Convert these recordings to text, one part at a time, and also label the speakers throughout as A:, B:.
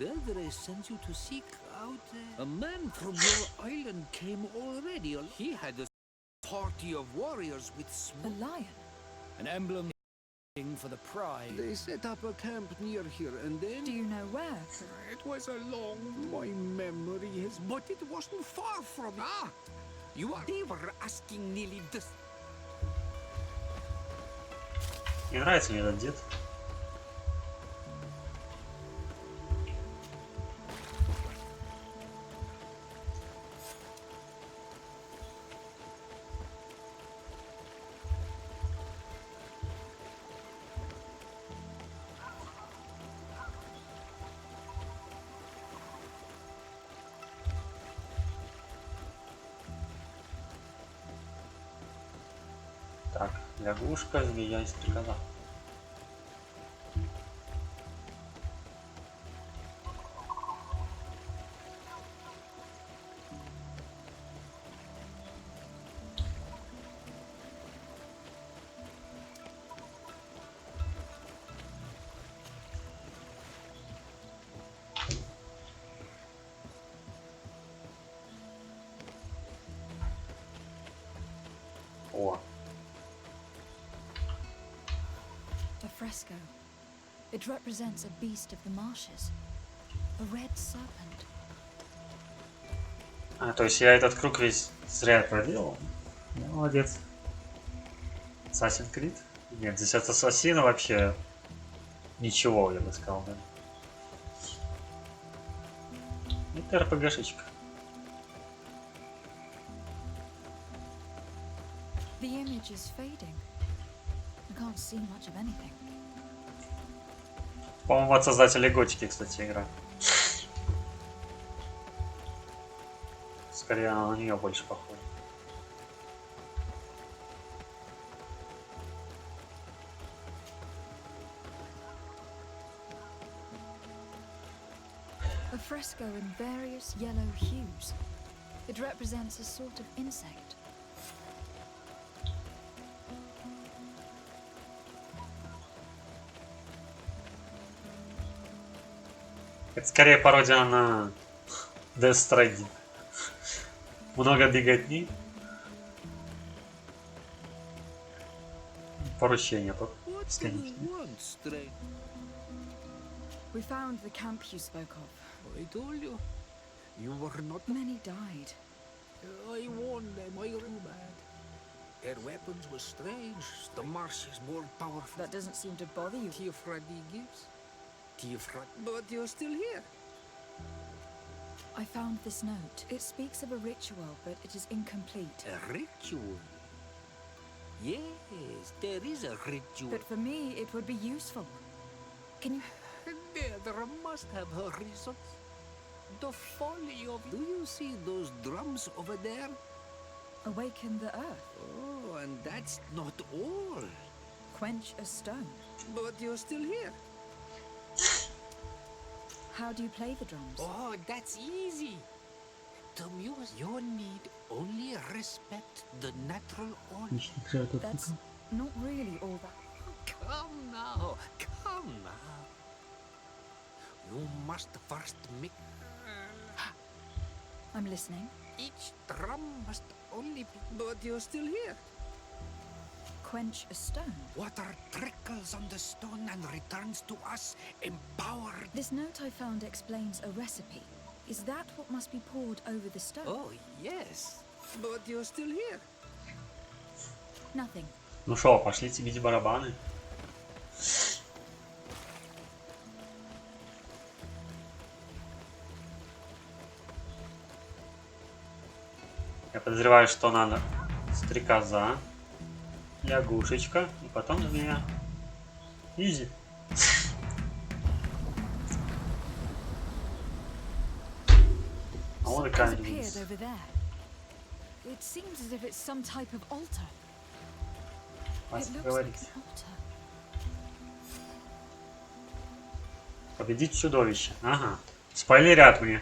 A: Dedre sent you to seek out a man from your island came already. He had a party of warriors with
B: A lion?
A: an emblem for the pride. They set up a camp near here, and then...
B: Do you know where?
A: It was a long... My memory is... But it wasn't far from... Ah! They were asking nearly this...
C: Мне нравится мне этот дед. Так, лягушка, змея и стрекоза. О.
B: A fresco. It represents a beast of the marshes. A red serpent.
C: А, то есть я этот круг весь зря проделал? Я молодец. Assassin's Creed? Нет, здесь от ассасина вообще ничего, я бы сказал, да. Это РПГшечка.
B: The image is fading. I can't see much of anything.
C: По-моему, от создателей Готики, кстати, игра. Скорее, она на нее больше похожа.
B: A fresco in various yellow hues. It represents a sort of insect.
C: Это скорее пародия на Death Stranding. Много беготни. Поручения бесконечные.
B: We found the camp you spoke of.
A: I told you. You were not...
B: Many died.
A: I warned them, I remember. Their weapons were strange. The marsh is more powerful.
B: That doesn't seem to bother you.
A: Teofradi gives. But you're still here.
B: I found this note. It speaks of a ritual, but it is incomplete.
A: A ritual? Yes, there is a ritual.
B: But for me, it would be useful. Can you...
A: There must have her reasons. The folly of... Do you see those drums over there?
B: Awaken the earth.
A: Oh, and that's not all.
B: Quench a stone.
A: But you're still here.
B: How do you play the drums?
A: Oh, that's easy. To muse, you need only respect the natural order.
B: That's not really all that.
A: Come now, come now. You must first make...
B: I'm listening.
A: Each drum must only be... But you're still here.
B: Quench a stone.
A: Water trickles on the stone and returns to us empowered.
B: This note I found explains a recipe. Is that what must be poured over the stone?
A: Oh, yes. But you're still here.
B: Nothing.
C: Ну шо, пошлите бить барабаны. Я подозреваю, что надо стрекоза, лягушечка и потом змея. Изи. А вот и камень вниз.
B: It seems as if it's some type of altar.
C: Вас
B: It looks
C: говорить.
B: like an altar.
C: Победить чудовище. Ага. Спойлерят мне.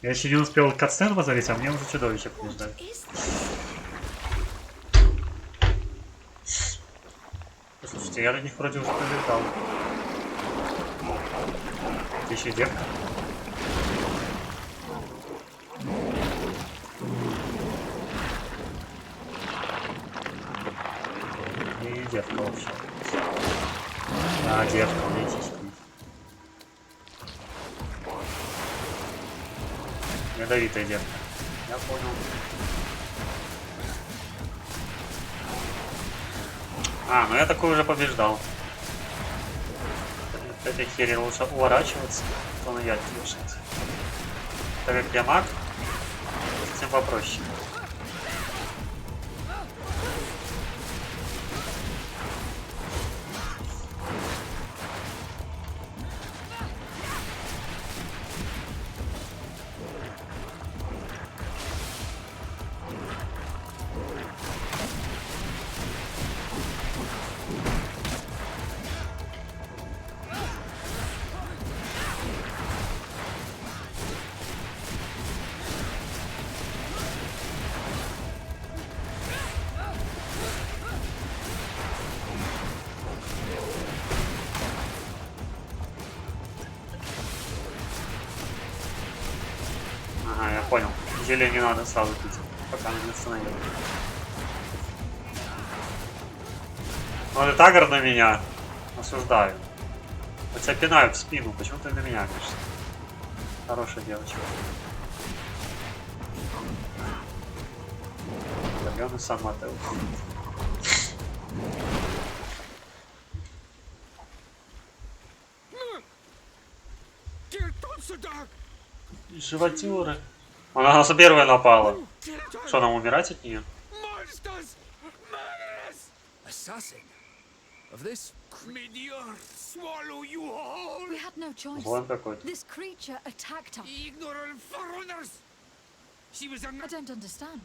C: Я еще не успел катсцену позарить, а мне уже чудовище побеждает. Слушайте, я на них вроде уже побеждал. Ты еще девка? девка вообще? Да, девка, видите. Ядовитая девка. Я понял. А, ну я такой уже побеждал. От этой хери лучше уворачиваться, то на яд вешать. Так как я маг, тем попроще. Ага, я понял. Зелье не надо сразу пить, пока она не остановила. Ну ты так на меня. Осуждаю. Я тебя пинаю в спину. Почему ты на меня говоришь? Хорошая девочка. Галёный сам Матеус. Животёры. Она на нас первая напала. Что, нам умирать от нее?
A: Assassin of this meteor swallow you whole.
B: We had no choice.
C: Вон какой-то.
B: This creature attacked us.
A: Ignorant foreigners. She was
B: I don't understand.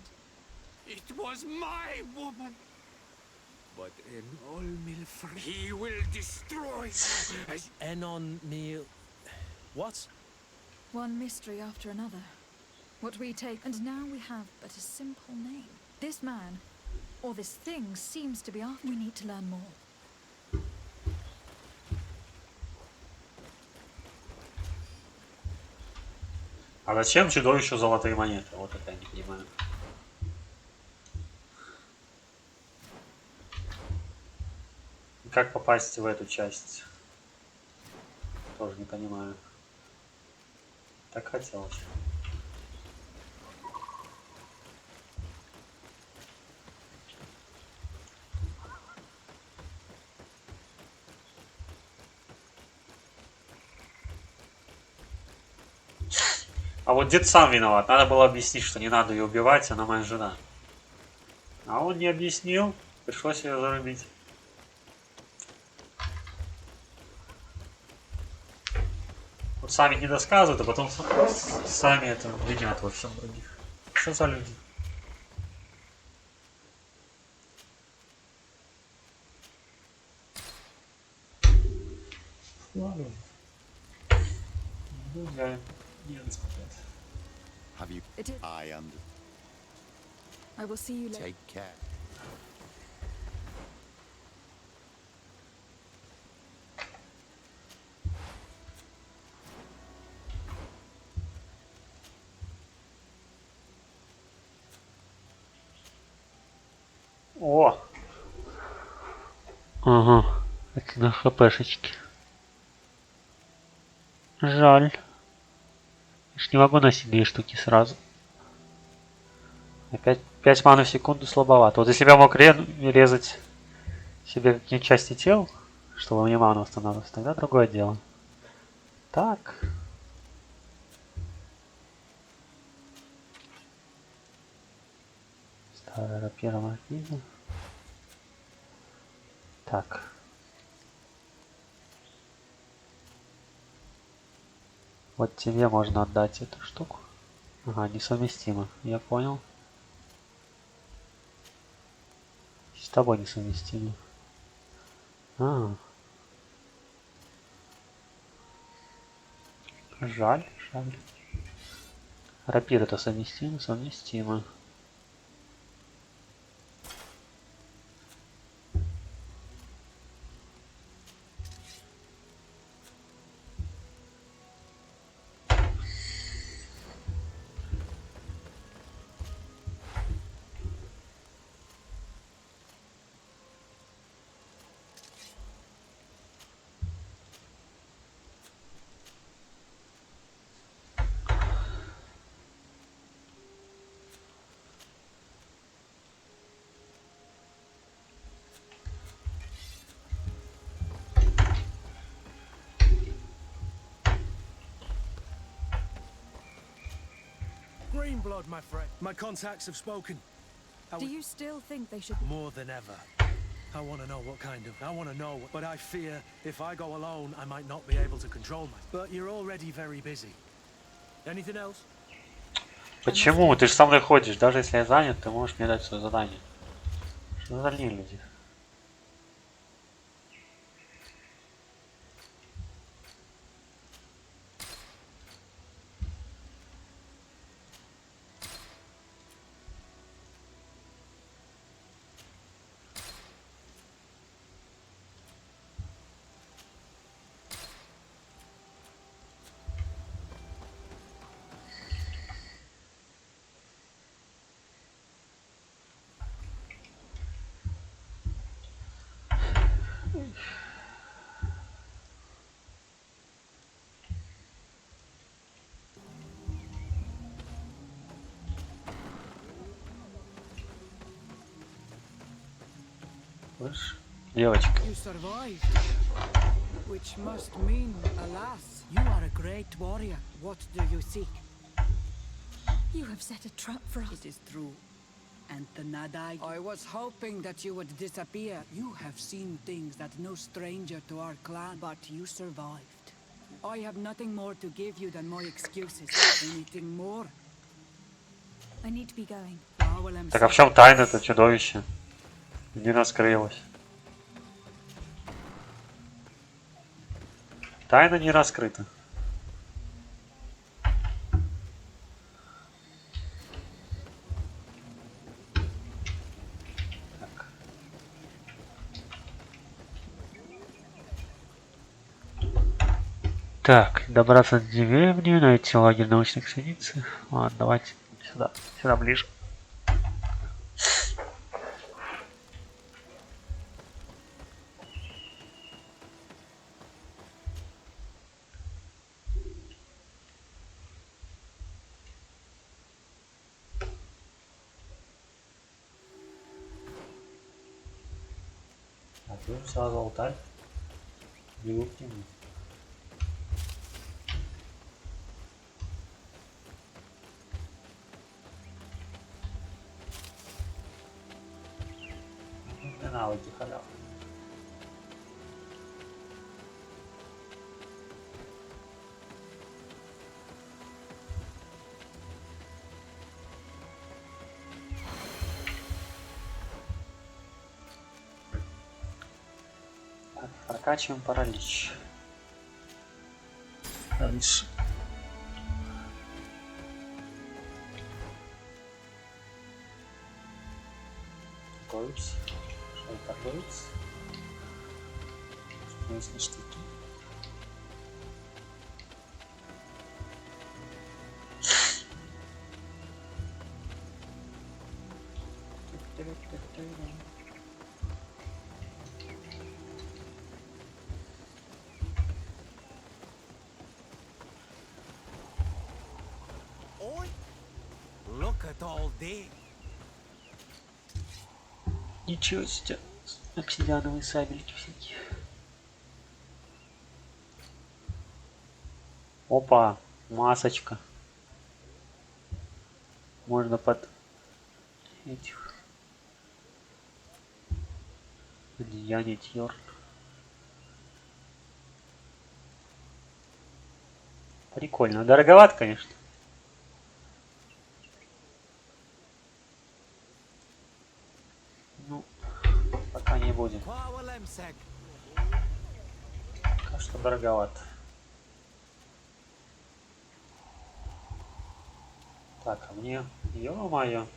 A: It was my woman. But in all Milford, he will destroy you as Enon Mil. What?
B: One mystery after another. What we take, and now we have but a simple name. This man, or this thing, seems to be after. We need to learn more.
C: А зачем чудовищу золотые монеты? Вот это я не понимаю. Как попасть в эту часть? Тоже не понимаю. Так хотелось. А вот дед сам виноват. Надо было объяснить, что не надо ее убивать, она моя жена. А он не объяснил. Пришлось ее зарубить. Вот сами не досказывают, а потом сами это винят во всем других. Что за люди? Ладно. Я не смотрят.
D: Have you?
B: It is. I will see you later.
D: Take care.
C: О! Ага, это на хпшечки. Жаль. Я ж не могу носить две штуки сразу. Опять 5 маны в секунду слабовато. Вот если бы я мог резать себе какие-нибудь части тел, чтобы мне ману восстанавливалась, тогда другое дело. Так. Старая рапира маркиза. Так. Вот тебе можно отдать эту штуку. Ага, несовместимо. Я понял. С тобой несовместимо. А. Жаль, жаль. Рапира-то совместимо, совместимо.
A: Green blood, my friend. My contacts have spoken.
B: Do you still think they should...
A: More than ever. I want to know what kind of... I want to know, but I fear if I go alone, I might not be able to control my... But you're already very busy. Anything else?
C: Почему? Ты же со мной ходишь. Даже если я занят, ты можешь мне дать свое задание. Что за люди? Слышь, девочка.
D: You survived. Which must mean, alas, you are a great warrior. What do you seek?
B: You have set a trap for us.
D: It is true. And the Nadai... I was hoping that you would disappear. You have seen things that no stranger to our clan, but you survived. I have nothing more to give you than my excuses. Anything more?
B: I need to be going.
C: Так а в чем тайна-то, чудовище? Где раскрылась? Тайна не раскрыта. Так, добраться до деревни, найти лагерь научной экспедиции. Ладно, давайте сюда, сюда ближе. А тут сразу алтарь. Бегу к нему. Навыки халяв. Так, прокачиваем паралич. Паралич. Торгуемся. Что торгуется? Если штуки.
A: Look at all this.
C: Ничего себе. Обсидиановые сабельки всякие. Опа, масочка. Можно под этих одеяние тьорн. Прикольно. Дороговато, конечно. Ну, пока не будем. Пока что дороговато. Так, а мне... Ё-моё.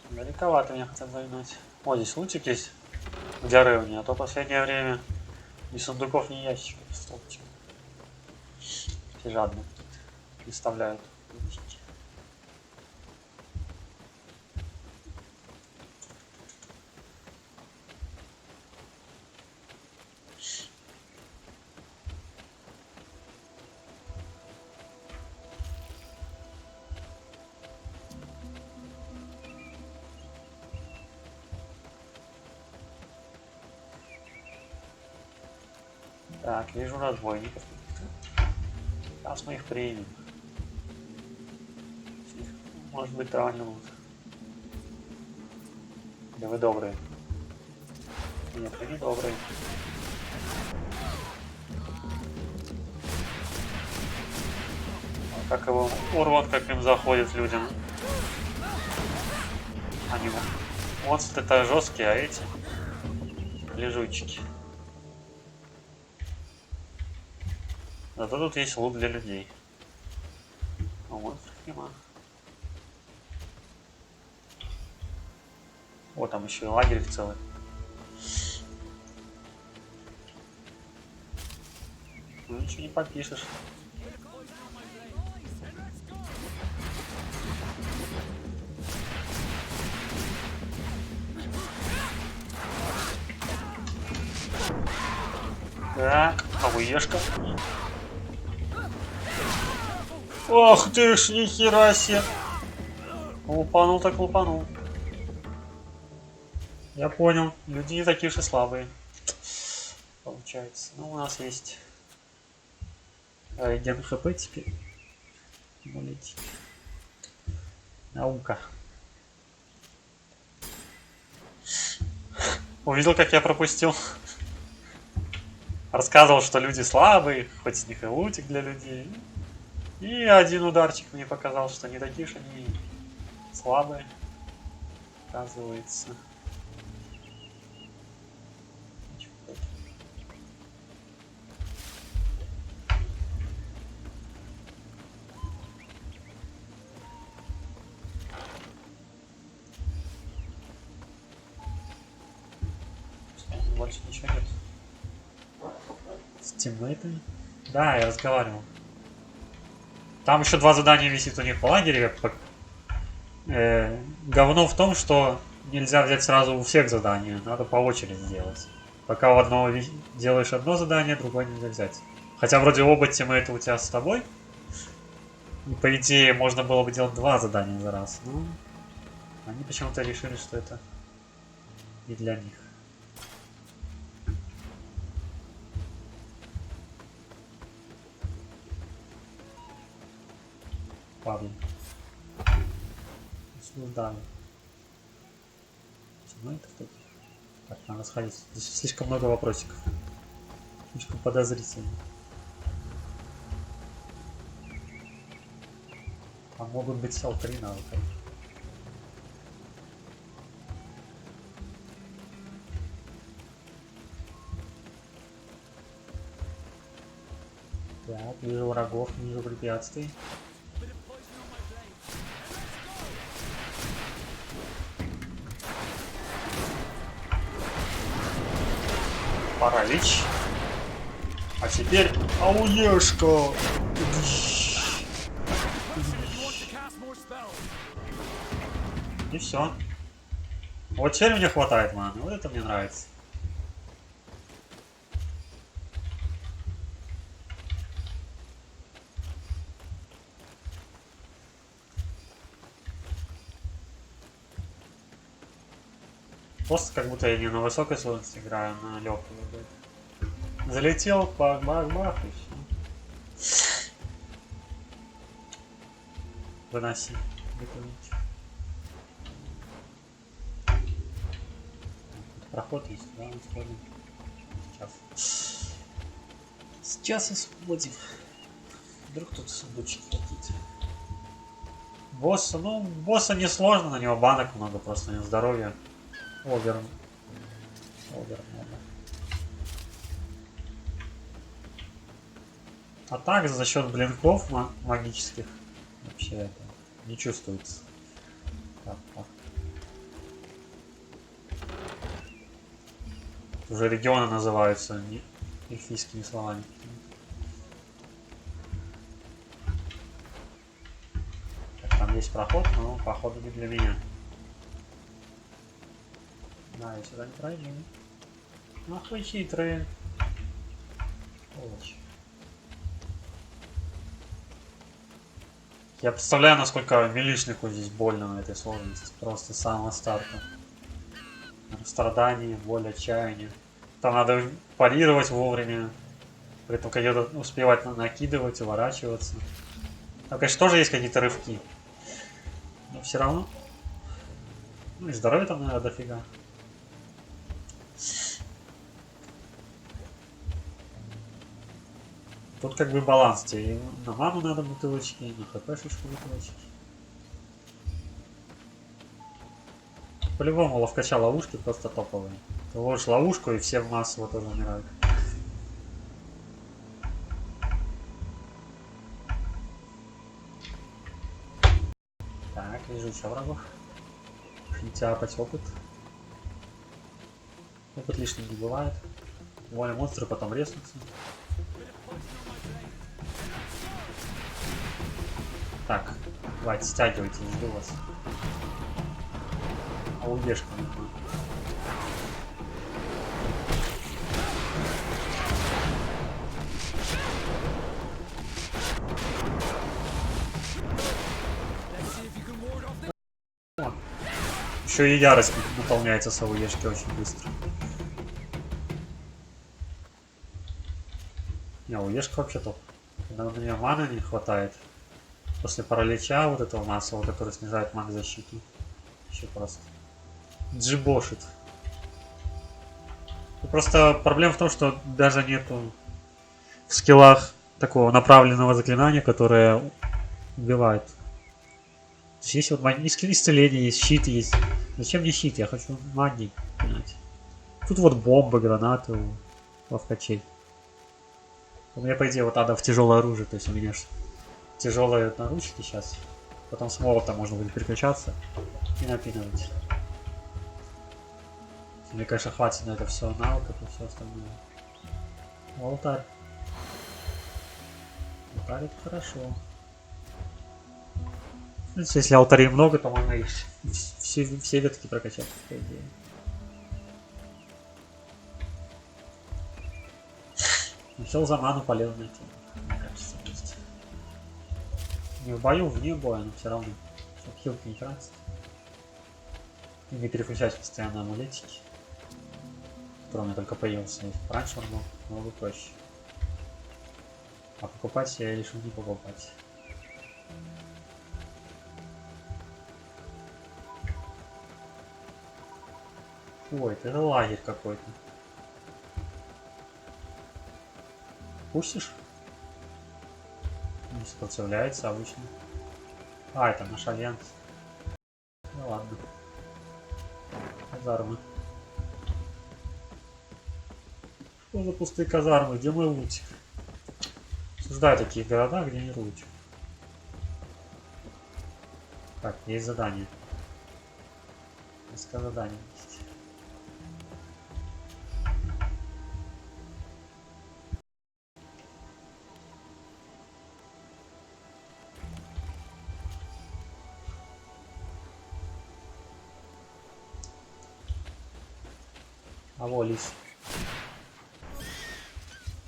C: Далековато меня хотят загнать. О, здесь лучик есть в деревне, а то в последнее время ни сундуков, ни ящиков, столбчик. Все жадно представляют. Так, вижу разбойников. Сейчас мы их примем. Может быть, травальный лут. Да вы добрые. Нет, вы не добрые. А как его урон, как им заходит людям. Они монстры это жесткие, а эти лежучки. Зато тут есть лут для людей. А монстров нема. О, там еще и лагерь целый. Ну ничего не попишешь. Так, АВЕшка. Ох ты ж, нихера себе. Лупанул так лупанул. Я понял, люди не такие уж и слабые. Получается. Ну, у нас есть реген хп теперь. Молите. Наука. Увидел, как я пропустил. Рассказывал, что люди слабые, хоть с них и лутик для людей. И один ударчик мне показал, что не такие уж они слабые. Оказывается. Больше ничего нет. С тиммейтами? Да, я разговаривал. Там еще 2 задания висит у них в лагере. Говно в том, что нельзя взять сразу у всех задания. Надо по очереди делать. Пока у одного делаешь одно задание, другое нельзя взять. Хотя вроде оба тиммейта у тебя с тобой. И по идее можно было бы делать 2 задания за раз. Но они почему-то решили, что это не для них. Падли. Осуждали. Тиммейтов тут. Так, надо сходить. Здесь слишком много вопросиков. Слишком подозрительно. А могут быть селтри на выходе. Так, вижу врагов, вижу препятствий. Паралич. А теперь АУЕшка. И все. Вот теперь мне хватает маны. Вот это мне нравится. Просто как будто я не на высокой сложности играю, а на легкой. Залетел, бах-бах-бах и все. Выноси. Проход есть, да, мы сходим. Сейчас исходим. Вдруг тут сундучки какие-то. Босса, ну, босса не сложно, на него банок много, просто у него здоровья. Овер много. А так, за счет блинков магических, вообще это не чувствуется. Так. Уже регионы называются эльфийскими словами. Так, там есть проход, но походу не для меня. Да, я сюда не пройду. Ах вы хитрые. Овощи. Я представляю, насколько милишнику здесь больно на этой сложности. Просто с самого старта. Страдания, боль, отчаяние. Там надо парировать вовремя. При этом как успевать накидывать, уворачиваться. Там, конечно, тоже есть какие-то рывки. Но все равно. Ну и здоровья там, наверное, дофига. Тут как бы баланс. Тебе и на ману надо бутылочки, и на хп-шечку бутылочки. По-любому ловкача ловушки просто топовые. Ты ложишь ловушку, и все в массово тоже умирают. Так, вижу еще врагов. Тяпать опыт. Опыт лишним не бывает. Воля монстры потом резнутся. Так, давайте, стягивайте, жду вас. А убежка нужна. Еще и ярость наполняется с АУЕшки очень быстро. Не, АУЕшка вообще топ. Когда у меня маны не хватает. После паралича вот этого массового, который снижает маг защиту. Еще просто. Джибошит. И просто проблема в том, что даже нету в скиллах такого направленного заклинания, которое убивает. То есть вот исцеление есть, щит есть. Зачем мне щит? Я хочу магии. Понимаете? Тут вот бомбы, гранаты у ловкачей. У меня, по идее, вот надо в тяжелое оружие. То есть у меня же тяжелые наручники сейчас. Потом с молота можно будет переключаться и напинывать. Мне, конечно, хватит на это все навыков и все остальное. Алтарь. Алтарь это хорошо. Если алтарей много, то можно их все ветки прокачать, по идее. Хил за ману полезная тема, мне кажется, есть. Не в бою, вне боя, но все равно. Чтобы хилки не тратить. И не переключать постоянно амулетики. Который у меня только появился. Раньше он был намного проще. А покупать я решил не покупать. Ой, это лагерь какой-то. Пустишь? Не сопротивляется обычно. А, это наш альянс. Ну ладно. Казармы. Что за пустые казармы? Где мой лутик? Осуждаю такие города, где не лутик. Так, есть задание. Несколько заданий есть. А вот лис.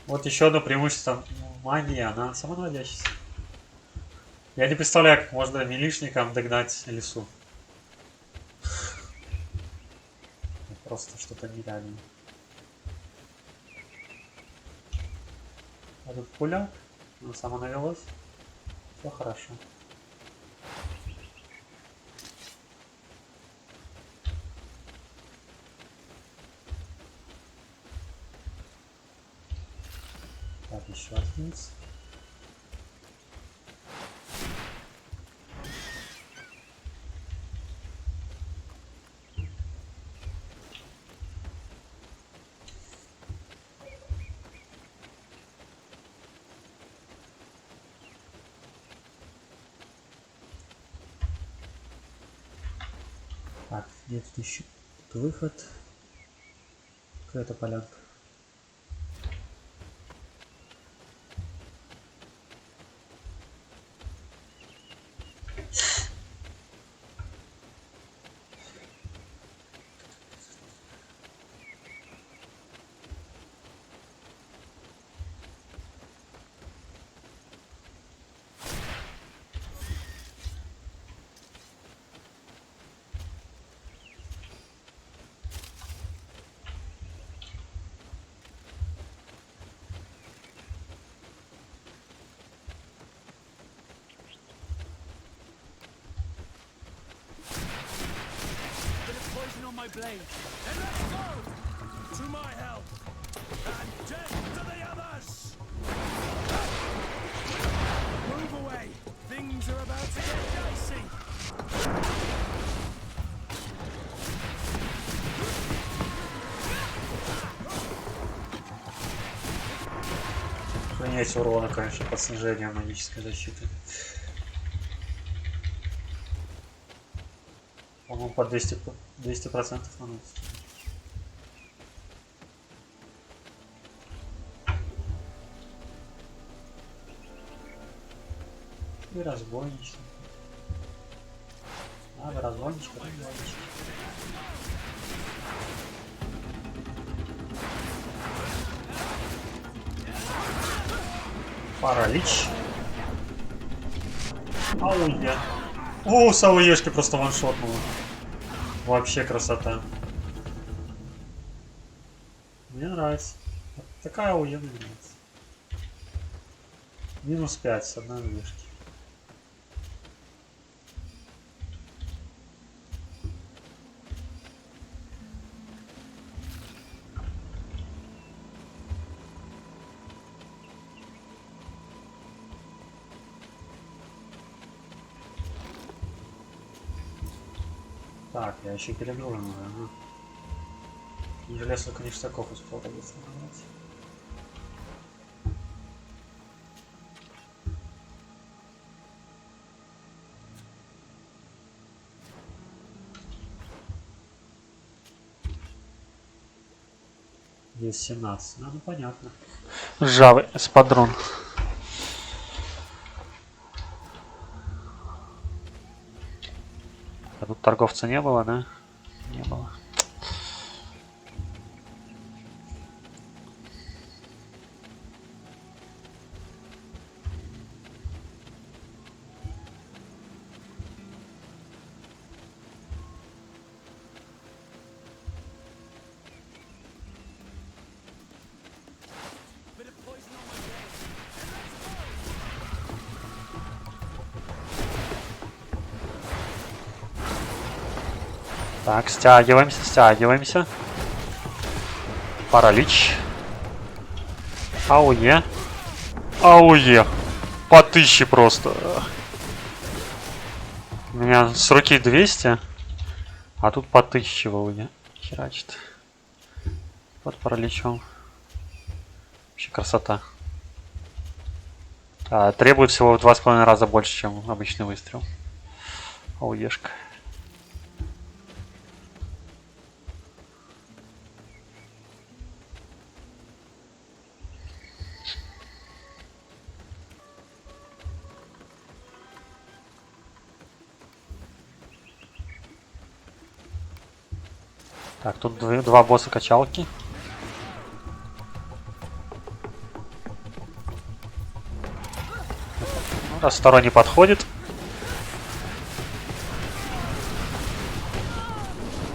C: Вот еще одно преимущество магии, она самонаводящаяся. Я не представляю, как можно милишникам догнать лису. Просто что-то нереальное. А тут пуля, она сама навелась. Все хорошо. Так, еще один. Так, где тут еще тут выход? Какая-то полянка.
A: my blade. Then let's go! To my help! And death to the others! Move away! Things are about to get dicey!
C: Принять урона, конечно, под снижением магической защиты. По-моему, по 200% наносит. И разбойничество. Надо разбойничество. Паралич. Ауе. О, с ауешки просто ваншотнуло. Вообще красота. Мне нравится. Такая ауе мне нравится. Минус 5 с одной ауешки. Так, я еще перегружен уже, ага. Желез только ништяков успел добиться набрать. Здесь 17. Ну, понятно. Жавы, эспадрон. А тут торговца не было, да? Не было. Так, стягиваемся, стягиваемся. Паралич. Ауе. Ауе. По 1000 просто. У меня с руки 200, а тут по 1000 в ауе. Херачит. Под параличом. Вообще красота. Требует всего в 2,5 раза больше, чем обычный выстрел. Ауешка. Так, тут два босса качалки. Ну, раз второй не подходит.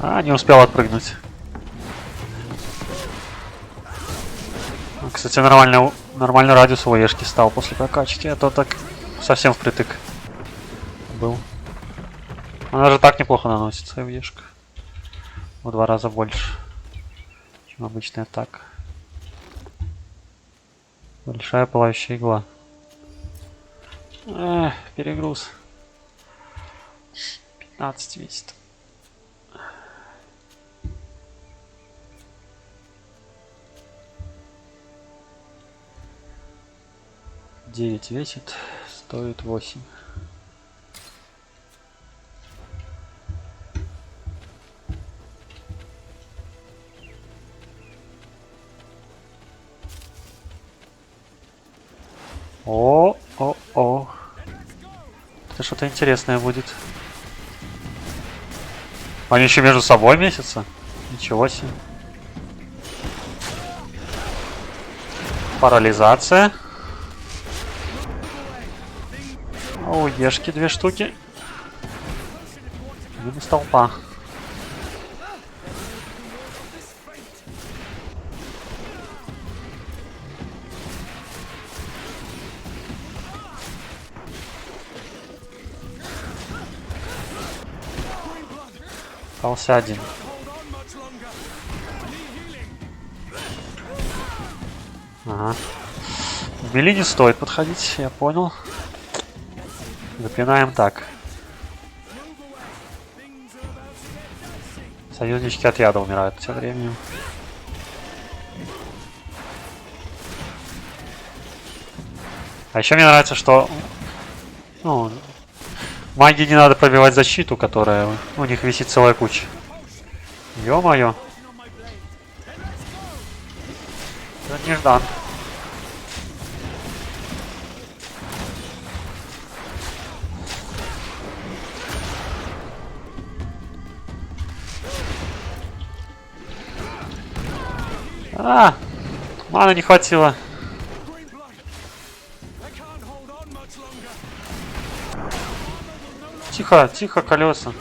C: Не успел отпрыгнуть. Кстати, нормальный радиус у Ешки стал после прокачки, а то так совсем впритык был. Она же так неплохо наносится, Ешка. В 2 раза больше, чем обычная атака. Большая пылающая игла. Перегруз. 15 весит. Девять весит, стоит 8. О. Это что-то интересное будет. Они еще между собой месяца? Ничего себе. Парализация. Ешки 2 штуки. Минус толпа. Остался один. Ага. К Билли не стоит подходить, я понял. Запинаем так. Союзнички от яда умирают тем временем. А еще мне нравится, что ну, магии не надо пробивать защиту, которая у них висит целая куча. Ё-моё. Это неждан. А, маны не хватило. Тихо, тихо, колеса.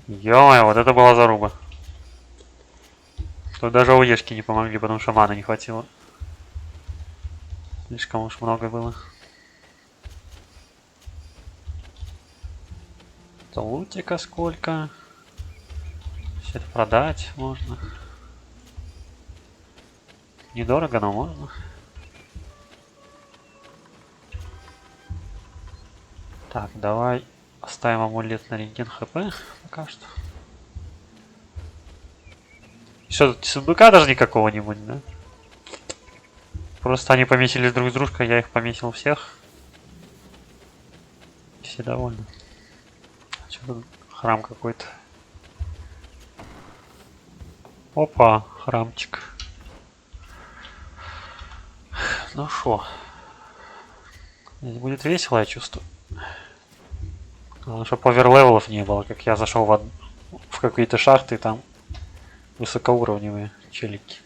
C: Ё-моё, вот это была заруба. Тут даже уешки не помогли, потому что маны не хватило. Слишком уж много было. То лутика сколько. Все это продать можно. Недорого, но можно. Так, давай оставим амулет на рентген хп пока что. Что тут сундука даже никакого не будет, да? Просто они помесились друг с дружкой, я их помесил всех. Все довольны. Что тут? Храм какой-то. Опа, храмчик. Ну шо. Здесь будет весело, я чувствую. Главное, чтобы оверлевелов не было, как я зашел в какие-то шахты, там высокоуровневые челики.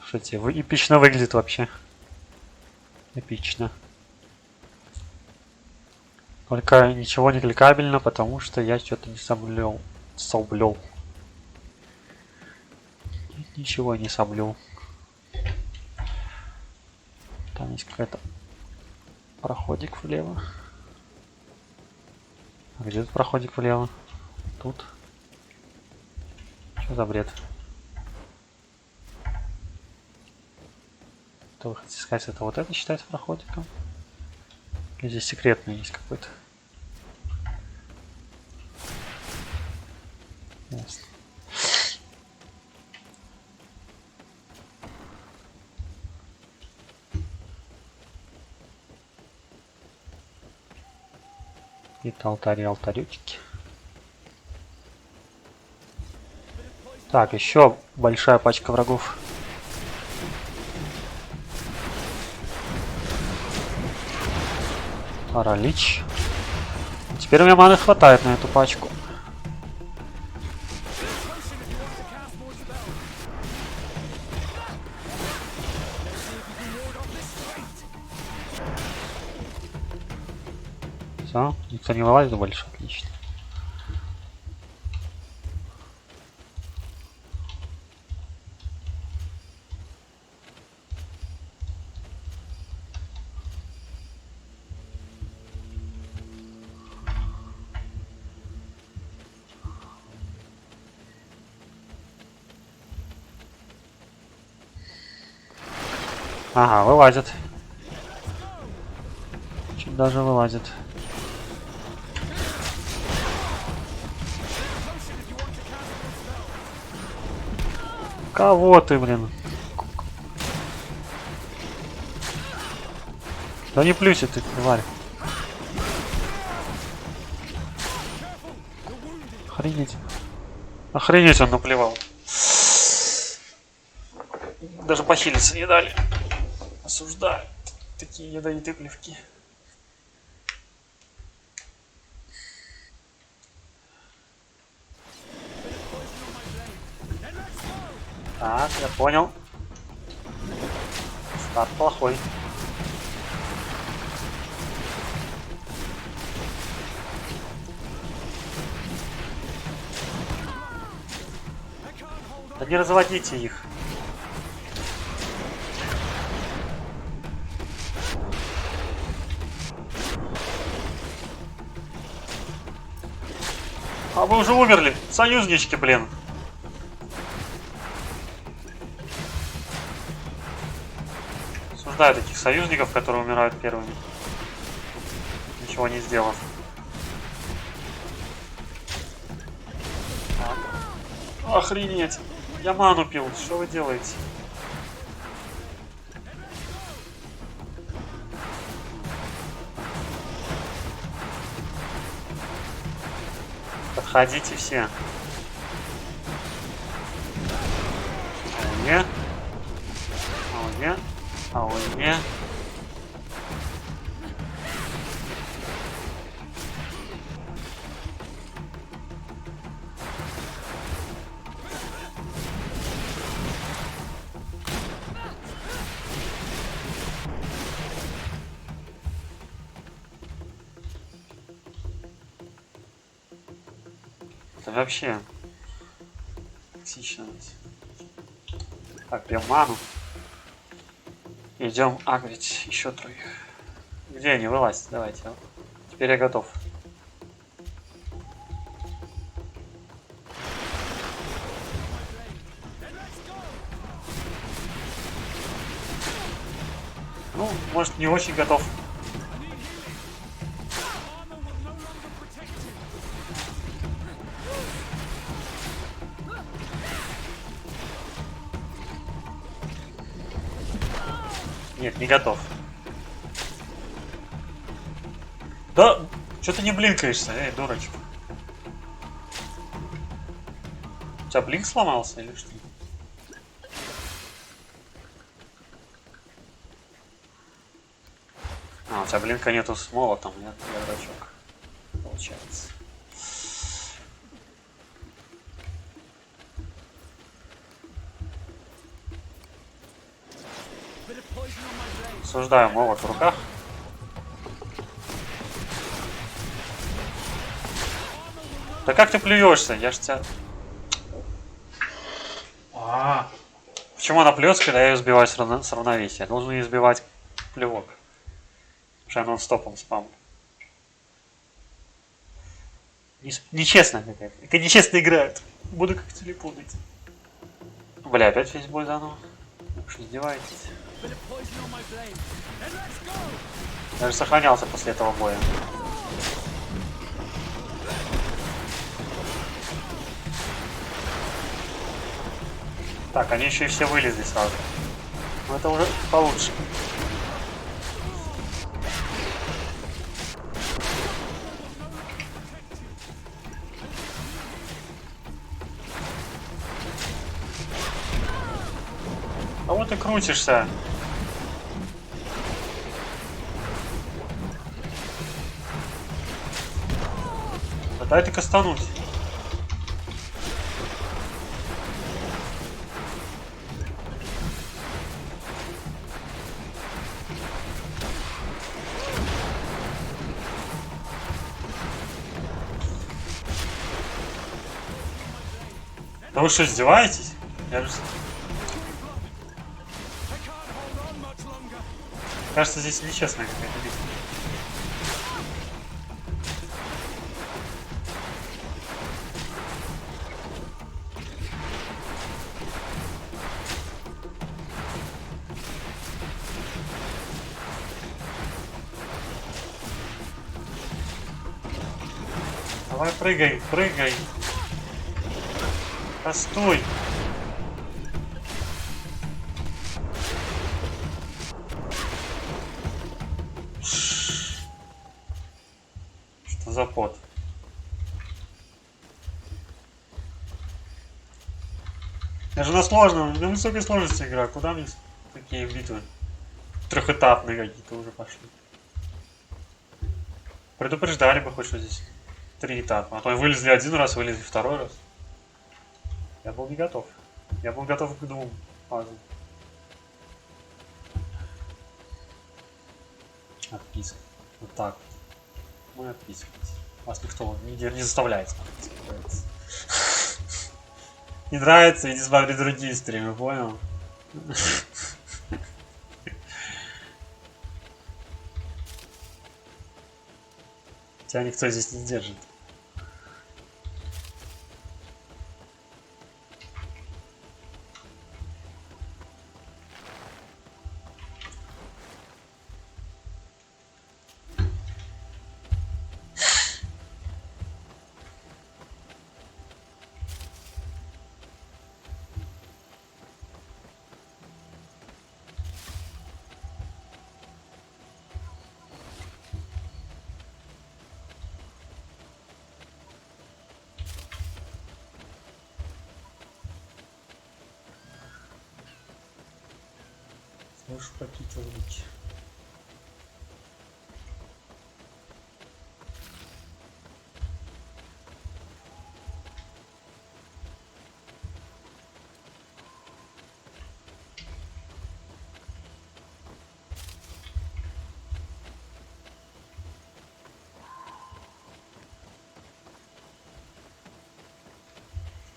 C: Что тебе эпично выглядит вообще. Эпично. Только ничего не кликабельно, потому что я что-то не соблел. Ничего не соблел. Там есть какой-то проходик влево. А где тут проходик влево? Тут. Что за бред? Что вы хотите сказать, это вот это считается проходиком? Или здесь секретный есть какой-то? Ясно. Какие-то алтари, алтарючки. Так, еще большая пачка врагов. Паралич. Теперь у меня маны хватает на эту пачку. Все, никто не вылазит больше, отлично. Ага, вылазит. Чуть даже вылазит. Кого ты, блин? Да не плюйся ты, тварь. Охренеть. Охренеть, он наплевал. Даже похилиться не дали. Осуждаю. Такие ядовитые плевки. Так, я понял. Старт плохой. Да не разводите их. А вы уже умерли. Союзнички, блин. Осуждаю таких союзников, которые умирают первыми. Ничего не сделав. Охренеть. Я ману пил. Что вы делаете? Подходите все. Ауе. Ауе. Ауе. Это вообще токсично. Так, пьем ману. Идем агрить еще троих. Где они? Вылазь, давайте. Теперь я готов. Ну, может, не очень готов. Нет, не готов. Да, что ты не блинкаешься, эй, дурочка. У тебя блинк сломался или что? А, у тебя блинка нету с молотом, нет, я дурачок. Получается. Осуждаю молот в руках. Да как ты плюешься? Я ж тебя... Почему она плюется, когда я ее сбиваю с равновесия? Я должен ее сбивать плевок. Потому что я нон-стопом спам. Нечестно какая-то. Это нечестно играют. Буду как телепудить. Бля, опять весь бой заново. Вы что, издеваетесь? Даже сохранялся после этого боя. Так, они еще и все вылезли сразу. Но это уже получше. А вот и крутишься. Дай ты кастануть. Да вы что, издеваетесь? Я же... Кажется, здесь нечестная какая-то битва. Давай прыгай, прыгай. Постой. Что за пот? Я же на сложном, на высокой сложности игра. Куда мне такие битвы? Трехэтапные какие-то уже пошли. Предупреждали бы хоть, что здесь 3 этапа. А то вылезли один раз, вылезли второй раз. Я был не готов. Я был готов к 2 фазам. Отписка. Вот так вот. Мы отписываемся. Вас никто не заставляет смотреть. Не нравится, иди смотри другие стримы, понял? Тебя никто здесь не держит. Можешь какие-то убить.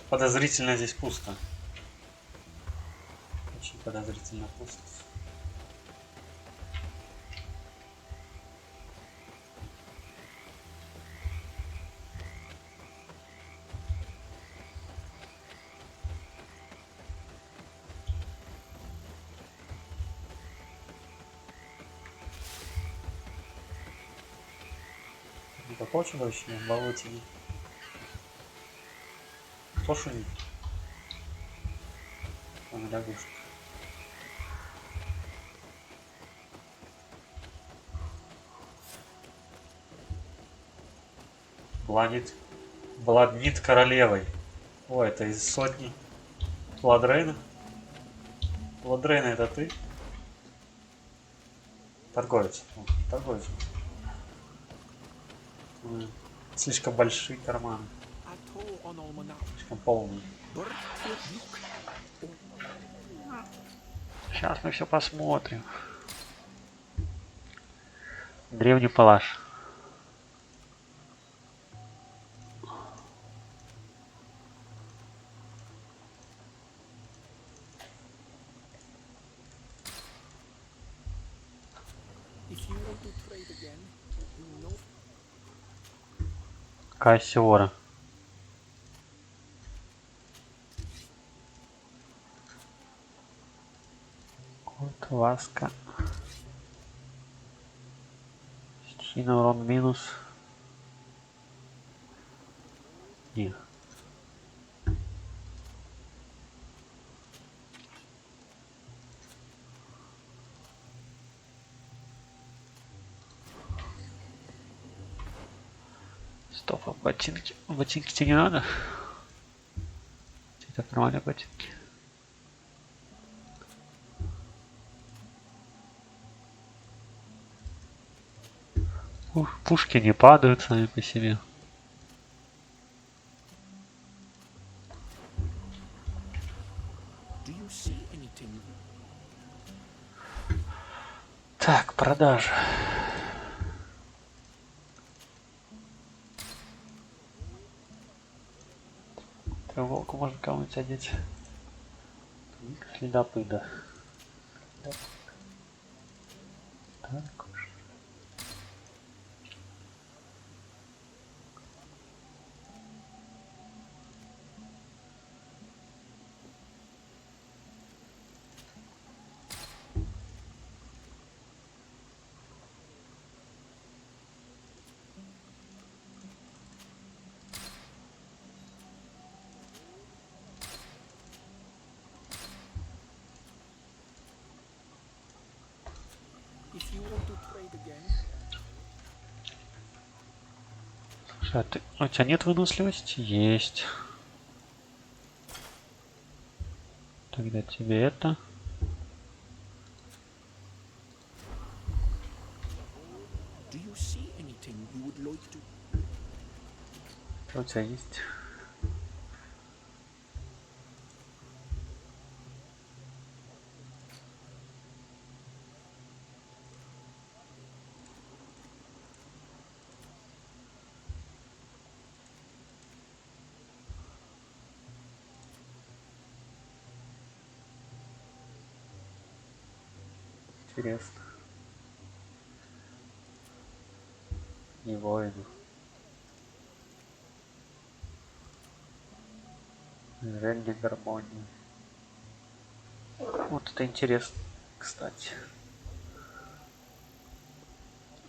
C: Подозрительно здесь пусто. Очень подозрительно пусто. Никакого чудовища в болоте нет. Кто шумит? Он лягушка. Бладнит королевой. О, это из сотни. Ладрейна. Ладрейна, это ты? Торговец. О, торговец. Слишком большие карманы. Слишком полные. Сейчас мы все посмотрим. Древний палаш. Кассиора. Вот ласка. Стихийный урон минус. Нет. Стоп, а ботинки? Ботинки тебе не надо? Это нормальные ботинки. Пушки не падают сами по себе. Так, продажа. Волку можно кому-нибудь одеть. Следопыда. Так уж. Слушай, а ты... у тебя нет выносливости? Есть. Тогда тебе это. Что у тебя есть? Интересно. И воину. Зелье гармонии. Вот это интересно, кстати.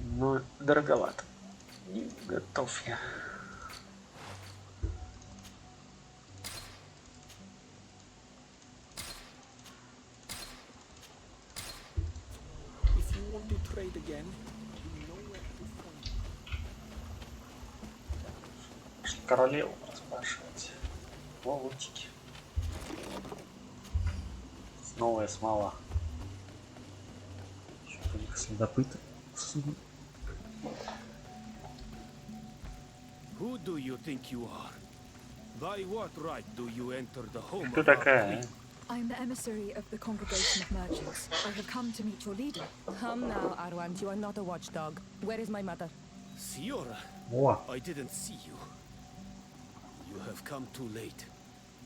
C: Но дороговато. Не готов я. Королеву спрашивать. О, лутики. Новая смола. Следопыт.
A: Who do you think you are? By what right do you enter the home
C: Кто
A: of our
C: такая?
A: queen?
B: I am the emissary of the Congregation of Merchants. I have come to meet your leader.
E: Come now, Arwand, you are not a watchdog. Where is my mother?
A: Siora,
C: О,
A: I didn't see you. You have come too late.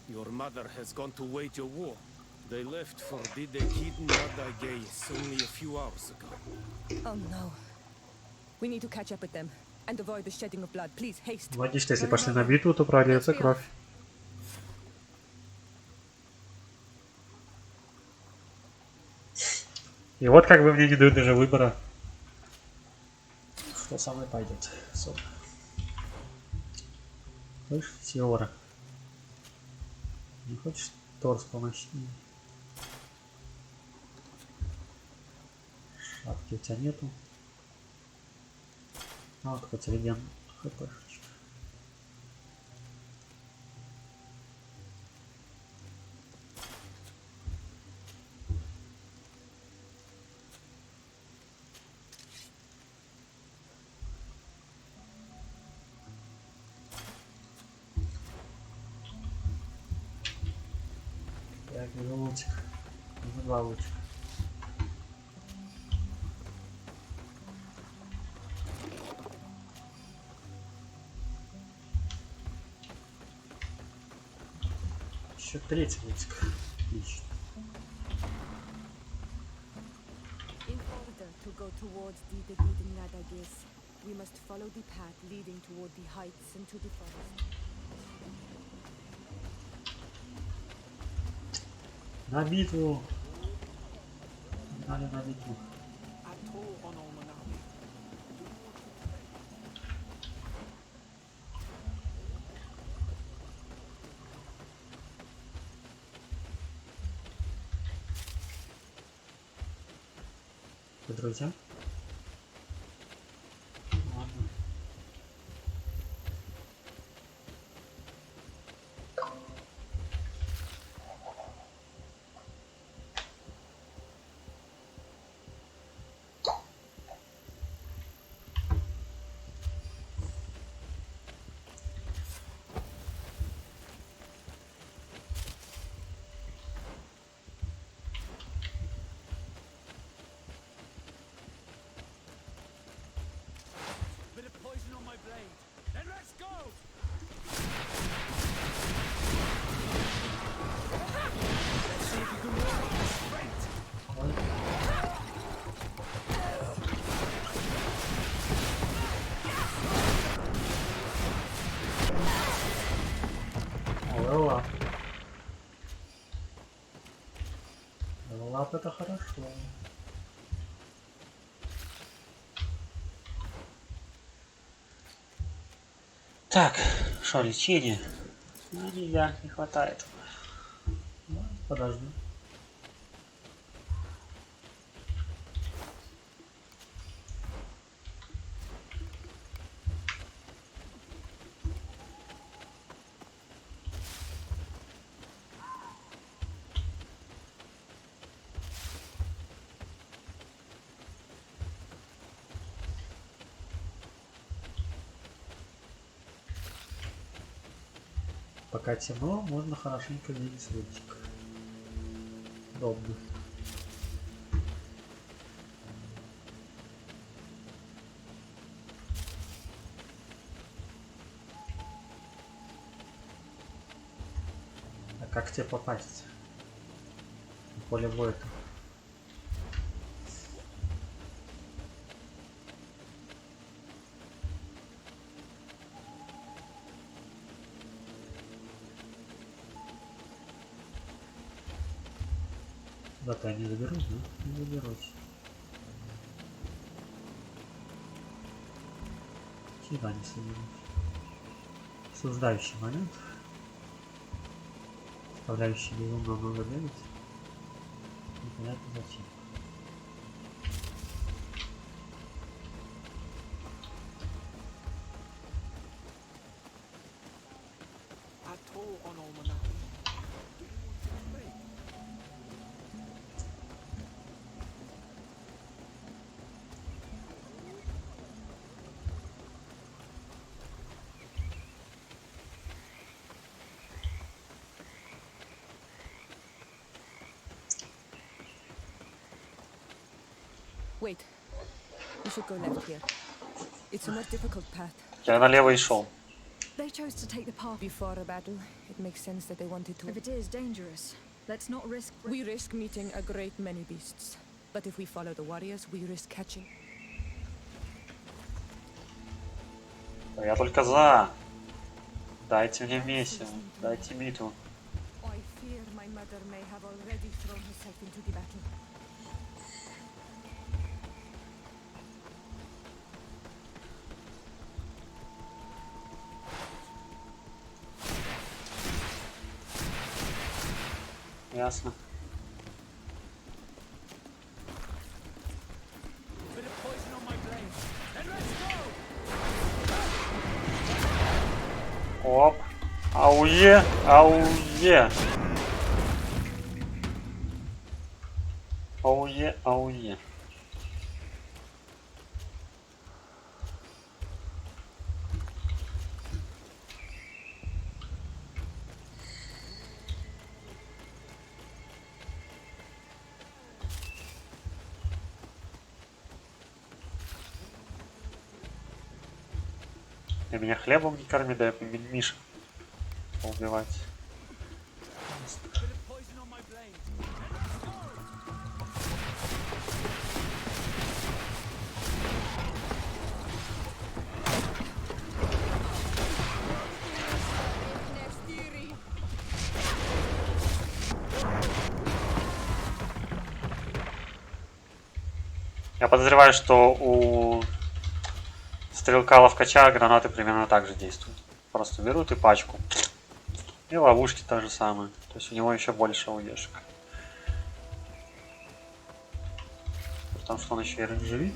A: Your mother has gone to wage a war. They left for Didekid Nadagais only a few hours ago.
E: Oh no. We need to catch up with them and avoid the shedding of blood. Please, haste.
C: логично, если пошли на битву, то прольется кровь. И вот как бы мне не дают даже выбора. Что со мной пойдет? Слышь, Сиора. Не хочешь торс помощнее? Шапки у тебя нету. А вот хоть реген хпшечка. Так, вижу лучик. Вижу два лучика. Еще третий лучик. Отлично.
E: In order to go towards the Nadagis, we must follow the path leading toward the heights and to the forest.
C: На битву. Надо на битву. Вы друзья? Ладно.
A: Bit of poison on my blade. Then let's go! Let's see if you can walk with strength.
C: Левелап. Левелап это хорошо. Так, что, лечение? Ну, нельзя, не хватает. Ну, подожду. Пока темно, можно хорошенько видеть лучик. Удобно. А как тебе попасть? На поле боя-то. Да-то я не заберусь, да? Не заберусь. Всегда не соберусь. Осуждающий момент. Оставляющий безумно много бегать. Непонятно зачем.
E: Wait. We should go left here. It's a more difficult path.
C: Я налево и шел.
B: They chose to take the path.
E: Before a battle, it makes sense that they wanted to.
B: If it is dangerous, let's not risk.
E: We risk meeting a great many beasts. But if we follow the warriors, we risk catching.
C: Я только за. Дайте мне месиво. Дайте битву.
E: I fear my mother may have already thrown herself into the battle.
C: Ясно.
A: Bit of poison on my blade. And let's go!
C: Оп. Ауе. Ауе. Ауе. Ауе. И меня хлебом не корми, дай Миша убивать.
A: Bit of poison on my blade.
C: Я подозреваю, что у стрелка ловкача гранаты примерно так же действуют. Просто берут и пачку. И ловушки то же самое. То есть у него еще больше удержек. Потому что он еще и рейнджевик.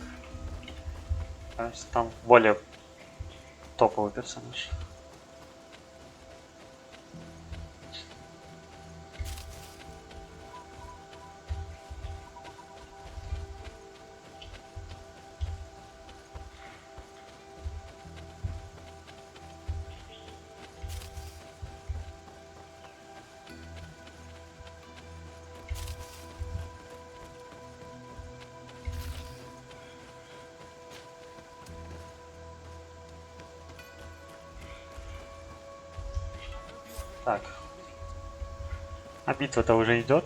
C: Кажется, там более топовый персонаж. Так. А битва-то уже идет.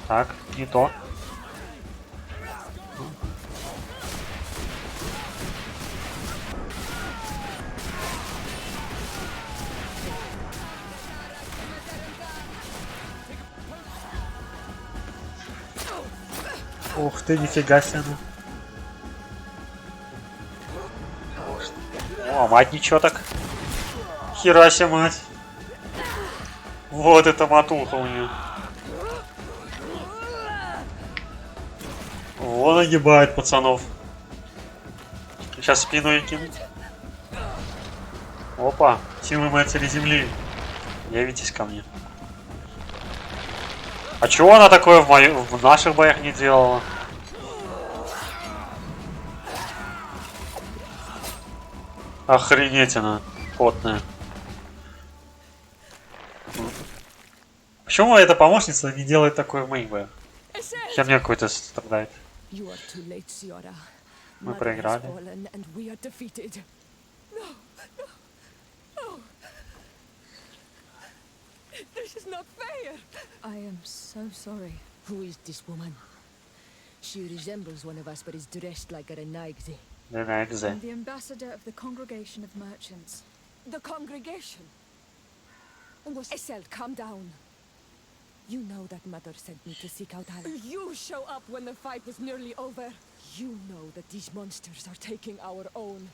C: Так, не то. Ух ты, нифига себе. О, мать, ничего так. Херася, мать. Вот это матуха у нее. Вот огибает пацанов. Сейчас спину ей кинуть. Опа, силы матери земли. Явитесь ко мне. А чего она такое в наших боях не делала? Охренеть она, потная. Почему эта помощница не делает такое в моих боях? Херня какой-то страдает. Мы проиграли.
E: This is not fair.
B: I am so sorry.
E: Who is this woman? She resembles one of us, but is dressed like a Renaigze.
B: I'm the ambassador of the Congregation of Merchants.
E: The congregation? Essel, calm down. You know that Mother sent me to seek out Alan. You show up when the fight was nearly over. You know that these monsters are taking our own.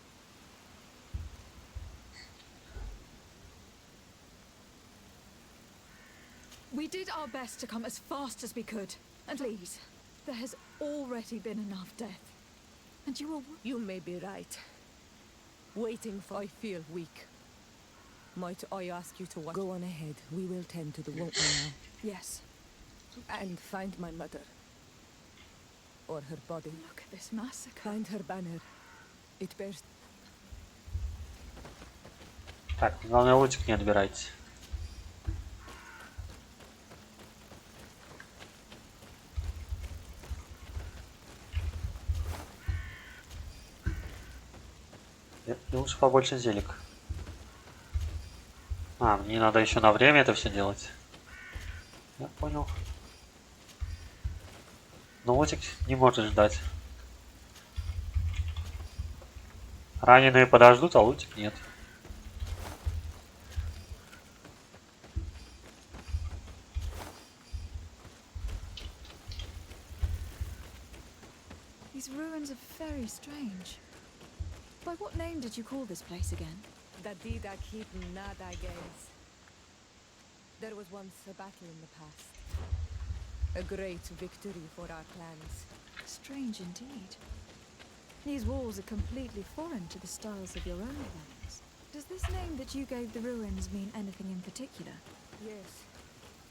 B: We did our best to come as fast as we could. And please, there has already been enough death. And you will...
E: You may be right. Waiting for... I feel weak. Might I ask you to watch? Go on ahead. We will tend to the wound now.
B: Yes.
E: And find my mother. Or her body.
B: Look at this massacre.
E: Find her banner. It bears...
C: Так, главное лучик не отбирайте. И лучше побольше зелек. А, мне надо еще на время это все делать. Я понял. Но лотик не может ждать. Раненые подождут, а лутик нет.
B: These ruins are very strange. By what name did you call this place again?
E: The Didak hidden Nada gaze. There was once a battle in the past. A great victory for our clans.
B: Strange indeed. These walls are completely foreign to the styles of your own lands. Does this name that you gave the ruins mean anything in particular?
E: Yes,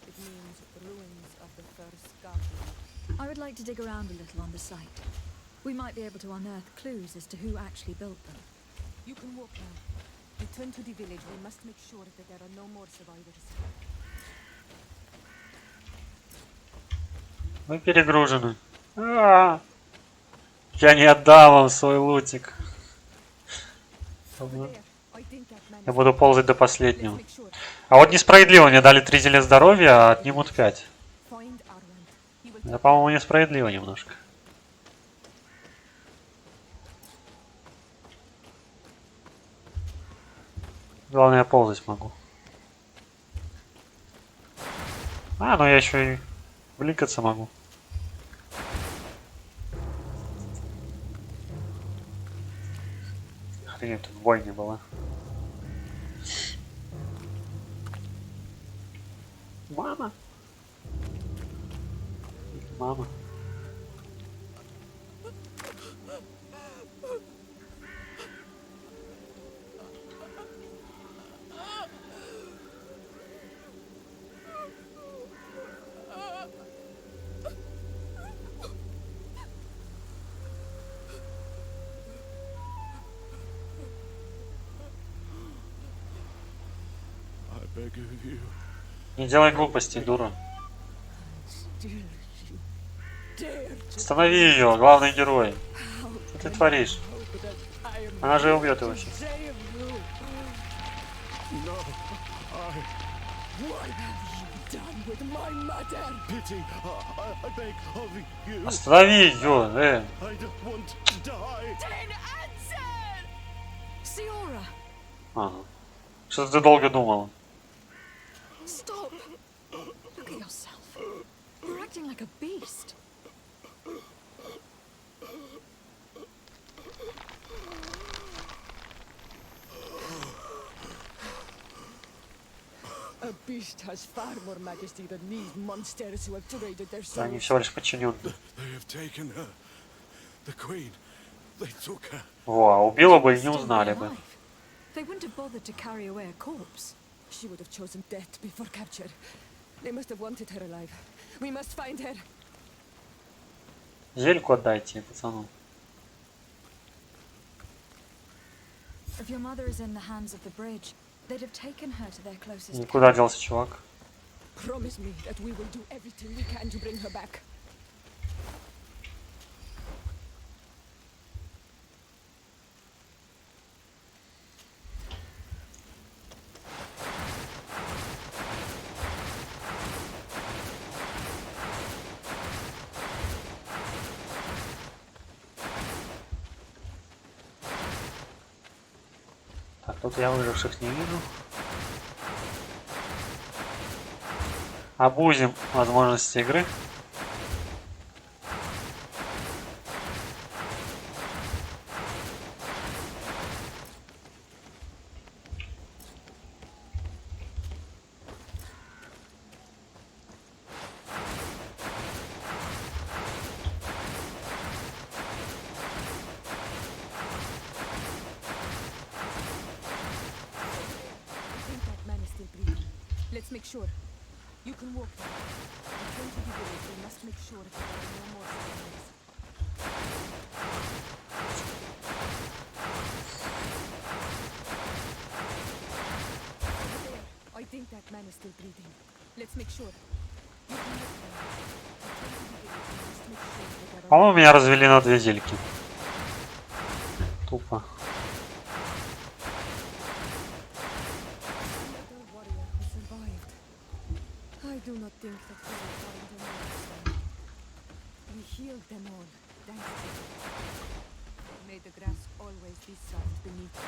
E: it means ruins of the first guardian.
B: I would like to dig around a little on the site. We might be able to unearth clues as to who actually built them.
E: You can walk now. Return to the village. We must make sure that there are no more survivors.
C: Мы перегружены. Я не отдам вам свой лутик. Я буду ползать до последнего. А вот несправедливо, мне дали 3 зелья здоровья, а отнимут 5. Это, по-моему, несправедливо немножко. Главное, я ползать могу. А, ну я еще и бликаться могу. Хрень, тут бойня была. Мама. Мама. Не делай глупостей, дура. Останови ее, главный герой. Что ты творишь? Она же убьет его сейчас. Останови ее, Ага. Что ты долго думал?
B: Stop! Look at yourself. You're acting like a beast.
E: A beast has far more majesty than these monsters who have traded their souls.
C: Они всего лишь подчиненные. Во, а убила бы и не узнали бы.
B: They wouldn't have bothered to carry away a corpse.
E: She would have chosen death before capture. They must have wanted her alive. We must find her.
C: Зельку отдайте, пацану.
B: If your mother is in the hands of the bridge, they'd have taken her to their closest.
C: Никуда делся чувак.
E: Promise me that we will do everything we can to bring her back.
C: Так, тут я выживших не вижу. Обузим возможности игры.
E: Let's make sure. You can walk now. Return to the village. We must make sure that there are no more survivors. I think that man is still breathing. Let's make sure. You can walk now. Return to the village. We must make sure that there are
C: По-моему, меня развели на 2 зельки. Тупо.
E: healed them all. Thanks to you. May the grass always be soft beneath you.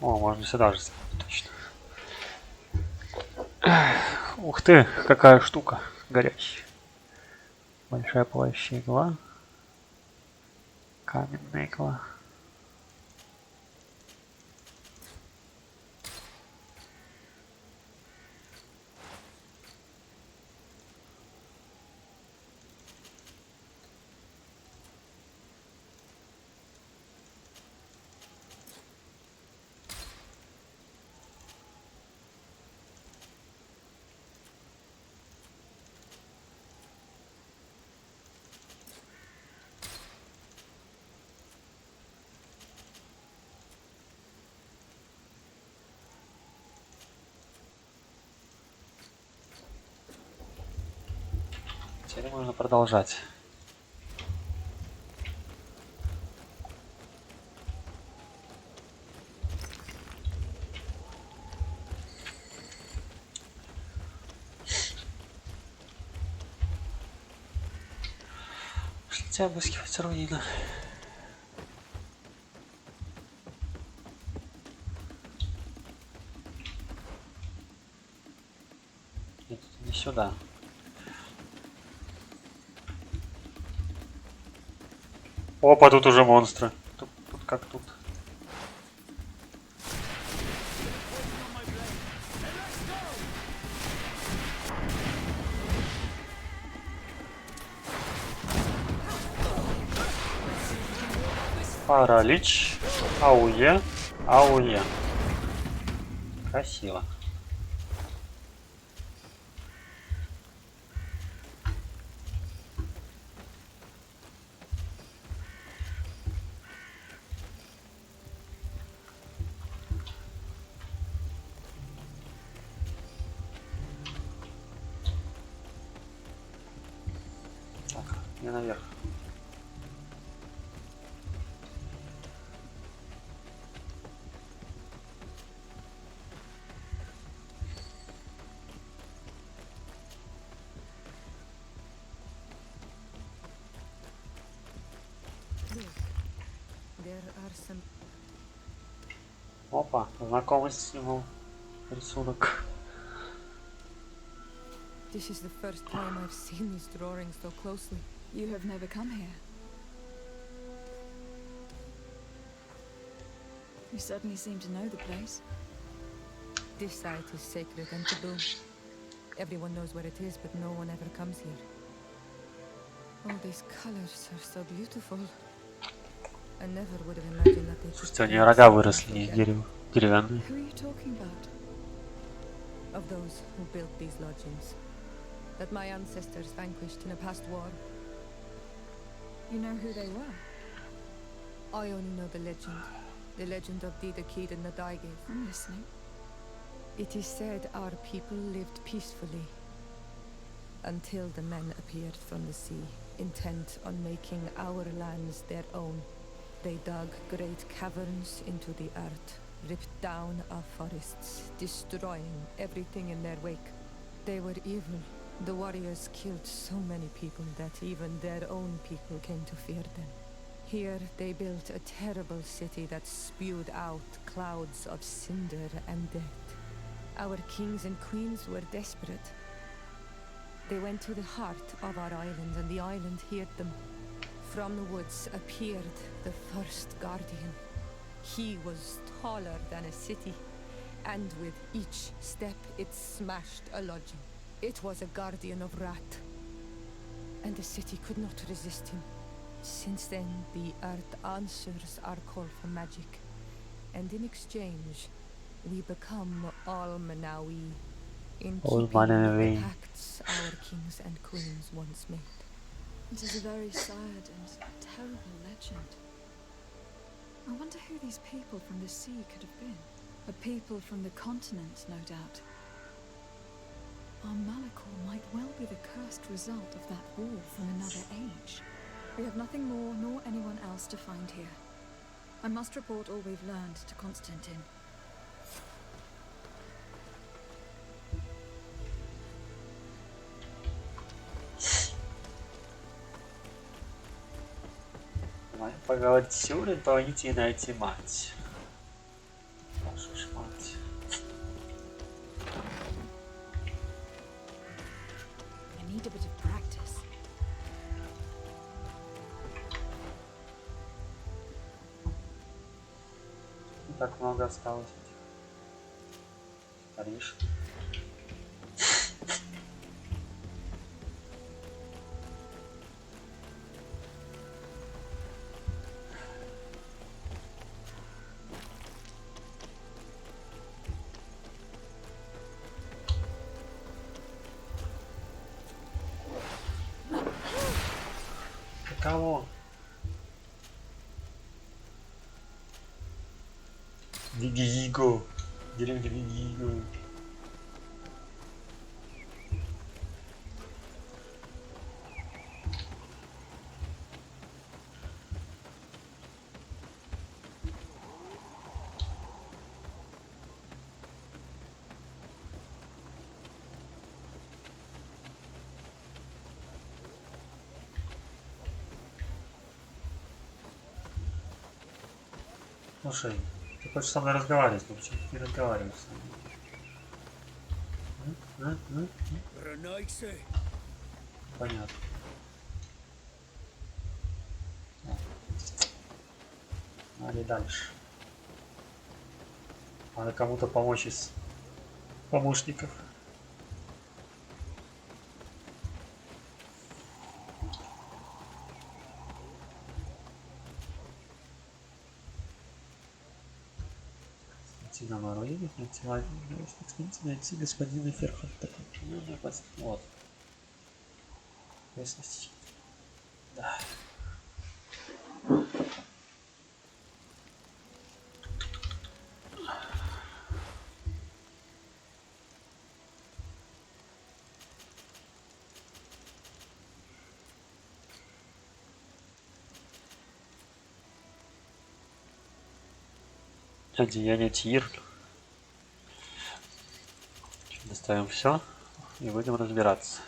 C: О, можно сюда же ставить, точно. Ух ты, какая штука горячая. Большая плащ игла. Каменная игла. Теперь можно продолжать. Шлите обыскивать руины. Нет, не сюда. Опа, тут уже монстры. Тут как тут. Паралич. Ауе. Ауе. Красиво. Так, мне наверх.
E: There are some.
C: Опа, знакомый символ. Рисунок.
E: This is the first time I've seen these drawings so closely.
B: You have never come here. You certainly seem to know the place.
E: This site is sacred and taboo. Everyone knows where it is, but no one ever comes here. All these colors are so beautiful. I never would have imagined that they could.
C: Слушайте, у нее рога выросли, не деревянные.
B: Who are you talking about?
E: Of those who built these lodgings, that my ancestors vanquished in a past war.
B: You know who they were?
E: I only know the legend of Dida Keed and Nadaigith.
B: I'm listening.
E: It is said our people lived peacefully until the men appeared from the sea, intent on making our lands their own. They dug great caverns into the earth, ripped down our forests, destroying everything in their wake. They were evil. The warriors killed so many people that even their own people came to fear them. Here they built a terrible city that spewed out clouds of cinder and death. Our kings and queens were desperate. They went to the heart of our island, and the island heard them. From the woods appeared the first guardian. He was taller than a city, and with each step it smashed a lodging. It was a guardian of Rat, and the city could not resist him. Since then, the earth answers our call for magic, and in exchange, we become Almanawi, in keeping with
C: Almanawi.
E: the pacts our kings and queens once made.
B: It is a very sad and terrible legend. I wonder who these people from the sea could have been. A people from the continent, no doubt. Our Malachor might well be the cursed result of that war from another age. We have nothing more nor anyone else to find here. I must report all we've learned to Constantine.
C: Поговорить сегодня, пойти и найти мать. Вашу ж мать.
B: I need a bit of practice.
C: Не так много осталось этих. Париж. Кого? Вигиго. Деревня Вигиго. Слушай, ты хочешь со мной разговаривать, но почему ты не разговариваешь со мной? Понятно. Надо дальше. Надо кому-то помочь из помощников. На Маруине, найти господина Ферханта. Вот. Местность. Да. Одеяние Тир. Доставим все и будем разбираться.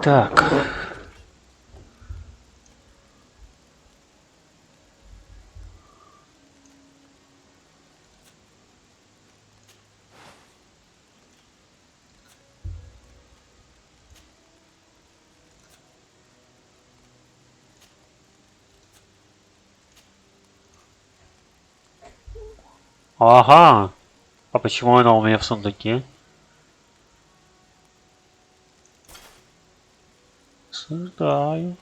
C: Так. Ага. А почему она у меня в сундуке? Осуждаю.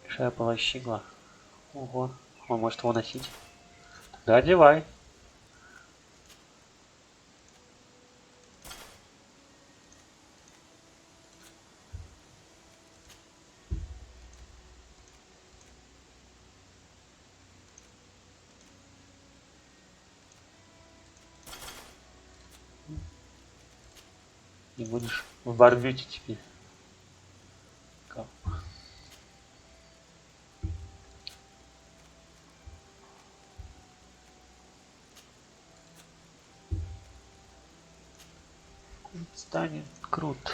C: Шляпа щегла. Ого, он может его носить. Тогда одевай. И будешь в барбюте теперь. Как? Станет круто.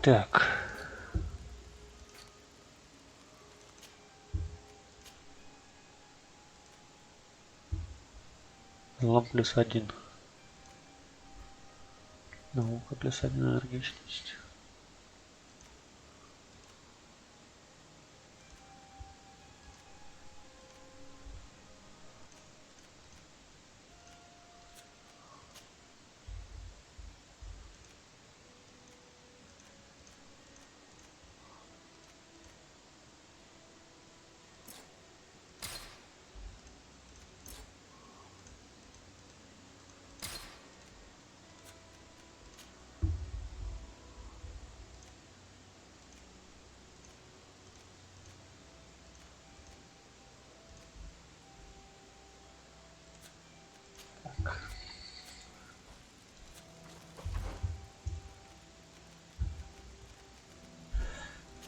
C: Так. Злом +1. Наука +1 энергичность.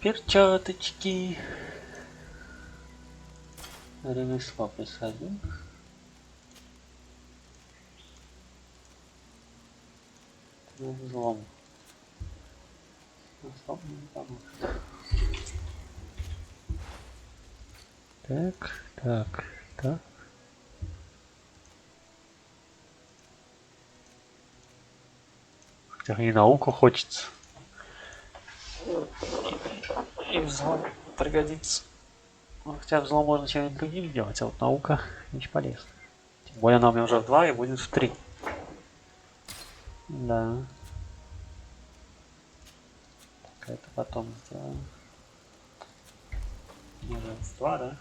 C: Перчаточки. Ремесло +1. Взлом. Взлом не поможет. Так, так, так. Хотя и науку хочется. И взлом пригодится. Хотя взлом можно чем-нибудь другим делать, а вот наука не полезна. Тем более она у меня уже в 2 и будет в 3. Да. Так, это потом сделаем. Может, в 2, да?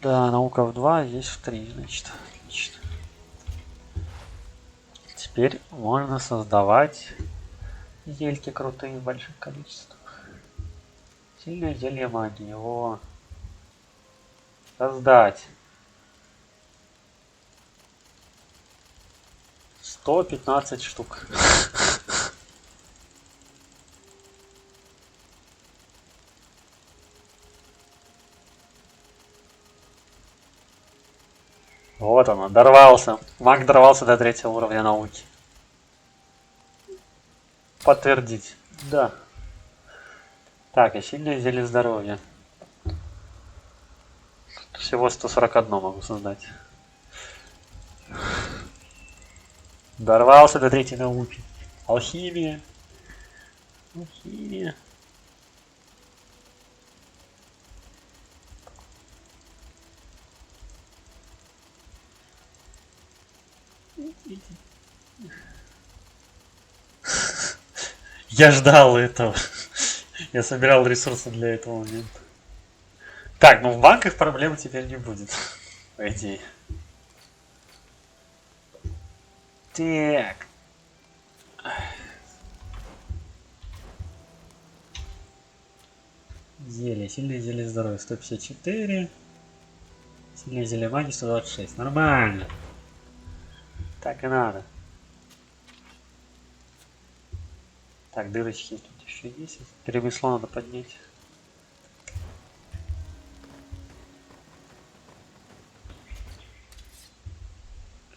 C: Да, наука в 2, здесь в 3, значит. Отлично. Теперь можно создавать зельки крутые в больших количествах. Сильное зелье магии. Его создать. 115 штук. Вот он, дорвался. Маг дорвался до 3 уровня науки. Подтвердить. Да. Так, и сильное зелье здоровья. Всего 141 могу создать. Дорвался до 3 науки. Алхимия. Алхимия. Я ждал этого. Я собирал ресурсы для этого момента. Так, ну в банках проблем теперь не будет. По идее. Так. Зелье. Сильное зелье здоровья 154. Сильное зелье магии 126. Нормально. Так и надо. Так, дырочки тут еще есть. Ремесло надо поднять.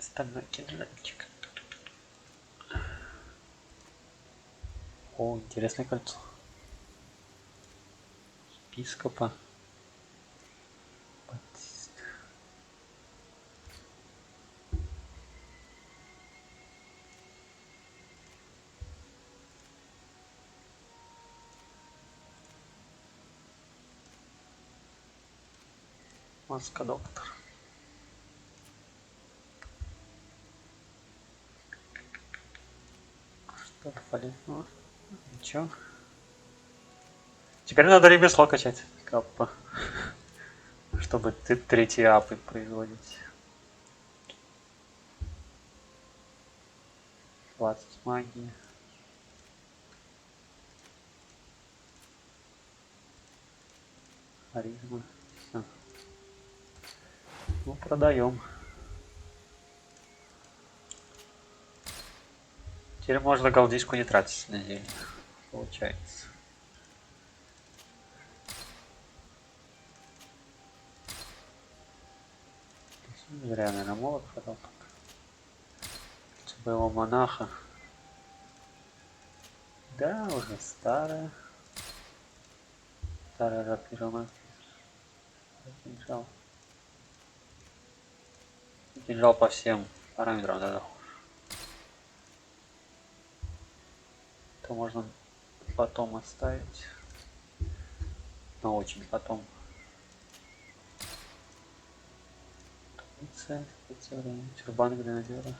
C: Стальной кинжальчик. О, интересное кольцо. Епископа. Маска доктор. Что-то полезного. Ничего. Теперь надо ремесло качать. Каппа. Чтобы третьи апы производить. 20 магии. Харизма. Все. Ну, продаем. Теперь можно голдишку не тратить на зелье. Получается. Зря, наверное, молот продал. Своего монаха. Да, уже старая. Старая рапира. Кинжал. Кинжал по всем параметрам, да. Это можно потом оставить. Но очень потом. Время. Тюрбан гренадера.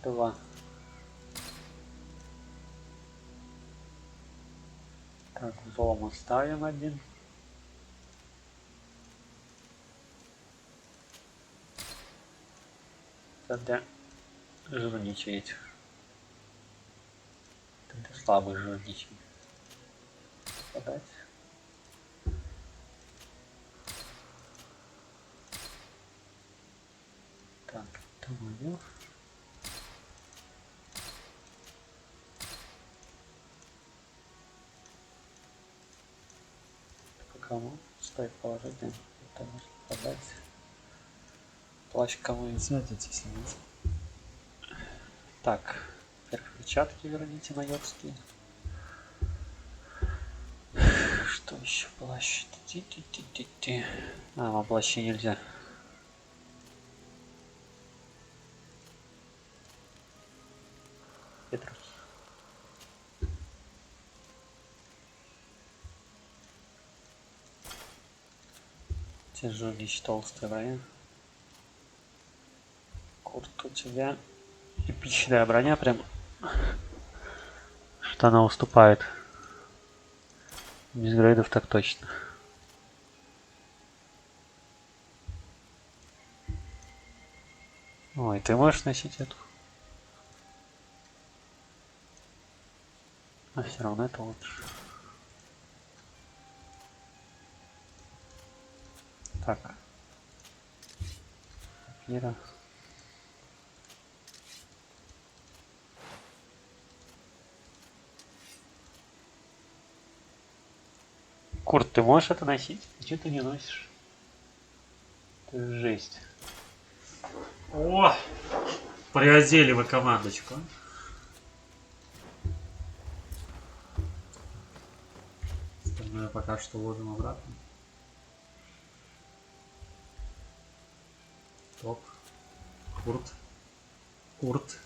C: Два. Так, взлом оставим один. Тогда жирничает. Тогда слабый жирничает. Подать. Так, это мое. Кому стоит положить, да? Это можно подать. Плащ кому взять, если нужно. Так, перчатки верните майорские. Что еще плащ? А, вам плащи нельзя. Петрус. Тяжелищ толстая. Курт у тебя эпичная броня прям. Что она уступает. Без грейдов так точно. Ой, ты можешь носить эту? А все равно это лучше. Так. Мира. Курт, ты можешь это носить? Чего ты не носишь? Это жесть. О! Приодели вы командочку. Остальное пока что ложим обратно. Топ. Курт. Курт.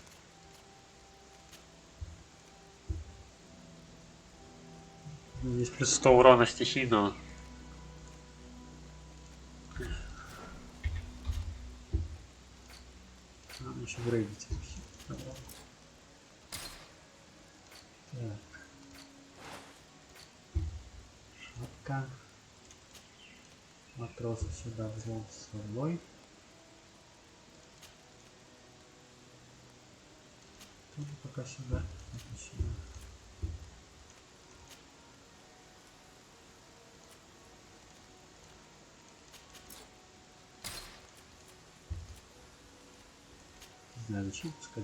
C: Здесь плюс 100 урона стихийного. Надо еще грейдить. Так. Шапка. Матросы сюда взлом с собой. Тоже пока сюда. Это сюда. Не знаю, зачем пускать.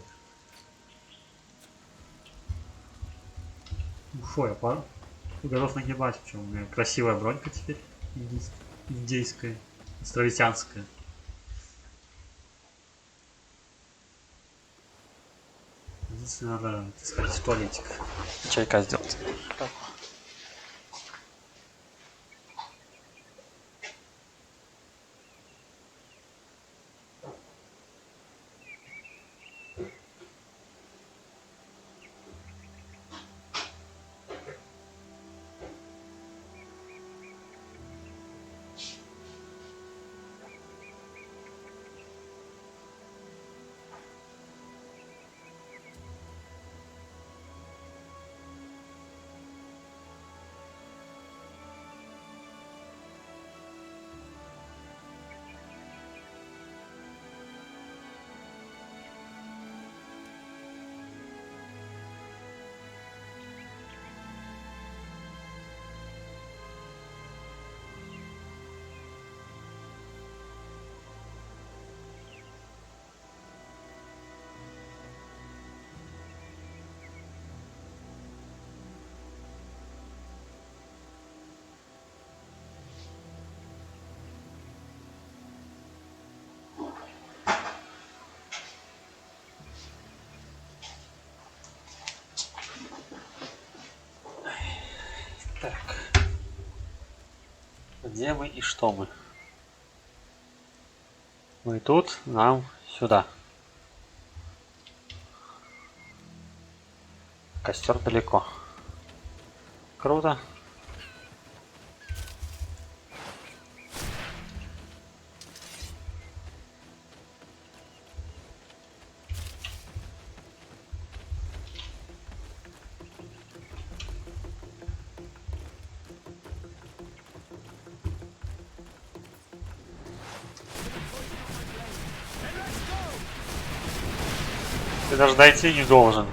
C: Фу, я готов нагибать, причем у меня красивая бронька теперь. Индейская, островитянская. Единственное, надо, так сказать, в туалетик чайка сделать. Так. Где мы и что мы? Мы тут, нам сюда. Костер далеко. Круто. Ты даже дойти не должен.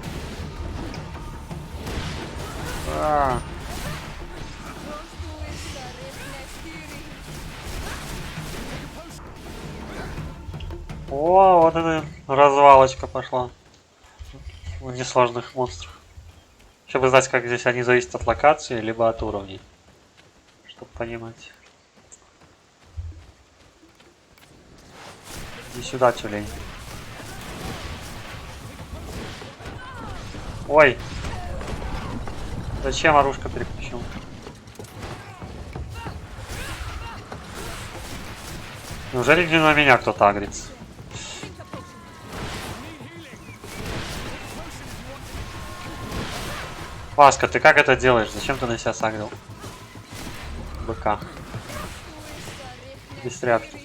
C: О, вот это развалочка пошла. У несложных монстров. Чтобы знать, как здесь они зависят от локации, либо от уровней. Чтобы понимать. Иди сюда, тюлень. Ой! Зачем оружка переключил? Неужели не на меня кто-то агрится? Васка, ты как это делаешь? Зачем ты на себя сагрил? БК. Без тряпки.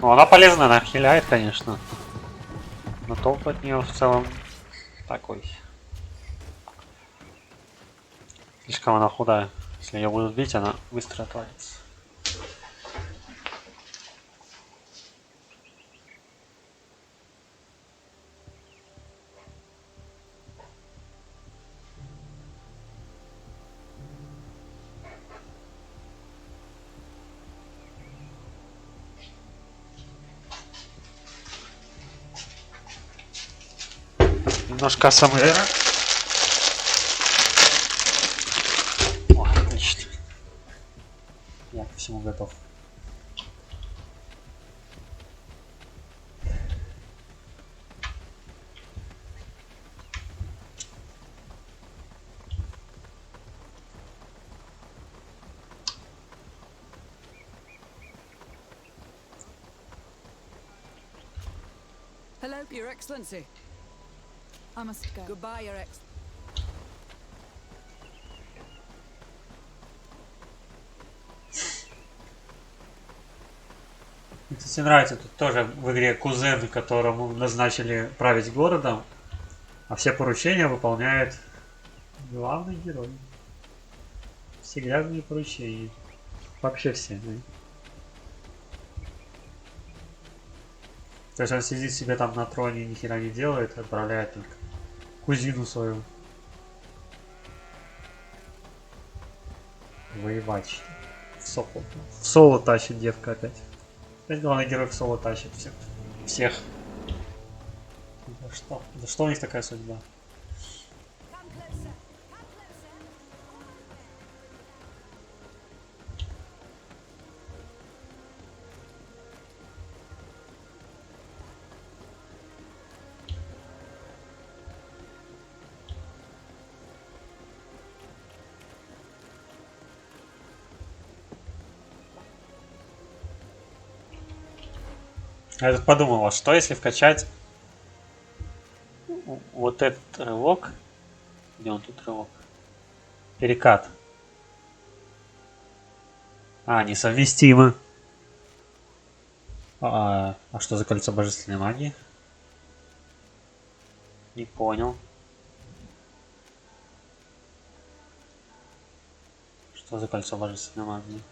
C: Ну, она полезная, она хиляет, конечно. Но толк от нее в целом такой. Слишком она худая. Если ее будут бить, она быстро отвалится. Немножко АСМР. О, отлично. Я ко всему готов.
D: Hello, Your Excellency.
B: I must go.
D: Goodbye, Your Excellency.
C: Мне, кстати, нравится, тут тоже в игре кузен, которому назначили править городом, а все поручения выполняет главный герой. Все грязные поручения. Вообще все. Да? То есть он сидит себе там на троне, ни хера не делает, отправляет только кузину свою воевать. В соло тащит девка опять. Опять главный герой в соло тащит всех. За что у них такая судьба? Я тут подумал, а что если вкачать вот этот рывок? Где он тут рывок? Перекат. Несовместимо. А что за кольцо божественной магии? Не понял. Что за кольцо божественной магии?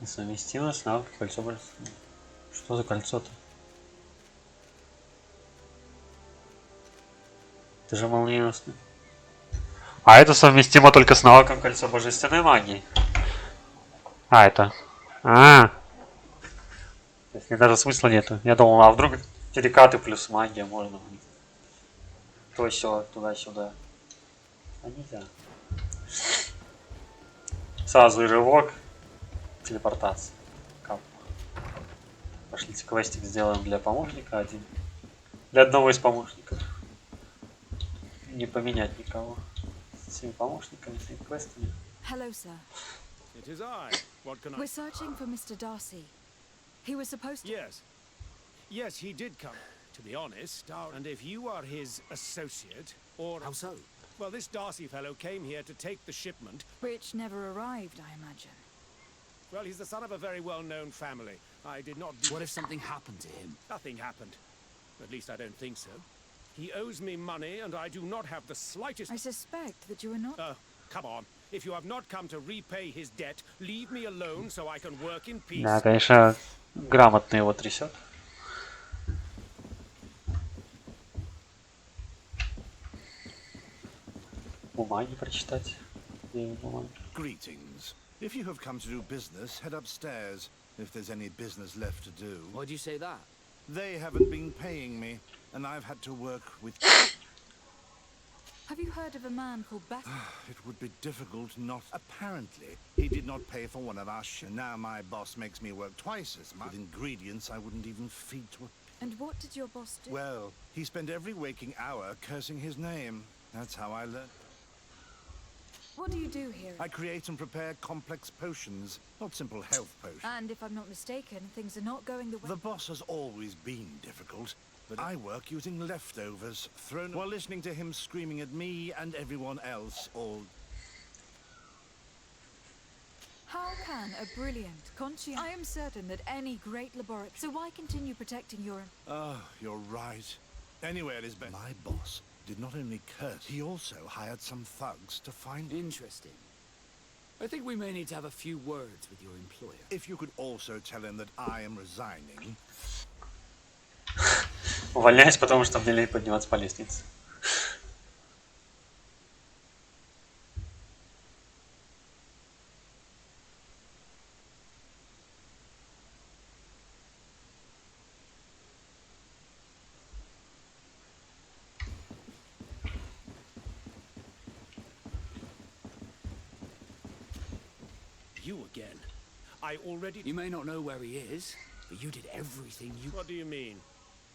C: Несовместимо с навыком кольцо божественной. Что за кольцо-то? Это же молниеносно. А это совместимо только с навыком кольцо божественной магии. Это. То есть даже смысла нету. Я думал, а вдруг перекаты плюс магия можно. То все, туда-сюда. А нельзя. Сразу и рывок. Телепортация. Пошлите квестик сделаем для помощника один. Для одного из помощников. Не поменять никого. С всеми помощниками, с этими квестами.
B: Hello, sir.
A: It is I. What can I...
B: We're searching for Mr. Darcy. He was supposed to...
A: Yes. Yes, he did come, to be honest. And if you are his associate, or...
F: How so?
A: Well, this Darcy fellow came here to take the shipment.
B: Which never arrived, I imagine.
A: Well, he's the son of a very well-known family. I did not...
F: What if something happened to him?
A: Nothing happened. At least I don't think so. He owes me money, and I do not have the slightest...
B: I suspect that you are not...
A: Come on. If you have not come to repay his debt, leave me alone so I can work in peace.
C: Да, конечно, грамотно его трясет. Бумаги прочитать.
G: Greetings. If you have come to do business, head upstairs, if there's any business left to do.
F: Why'd you say that?
G: They haven't been paying me, and I've had to work with...
B: Have you heard of a man called Beth?
G: It would be difficult not... Apparently, he did not pay for one of our Now my boss makes me work twice as much. With ingredients I wouldn't even feed to...
B: And what did your boss do?
G: Well, he spent every waking hour cursing his name. That's how I learned.
B: What do you do here?
G: I create and prepare complex potions, not simple health potions.
B: And if I'm not mistaken, things are not going the way...
G: The boss has always been difficult, but I work using leftovers thrown while listening to him screaming at me and everyone else all...
B: How can a brilliant, conscientious... I am certain that any great laboratory... So why continue protecting your...
G: Oh, you're right. Anywhere is better. My boss did not only curse, he also hired some thugs to find...
F: Interesting. I think we may need to have a few words with your employer.
G: If you could also tell him that I am resigning...
C: Увольняюсь, потому что мне лень подниматься по лестнице.
A: You again. I already...
F: You may not know where he is, but you did everything you...
A: What do you mean?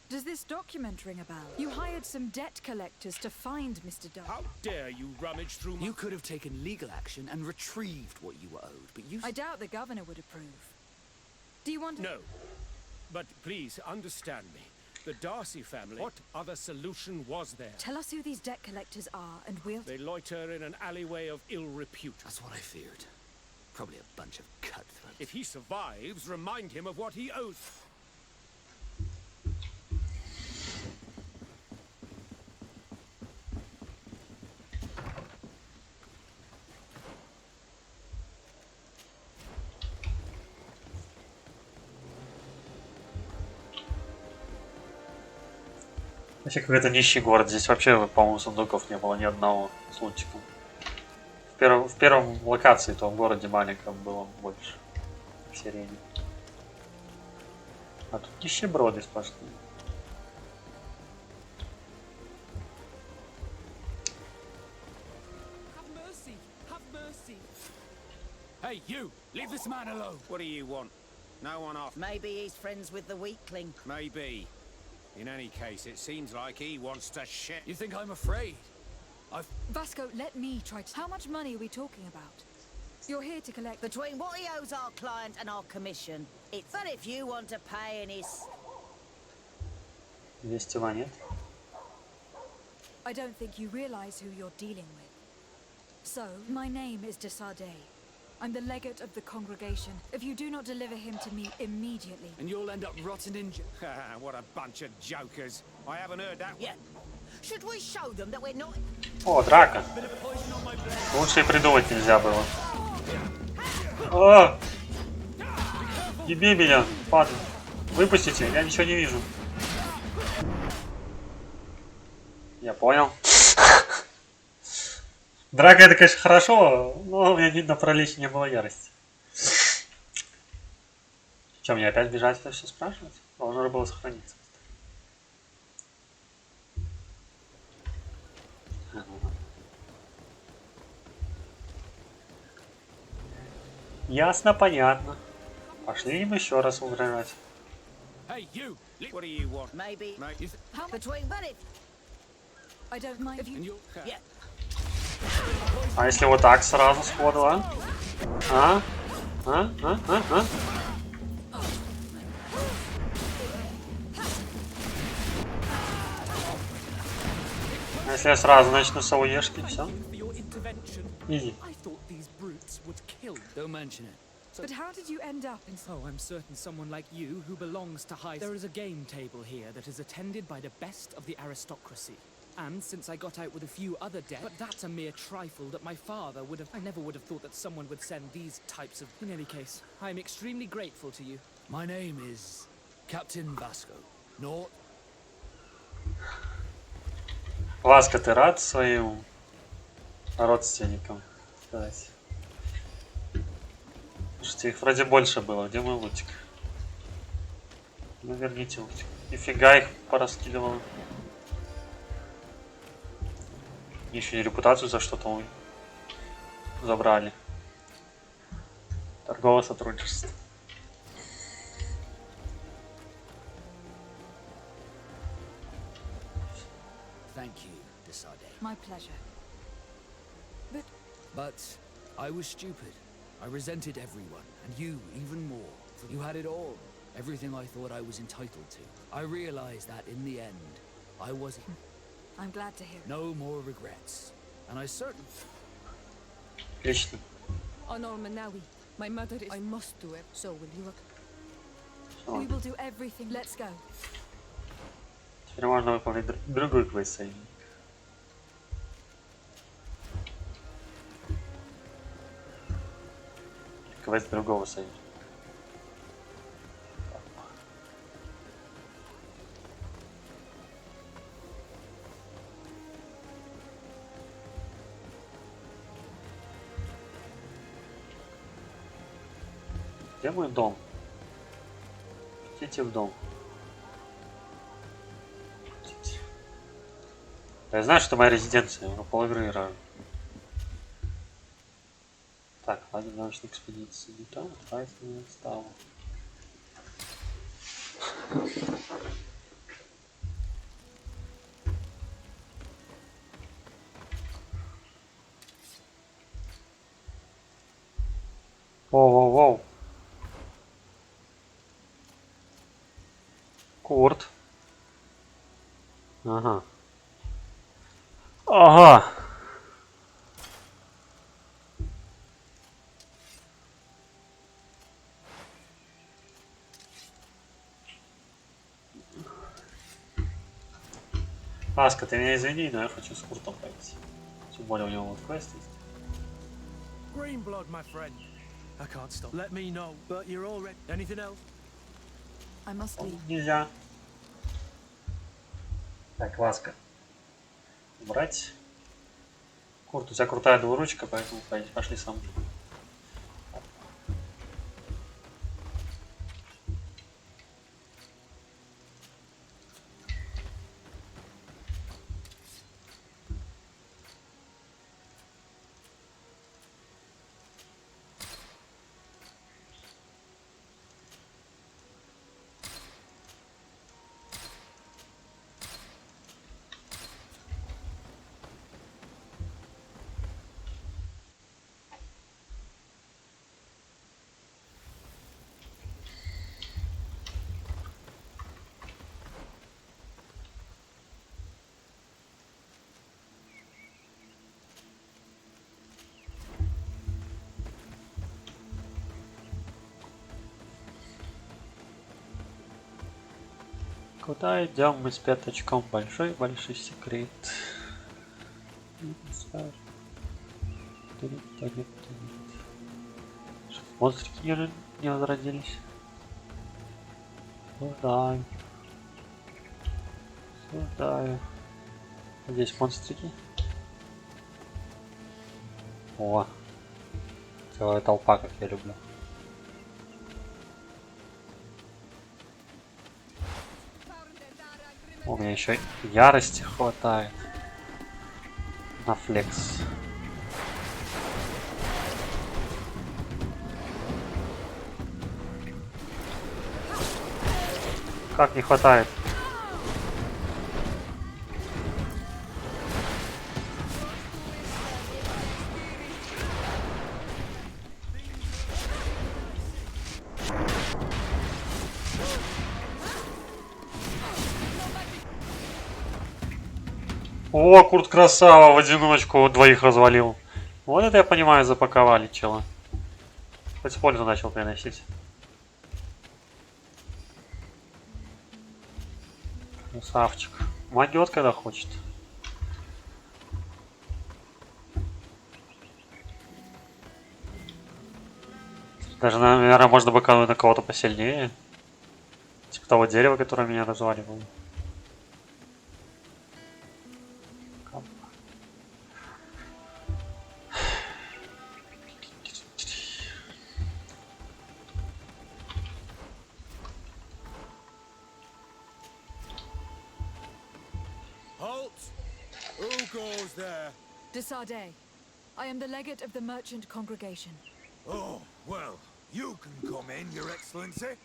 B: Does this document ring a bell? You hired some debt collectors to find Mr. Darcy.
A: How dare you rummage through my...
F: You could have taken legal action and retrieved what you were owed, but you...
B: I doubt the governor would approve. Do you want to...
A: No. But please, understand me. The Darcy family... What other solution was there?
B: Tell us who these debt collectors are, and we'll...
A: They loiter in an alleyway of ill repute.
F: That's what I feared. Probably a bunch of cutthroats.
A: If he survives, remind him of what he owes.
C: Вообще какой-то нищий город. Здесь вообще, по-моему, сундуков не было ни одного с лутиком. В первом локации, то в городе маленьком было больше. В серии. А тут нищеброды сплошные.
F: Have mercy! Have mercy! Hey, you! Leave this man alone!
H: What do you want? No one off.
I: Maybe he's friends with the weakling.
H: Maybe. In any case, it seems like he wants to shit.
F: You think I'm afraid?
B: Vasco, let me try to... How much money are we talking about? You're here to collect...
I: Between what he owes our client and our commission, it's... But if you want to pay in his...
C: 200 монет.
B: I don't think you realize who you're dealing with. So, my name is de Sardet. I'm the legate of the congregation. If you do not deliver him to me immediately...
F: And you'll end up rotting in jail.
H: What a bunch of jokers. I haven't heard that.
I: Yeah. Should we show them that we're not...
C: О, драка. Лучше и придумать нельзя было. О! Еби меня, падай. Выпустите, я ничего не вижу. Я понял. Драка это, конечно, хорошо, но у меня на пролече не было ярости. Че, мне опять бежать это все спрашивать? Должно же было сохраниться. Ясно, понятно. Пошли им еще раз угрожать.
F: Hey, you!
H: What do you want?
I: Maybe...
B: How much...
I: Between... But if...
B: I don't mind if
F: And
B: you...
F: you'll...
I: Yeah.
C: А если вот так сразу сходу, а? А? А? А если я сразу начну с ауешки, все? Иди.
F: I thought these brutes would kill. Don't mention it.
B: But how did you end up in...
F: Oh, I'm certain someone like you who belongs to high... There is a game table here that is attended by the best of the aristocracy. And since I got out with a few other debts... But that's a mere trifle that my father would have... I never would have thought that someone would send these types of... In any case, I'm extremely grateful to you. My name is Captain Vasco. North...
C: Васка, ты рад своим родственникам сказать? Слушайте, их вроде больше было. Где мой лутик? Ну, верните лутик. Нифига их пораскидывало. Еще и репутацию за что-то забрали. Торговое сотрудничество.
F: Thank you, de Sardet.
B: My pleasure.
F: But I was stupid. I resented everyone, and you even more. For you had it all. Everything I thought I was entitled to. I realized that in the end, I was...
B: I'm glad to hear it.
F: No more regrets. And I certainly...
C: Отлично.
E: Honor Manawi. My mother is... I must do it. So will you...
B: We will do everything. Let's go.
C: Теперь можно выполнить другой квест. Квест другого союза. Где мой дом? Идите в дом. Я знаю, что моя резиденция, но полигры играю. Так, ладно, научная экспедиция. Не то, отправить меня стало. Воу-воу-воу. Курт. Ага. Ага. Аска, ты меня извини, но я хочу с Куртом пойти. Тем более у него вот квест есть.
A: Green blood, my friend. I can't stop. Let me know, but you're all ready. Anything else?
B: I must leave.
C: Нельзя. Так, ласка. Убрать. Курт, у тебя крутая двуручка, поэтому пошли со мной. Куда идем мы с пяточком? Большой секрет. Монстрики не возродились. Сюда. Сюда. Здесь монстрики. О, целая толпа, как я люблю. У меня еще ярости хватает на флекс. Как не хватает? О, Курт красава, в одиночку двоих развалил. Вот это я понимаю, запаковали чела. Хоть пользу начал приносить. Красавчик. Могет, когда хочет. Даже, наверное, можно быкануть на кого-то посильнее. Типа того дерева, которое меня разваливало.
B: Desade, I am the legate of the merchant congregation.
J: Oh, well, you can come in, Your Excellency.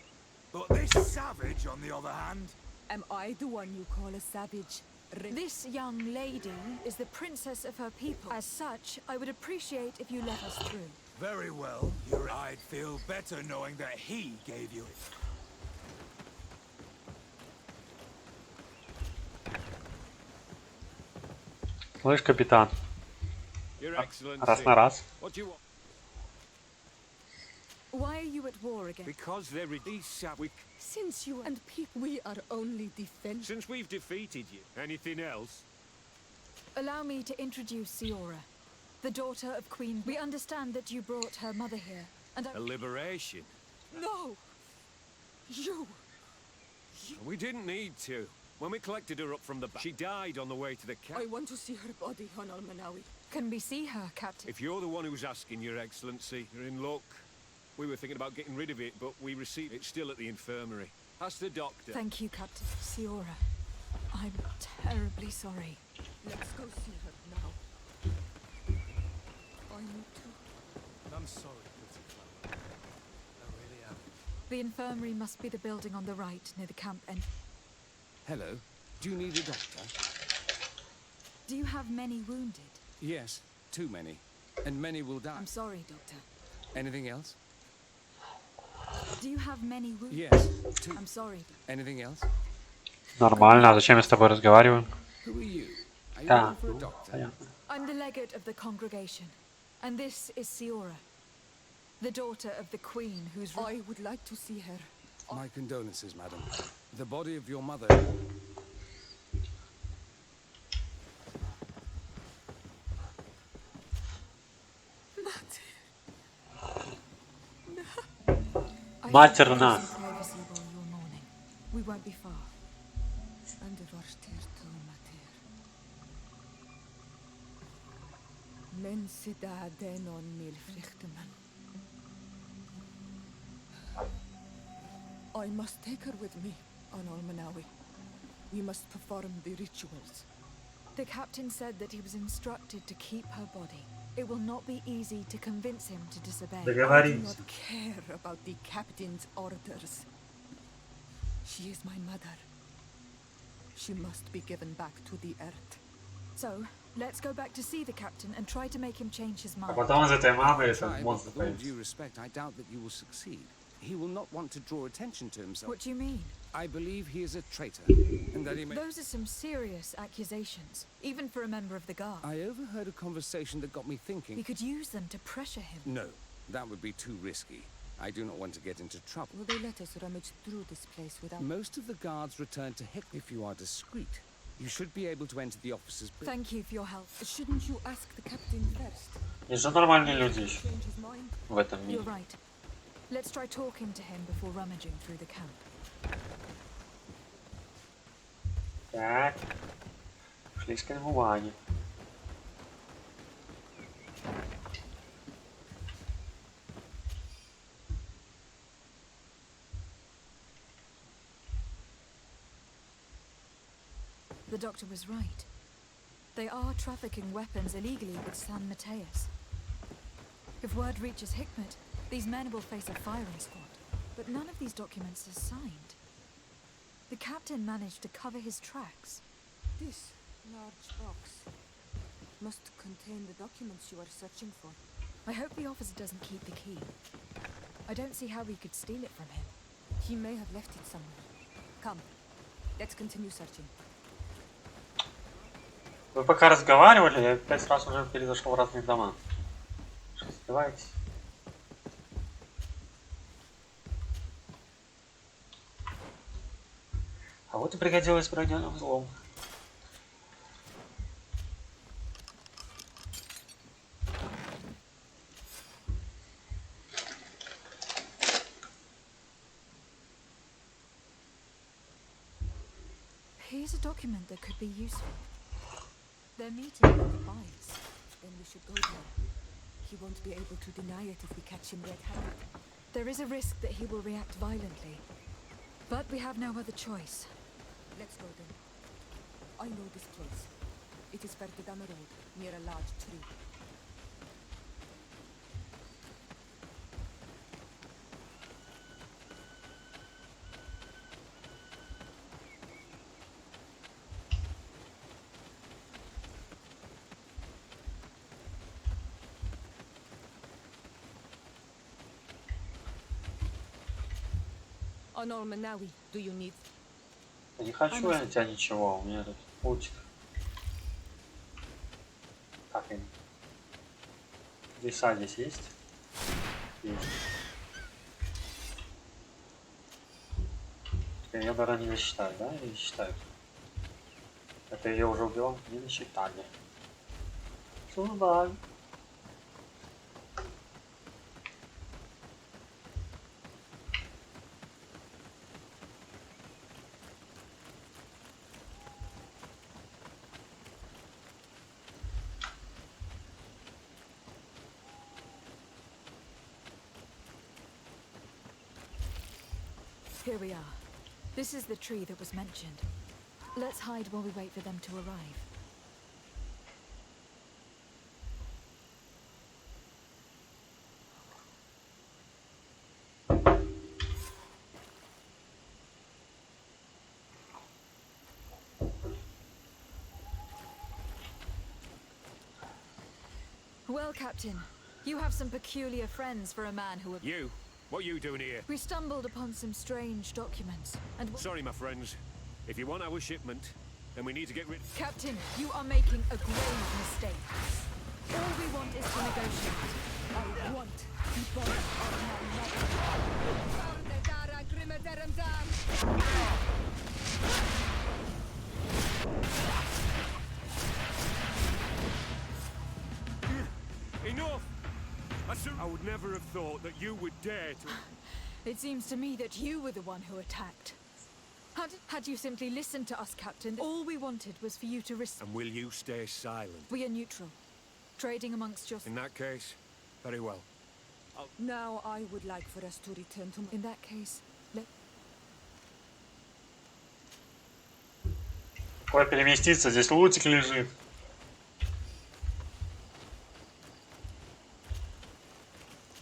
J: But this savage, on the other hand...
E: Am I the one you call a savage?
B: This young lady is the princess of her people. As such, I would appreciate if you let us through.
J: Very well. I'd feel better knowing that he gave you it.
C: Слышь, капитан. Раз на раз.
H: What do you want?
B: Why are you at war again?
H: Because they're
E: Since you and people, we are only defending.
H: Since we've defeated you. Anything else?
B: Allow me to introduce Siora, the daughter of Queen. We understand that you brought her mother here, and
H: A liberation?
E: No! You!
H: We didn't need to. When we collected her up from the back, she died on the way to the camp.
E: I want to see her body, Honor Manawi.
B: Can we see her, Captain?
H: If you're the one who's asking, Your Excellency, you're in luck. We were thinking about getting rid of it, but we received it still at the infirmary. Ask the doctor.
B: Thank you, Captain. Siora, I'm terribly sorry.
E: Let's go see her now. I need to.
A: I'm sorry, pretty flower. I really am.
B: The infirmary must be the building on the right, near the camp end.
K: Hello. Do you need a doctor?
B: Do you have many wounded?
K: Yes, too many. And many will die.
B: I'm sorry, Doctor.
K: Anything else?
B: Do you have many wounded?
K: Yes, too.
B: I'm sorry.
K: Anything else?
C: Нормально, а зачем я с тобой разговариваю?
K: Who are you? Are you
C: Да,
K: looking for a doctor?
C: понятно.
B: I'm the legate of the congregation, and this is Siora, the daughter of the queen who's...
E: I would like to see her.
K: My condolences, madam. The body of your mother...
C: Матерна.
B: We won't be far.
E: And the worst. Men sida denon mil frichteman. I must take her with me on Almanawi. We must perform the rituals.
B: The captain said that he was instructed to keep her body. It will not be easy to convince him to disobey.
E: I do not care about the captain's orders. She is my mother. She must be given back to the earth.
B: So, let's go back to see the captain and try to make him change his
C: А
B: mind.
C: потом из этой мамы этот
K: Try, but
C: монстр
K: with all
C: появится.
K: due respect, I doubt that you will succeed. He will not want to draw attention to himself.
B: What do you mean?
K: I believe he is a traitor, and that he may...
B: Those are some serious accusations, even for a member of the guard.
K: I overheard a conversation that got me thinking...
B: We could use them to pressure him.
K: No, that would be too risky. I do not want to get into trouble.
E: Will they let us rummage through this place without...
K: Most of the guards return to Hick. If you are discreet, you should be able to enter the officers...
B: Thank you for your help.
E: Shouldn't you ask the captain first?
C: Есть же нормальные люди еще
E: Change his mind?
C: в этом
B: You're
C: мире.
B: right. Let's try talking to him before rummaging through the camp.
C: Так. Шли искать бумаги.
B: The doctor was right. They are trafficking weapons illegally with San Mateus. If word reaches Hikmet, these men will face a firing squad. But none of these documents are signed. The captain managed to cover his tracks.
E: This large box must contain the documents you are searching for.
B: I hope the officer doesn't keep the key. I don't see how we could steal it from him.
E: He may have left it somewhere. Come, let's continue searching.
C: Вы пока разговаривали, я 5 раз уже перезашел в разные дома. Что успеваете? А вот и пригодилось бронёным взлом.
B: Here's a document that could be useful. They're meeting with the Bites.
E: Then we should go there. He won't be able to deny it if we catch him red-handed.
B: There is a risk that he will react violently. But we have no other choice.
E: Let's go then. I know this place. It is further down the road, near a large tree. On Almanawi, do you need...
C: Я не хочу я от тебя ничего, у меня тут пультик. Так, веса здесь есть? Есть. Ее, наверное, не засчитают, да? Или считают? Это ее уже убил? Не засчитали. Сюда.
B: Here we are. This is the tree that was mentioned. Let's hide while we wait for them to arrive. Well, Captain, you have some peculiar friends for a man who...
H: You? What are you doing here?
B: We stumbled upon some strange documents, and...
H: Sorry, my friends. If you want our shipment, then we need to get rid...
B: Captain, you are making a grave mistake. All we want is to negotiate.
E: I want the body of
H: my... Enough! I would never have thought that you would dare to...
B: It seems to me that you were the one who attacked. Had you simply listened to us, Captain, all we wanted was for you to
H: And will you stay silent?
B: We are neutral, trading amongst yourselves.
H: In that case, very well.
E: Now I would like for us to return to...
B: In that case, let...
C: Куда переместиться? Здесь лутик лежит.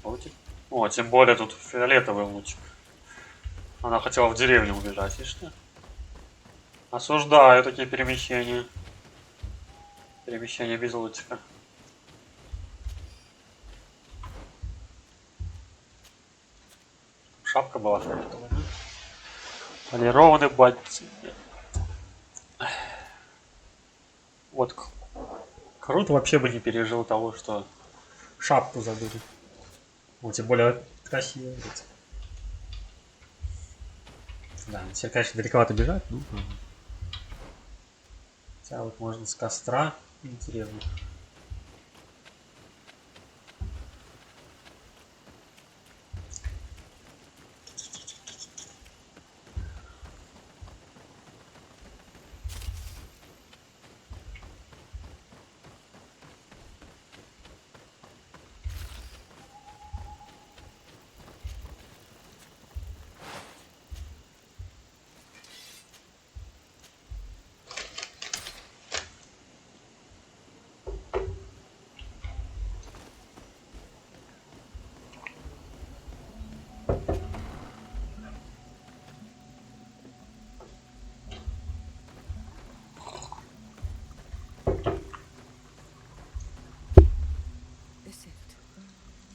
C: Лутик. О, тем более тут фиолетовый лутик. Она хотела в деревню убежать, видишь что? Осуждаю такие перемещения. Перемещение без лутика. Шапка была фиолетовая, да? Полированный ботинок. Вот. Круто вообще бы не пережил того, что шапку забыли. Ну, тем более красиво. Да, все, конечно, далековато бежать, ну. Хотя вот можно с костра. Интересно.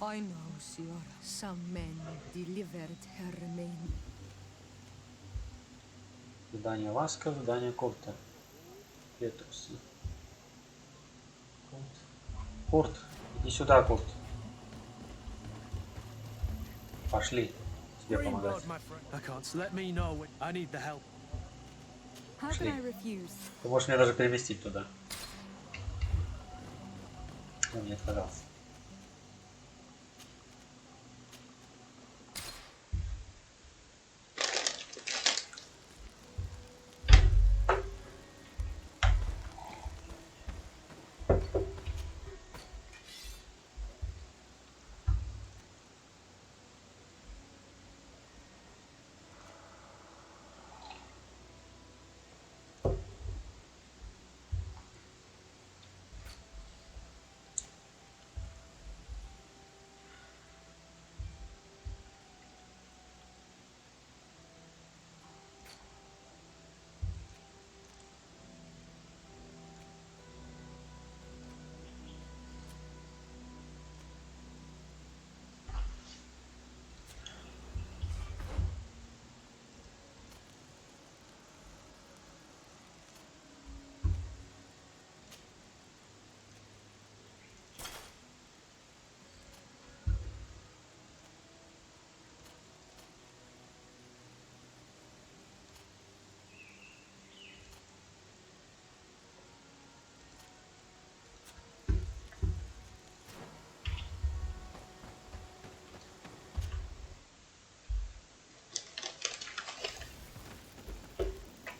E: I know, Siora. Some men delivered her remains.
C: Задание Васка, задание Курта. Петруса. Курт, иди сюда, Курт. Пошли. Тебе помогать. Пошли. Ты можешь меня даже переместить туда. Он не отказался.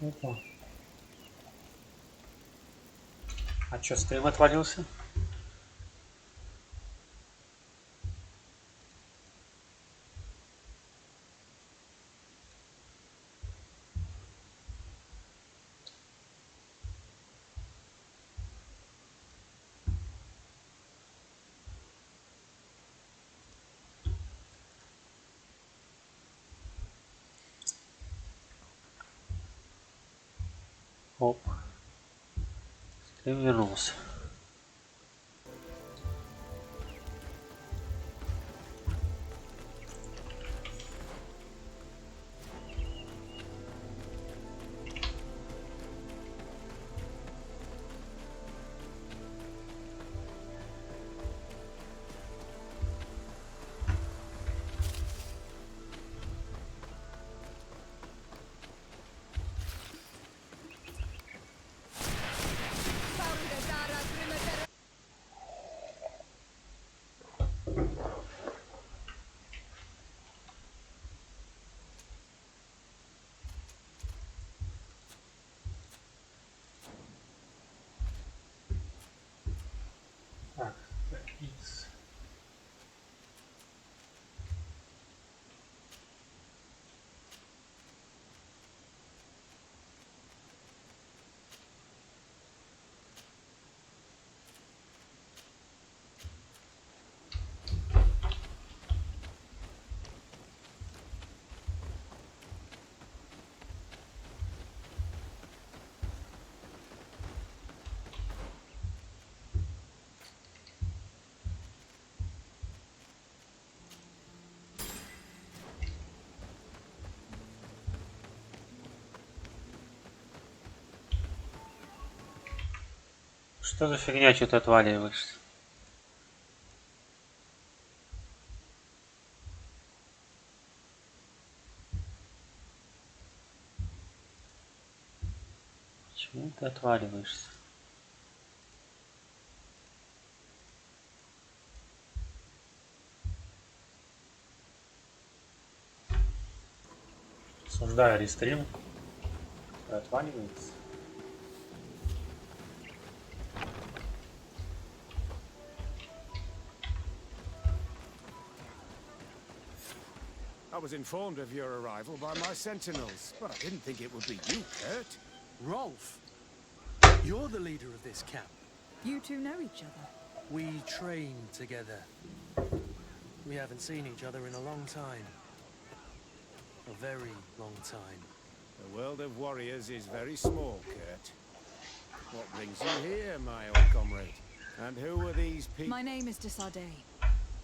C: Опа. А чё, стрим отвалился? Оп. Стрим вернулся. Что за фигня, что ты отваливаешься? Почему ты отваливаешься? Осуждаю рестрим. Отваливается.
H: I was informed of your arrival by my sentinels, but I didn't think it would be you, Kurt.
A: Rolf, you're the leader of this camp.
B: You two know each other.
A: We train together. We haven't seen each other in a long time. A very long time.
H: The world of warriors is very small, Kurt. What brings you here, my old comrade? And who are these people?
B: My name is Desade.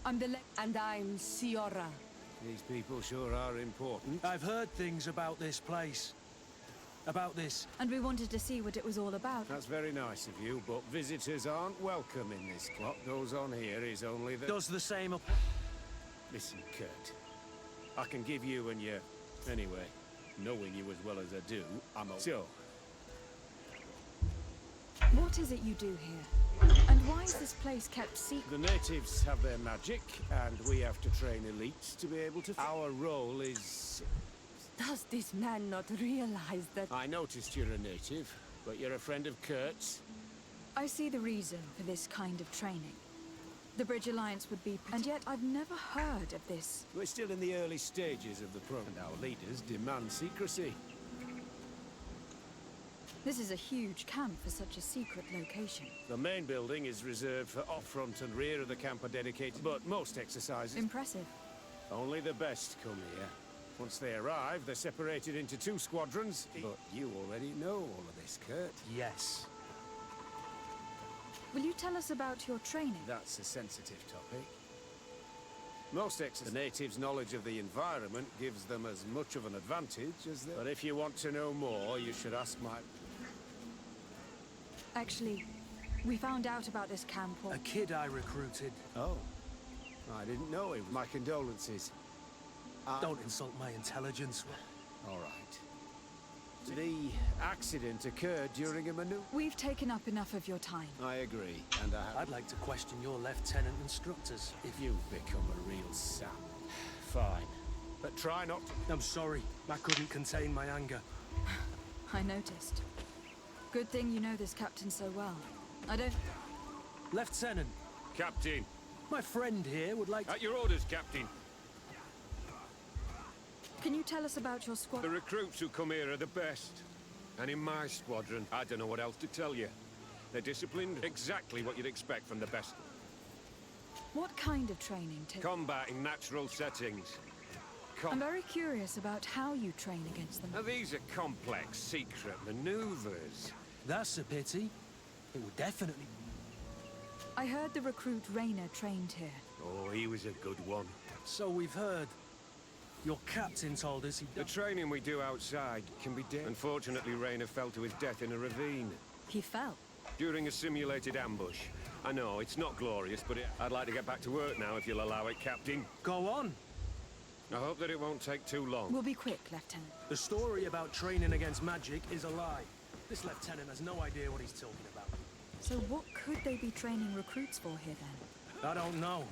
B: I'm the
E: And I'm Siora.
H: These people sure are important.
A: I've heard things about this place. About this.
B: and we wanted to see what it was all about.
H: That's very nice of you, but visitors aren't welcome in this. What goes on here is only the...
A: Does the same
H: Listen, Kurt. I can give you and your... Anyway, knowing you as well as I do, I'm a... So,
B: What is it you do here? And why is this place kept secret?
H: the natives have their magic, and we have to train elites to be able to... Our role is...
E: Does this man not realize that?
H: I noticed you're a native, but you're a friend of Kurt's.
B: I see the reason for this kind of training. The Bridge Alliance would be... And yet I've never heard of this.
H: We're still in the early stages of the program, and our leaders demand secrecy.
B: This is a huge camp for such a secret location.
H: The main building is reserved for off-front and rear of the camp are dedicated, but most exercises...
B: Impressive.
H: Only the best come here. Once they arrive, they're separated into 2 squadrons. But you already know all of this, Kurt.
A: Yes.
B: Will you tell us about your training?
H: That's a sensitive topic. The natives' knowledge of the environment gives them as much of an advantage as the... But if you want to know more, you should ask my...
B: Actually, we found out about this camp
A: A kid I recruited.
H: Oh. I didn't know him. My condolences.
A: Don't insult my intelligence.
H: All right. The accident occurred during a maneuver.
B: We've taken up enough of your time.
H: I agree, and I have...
A: I'd like to question your lieutenant instructors.
H: If you've become a real sap, fine. But try not to...
A: I'm sorry. I couldn't contain my anger.
B: I noticed. Good thing you know this captain so well. I don't...
A: Lieutenant,
H: Captain!
A: my friend here would like to...
H: At your orders, Captain.
B: Can you tell us about your squad?
H: The recruits who come here are the best. And in my squadron, I don't know what else to tell you. They're disciplined, exactly what you'd expect from the best.
B: What kind of training takes...
H: Combat in natural settings.
B: I'm very curious about how you train against them.
H: Now, these are complex, secret maneuvers.
A: That's a pity. It would definitely...
B: I heard the recruit Rayner trained here.
H: Oh, he was a good one.
A: So we've heard. Your captain told us he...
H: The training we do outside can be dangerous. Unfortunately, Rayner fell to his death in a ravine.
B: He fell?
H: During a simulated ambush. I know, it's not glorious, but I'd like to get back to work now, if you'll allow it, Captain.
A: Go on.
H: I hope that it won't take too long.
B: We'll be quick, Lieutenant.
A: The story about training against magic is a lie. This lieutenant has no idea what he's talking about.
B: So what could they be training recruits for here, then?
A: I don't know.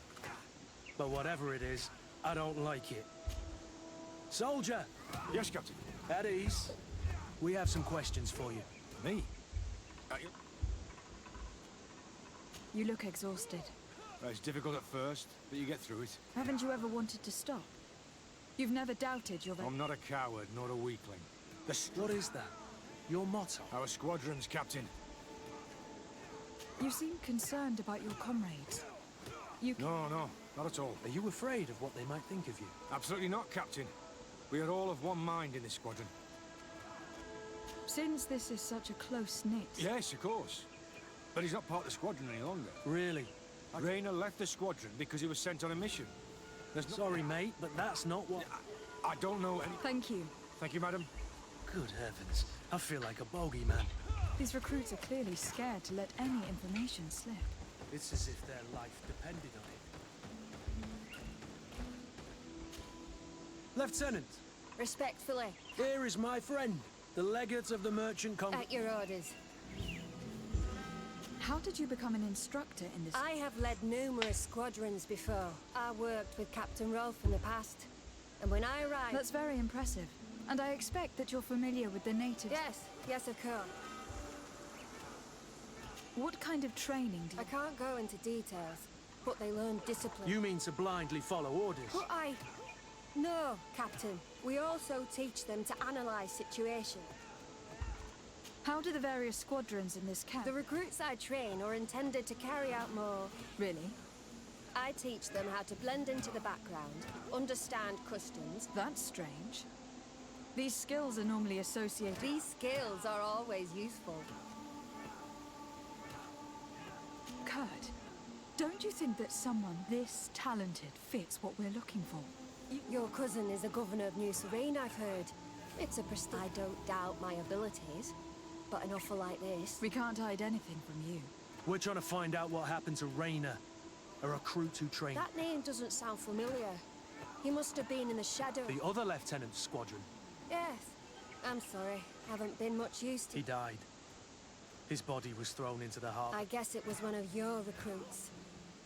A: But whatever it is, I don't like it. Soldier!
J: Yes, Captain.
A: At ease. We have some questions for you.
J: Me?
B: You look exhausted.
J: It's difficult at first, but you get through it.
B: Haven't you ever wanted to stop? You've never doubted your...
J: I'm not a coward, nor a weakling.
A: What is that? Your motto?
J: Our squadron's captain.
B: You seem concerned about your comrades.
J: No, not at all.
A: Are you afraid of what they might think of you?
J: Absolutely not, Captain. We are all of one mind in this squadron.
B: Since this is such a close-knit...
J: Yes, of course. But he's not part of the squadron any longer.
A: Really?
J: Rayner left the squadron because he was sent on a mission.
A: Sorry, mate, but that's not what...
J: I don't know any...
B: Thank you.
J: Thank you, madam.
A: Good heavens. I feel like a bogeyman.
B: These recruits are clearly scared to let any information slip.
A: It's as if their life depended on it. Lieutenant,
E: Respectfully,
A: here is my friend, the legate of the merchant company.
E: at your orders.
B: How did you become an instructor in this?
E: I have led numerous squadrons before. I worked with Captain Rolfe in the past. And when I arrived...
B: That's very impressive. And I expect that you're familiar with the natives.
E: Yes, of course.
B: What kind of training do you...
E: I can't go into details, but they learn discipline.
A: You mean to blindly follow orders?
E: But No, Captain. We also teach them to analyze situations.
B: How do the various squadrons in this camp...
E: The recruits I train are intended to carry out more...
B: Really?
E: I teach them how to blend into the background, understand customs.
B: That's strange. These skills are normally associated...
E: These skills are always useful.
B: Kurt, don't you think that someone this talented fits what we're looking for?
E: Your cousin is a governor of New Serene, I've heard. It's a prestige. I don't doubt my abilities, but an offer like this...
B: We can't hide anything from you.
A: We're trying to find out what happened to Rainer, a recruit who trained...
E: That name doesn't sound familiar. He must have been in the shadow...
A: The other lieutenant's squadron.
E: Yes. I'm sorry. Haven't been much use to...
A: He died. His body was thrown into the harbor.
E: I guess it was one of your recruits.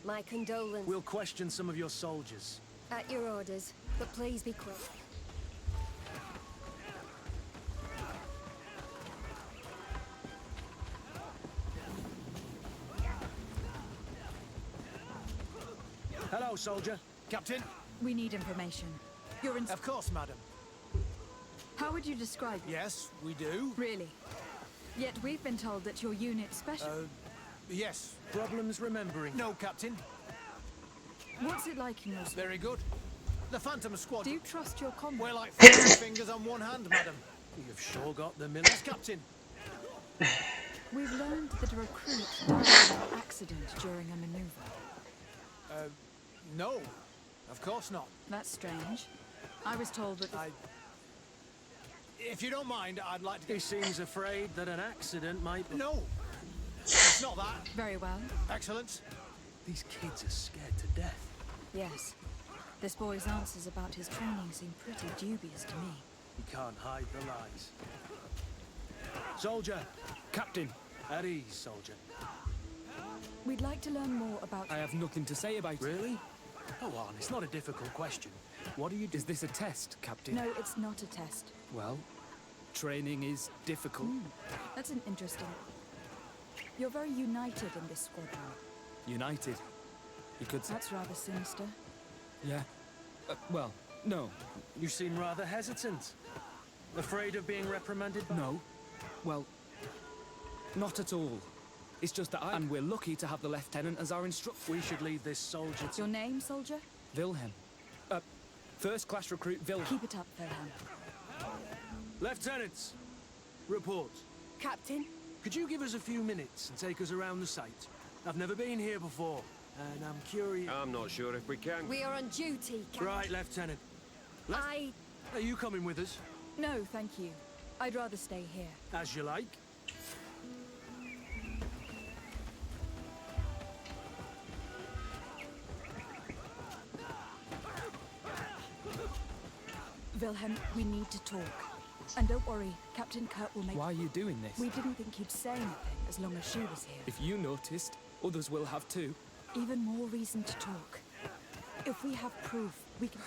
E: My condolences.
A: We'll question some of your soldiers.
E: At your orders, but please be quick.
A: Hello, soldier.
J: Captain?
B: We need information. You're in...
J: Of course, madam.
B: How would you describe it?
J: Yes, we do.
B: Really? Yet we've been told that your unit's special.
J: Yes.
A: Problems remembering?
J: No, Captain.
B: What's it like in your...
J: Very good. The Phantom Squad.
B: Do you trust your comrades?
J: We're like 5 fingers on one hand, madam.
A: You've sure got the military.
J: Yes, Captain.
B: We've learned that a recruit died in an accident during a maneuver.
J: No. Of course not.
B: That's strange. I was told that...
J: If you don't mind, I'd like to...
A: He seems afraid that an accident might...
J: No. It's not that.
B: Very well.
J: Excellent.
A: These kids are scared to death.
B: Yes. This boy's answers about his training seem pretty dubious to me.
A: He can't hide the lies. Soldier!
F: Captain,
A: At ease, soldier.
B: We'd like to learn more about...
F: I have nothing to say about it.
A: Really? Go on, it's not a difficult question. What do you do?
F: Is this a test, Captain?
B: No, it's not a test.
F: Well, training is difficult.
B: That's an interesting... You're very united in this squadron.
F: United. You could say...
B: That's rather sinister.
F: Yeah. Well, no.
A: You seem rather hesitant. Afraid of being reprimanded?
F: No. Well, not at all. It's just that And we're lucky to have the lieutenant as our instructor.
A: We should leave this soldier to...
B: Your name, soldier?
F: Wilhelm. First-class recruit Wilhelm.
B: Keep it up, Wilhelm.
A: Lieutenants! Report.
E: Captain?
A: Could you give us a few minutes and take us around the site? I've never been here before, and I'm curious...
H: I'm not sure if we can.
E: We are on duty, Captain.
A: Right, Lieutenant. Are you coming with us?
B: No, thank you. I'd rather stay here.
A: As you like.
B: Wilhelm, we need to talk. And don't worry, Captain Kurt will make...
F: Why are you doing this?
B: We didn't think you'd say anything as long as she was here.
F: If you noticed, others will have too.
B: Even more reason to talk. If we have proof, we can...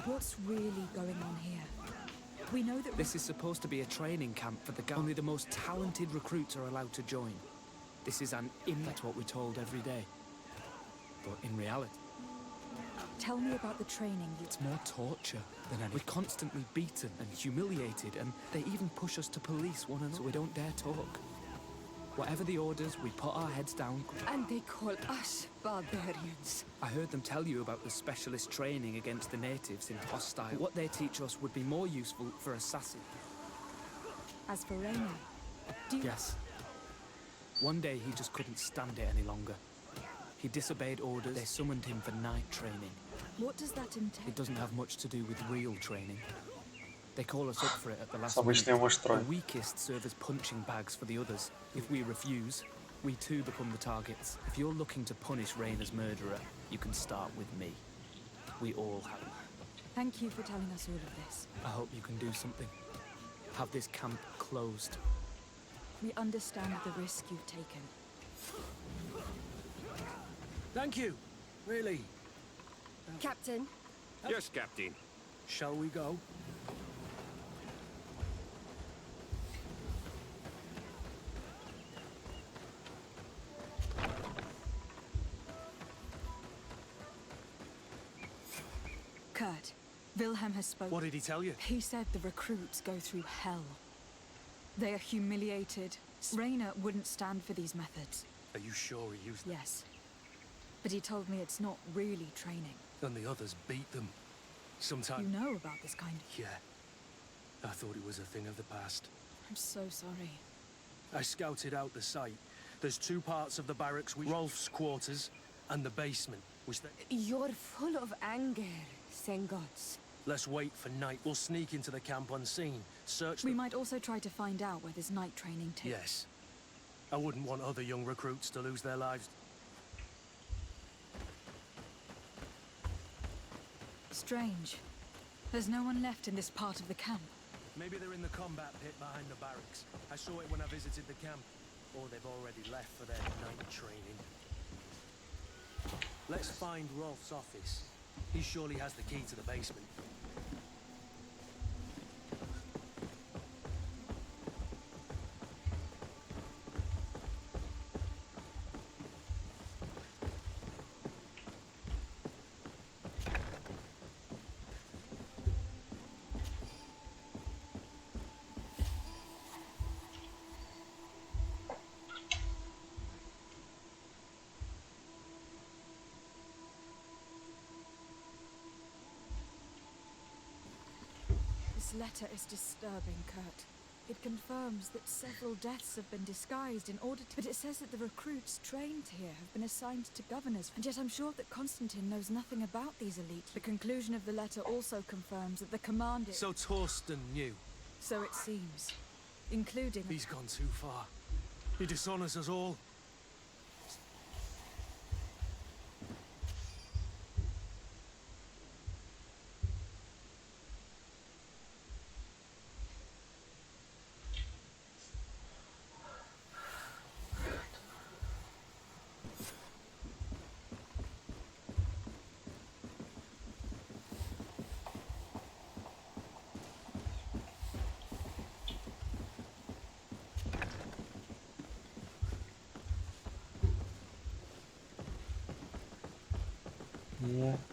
B: What's really going on here? We know that...
F: This is supposed to be a training camp for the guard. Only the most talented recruits are allowed to join. This is an That's what we're told every day. But in reality...
B: Tell me about the training you...
F: It's more torture than anything. We're constantly beaten and humiliated, and they even push us to police one another, so we don't dare talk. Whatever the orders, we put our heads down.
E: And they call us barbarians.
F: I heard them tell you about the specialist training against the natives in hostile. What they teach us would be more useful for assassins.
B: As for Rainer, do you...
F: Yes. One day he just couldn't stand it any longer. He disobeyed orders. They summoned him for night training.
B: What does that entail?
F: It doesn't have much to do with real training. They call us up for it at the last
C: С обычной
F: minute.
C: муштрой.
F: The weakest serve as punching bags for the others. If we refuse, we too become the targets. If you're looking to punish Rayna's murderer, you can start with me. We all have.
B: Thank you for telling us all of this.
F: I hope you can do something. Have this camp closed.
B: We understand the risk you've taken.
K: Thank you. Really.
E: Captain,
H: Yes, Captain.
K: Shall we go?
B: Kurt, Wilhelm has spoken.
K: What did he tell you?
B: He said the recruits go through hell. They are humiliated. Rayna wouldn't stand for these methods.
K: Are you sure he used them?
B: Yes. But he told me it's not really training.
K: And the others beat them. Sometimes.
B: You know about this kind of...
K: Yeah. I thought it was a thing of the past.
B: I'm so sorry.
K: I scouted out the site. There's two parts of the barracks, Rolf's quarters and the basement, which they...
E: you're full of anger, Sengots.
K: Let's wait for night. We'll sneak into the camp unseen. Search
B: We
K: them.
B: might also try to find out where there's night training too.
K: Yes. I wouldn't want other young recruits to lose their lives.
B: Strange. There's no one left in this part of the camp.
K: Maybe they're in the combat pit behind the barracks. I saw it when I visited the camp. Or they've already left for their night training. Let's find Rolf's office. He surely has the key to the basement.
B: This letter is disturbing, Kurt. It confirms that several deaths have been disguised in order to... But it says that the recruits trained here have been assigned to governors, and yet I'm sure that Constantine knows nothing about these elites. The conclusion of the letter also confirms that the commander...
K: So Torsten knew.
B: So it seems. Including...
K: He's gone too far. He dishonors us all.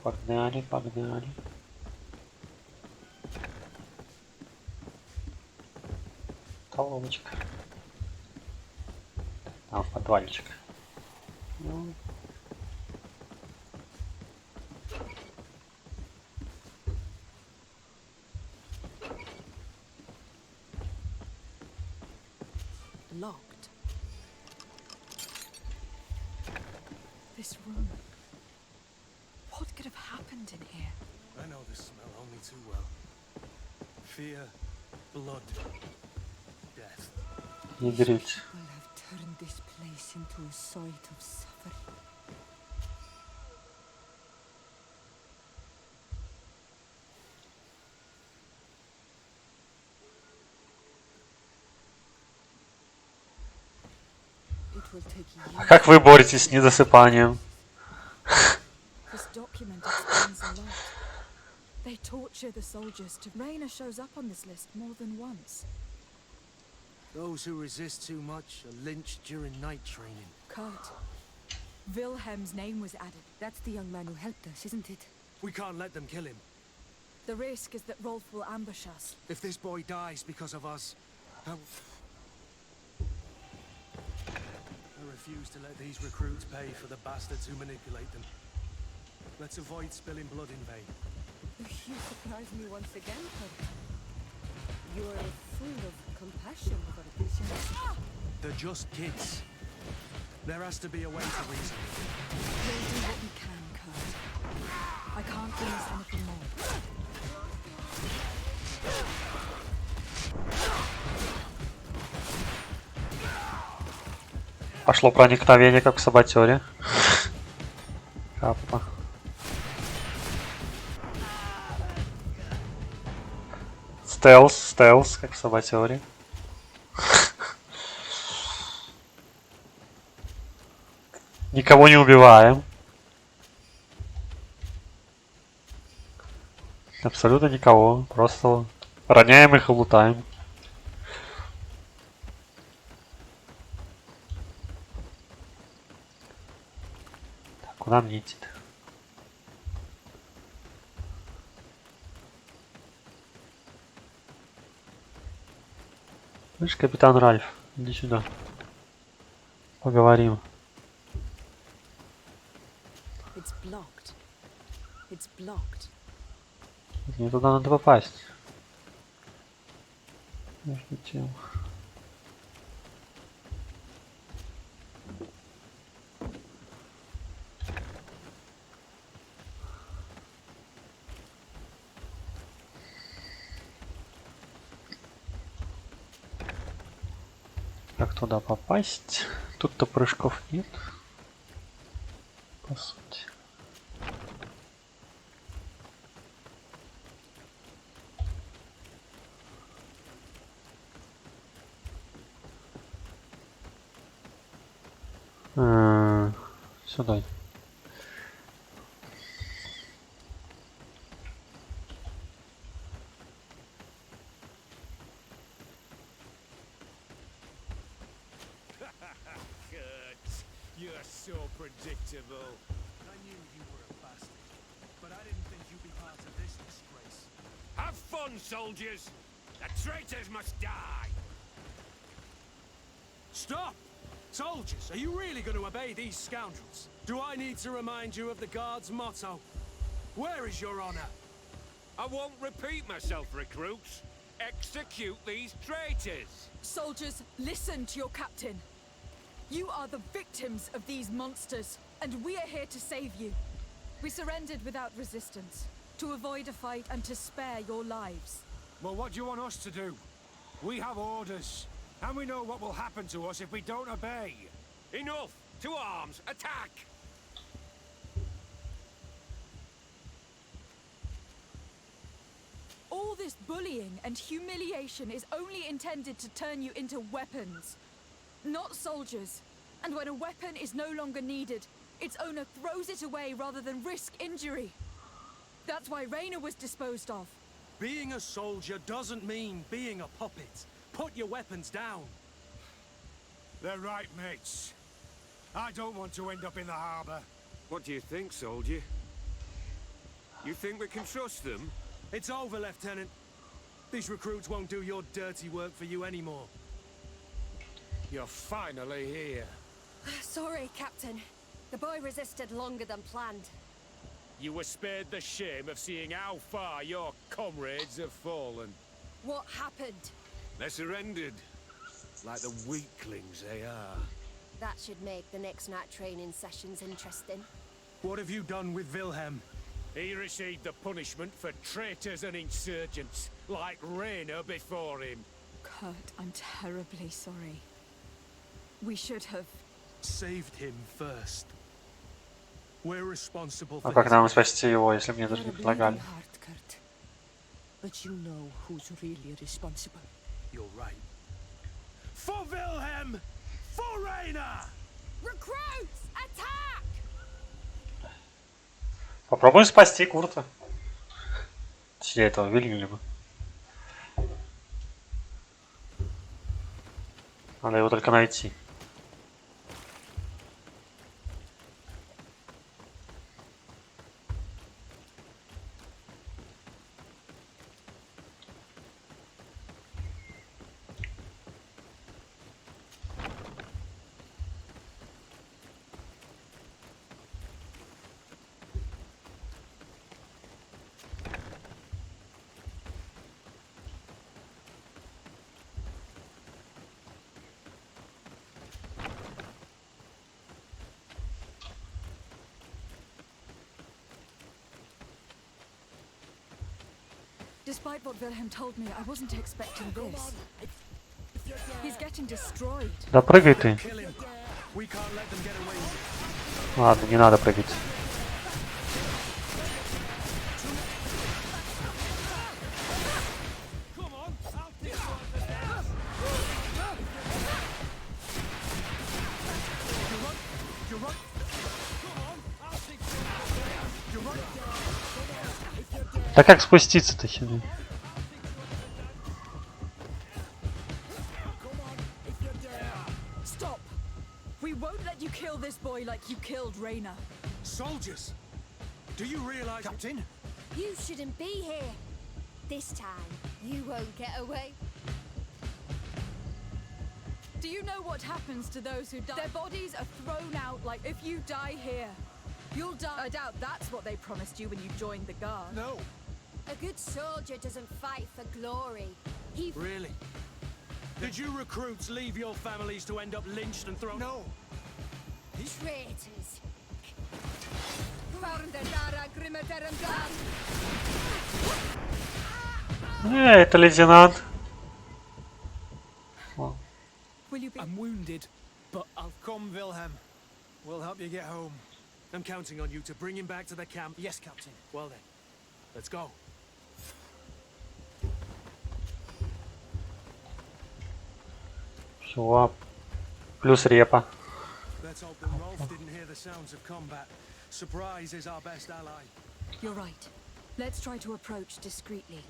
C: Погнали, погнали. Столовочка. Там в подвальчик. Ну.
B: Locked. This room. What could have happened in here?
K: I know this smell only too well. Fear, blood, death.
C: Играть.
E: People have turned this place into a site of suffering. It will take
C: А
E: years.
C: как вы боретесь с недосыпанием?
B: This document explains a lot. They torture the soldiers to... Rayna shows up on this list more than once.
K: Those who resist too much are lynched during night training.
B: Kurt. Wilhelm's name was added.
E: That's the young man who helped us, isn't it?
K: We can't let them kill him.
B: The risk is that Rolf will ambush us.
K: If this boy dies because of us, I refuse to let these recruits pay for the bastards who manipulate them. Let's avoid spilling blood in vain.
E: You surprise me once again, Kurt. You're full of compassion for patients.
K: They're just kids. There has to be a way to reason.
B: We'll do what we can, Kurt. I can't promise anything more.
C: Пошло проникновение, как в саботёре. Капа. Стелс, как в саботёре. Никого не убиваем. Абсолютно никого. Просто роняем их и лутаем. Так, куда мне идти-то? Слышь, капитан Ральф, иди сюда. Поговорим. Мне туда надо попасть. Между тем. Как туда попасть? Тут-то прыжков нет. По сути. Сюда.
H: You're so predictable.
K: I knew you were a bastard, but I didn't think you'd be part of this disgrace.
H: Have fun, soldiers! The traitors must die!
K: Stop! Soldiers, are you really going to obey these scoundrels? Do I need to remind you of the Guard's motto? Where is your honor?
H: I won't repeat myself, recruits. Execute these traitors!
B: Soldiers, listen to your captain. You are the victims of these monsters, and we are here to save you. We surrendered without resistance, to avoid a fight and to spare your lives.
J: Well, what do you want us to do? We have orders, and we know what will happen to us if we don't obey.
H: Enough! To arms! Attack!
B: All this bullying and humiliation is only intended to turn you into weapons, not soldiers. And when a weapon is no longer needed, its owner throws it away rather than risk injury. That's why Reyna was disposed of.
K: Being a soldier doesn't mean being a puppet. Put your weapons down.
J: They're right, mates. I don't want to end up in the harbor.
H: What do you think, soldier? You think we can trust them?
K: It's over, Lieutenant. These recruits won't do your dirty work for you anymore.
J: You're finally here.
E: Sorry, Captain. The boy resisted longer than planned.
H: You were spared the shame of seeing how far your comrades have fallen.
E: What happened?
H: They surrendered, like the weaklings they are.
E: That should make the next night training sessions interesting.
K: What have you done with Wilhelm?
H: He received the punishment for traitors and insurgents, like Reyna before him.
B: Kurt, I'm terribly sorry. We should have...
K: Saved him first. We're responsible
C: А
K: for
C: как
K: his
C: нам
K: death.
C: спасти его, если мне даже не предлагали?
D: But you know who's really responsible.
K: You're right. For Wilhelm! For Reyna!
E: Recruits! Attack!
C: Попробуем спасти Курта. Точнее, этого Вильгельма. Надо его только найти.
B: Despite what Wilhelm told me, I wasn't expecting this. He's getting destroyed.
C: Да прыгай ты.
K: Kill him. We can't let them get away with it.
C: Ладно, не надо прыгать. Да как спуститься-то сюда?
B: Stop! We won't let you kill this boy like you killed Raina.
K: Soldiers! Do you realize...
J: Captain?
L: You shouldn't be here. This time, you won't get away.
B: Do you know what happens to those who die? Their bodies are thrown out like if you die here. You'll die. I doubt that's what they promised you when you joined the guard.
K: No.
L: A good soldier doesn't fight for glory. He...
K: Really? Did you recruits leave your families to end up lynched and thrown?
J: No.
L: Traitors.
C: Это лейтенант.
B: Will you be...
F: I'm wounded, but I'll...
J: Come, Wilhelm. We'll help you get home.
K: I'm counting on you to bring him back to the camp.
J: Yes, Captain.
K: Well then, let's go.
C: Все. Плюс репа.
K: Let's hope that Rolf didn't hear the sounds of combat. Surprise is our best ally.
B: You're right. Let's try to approach discreetly.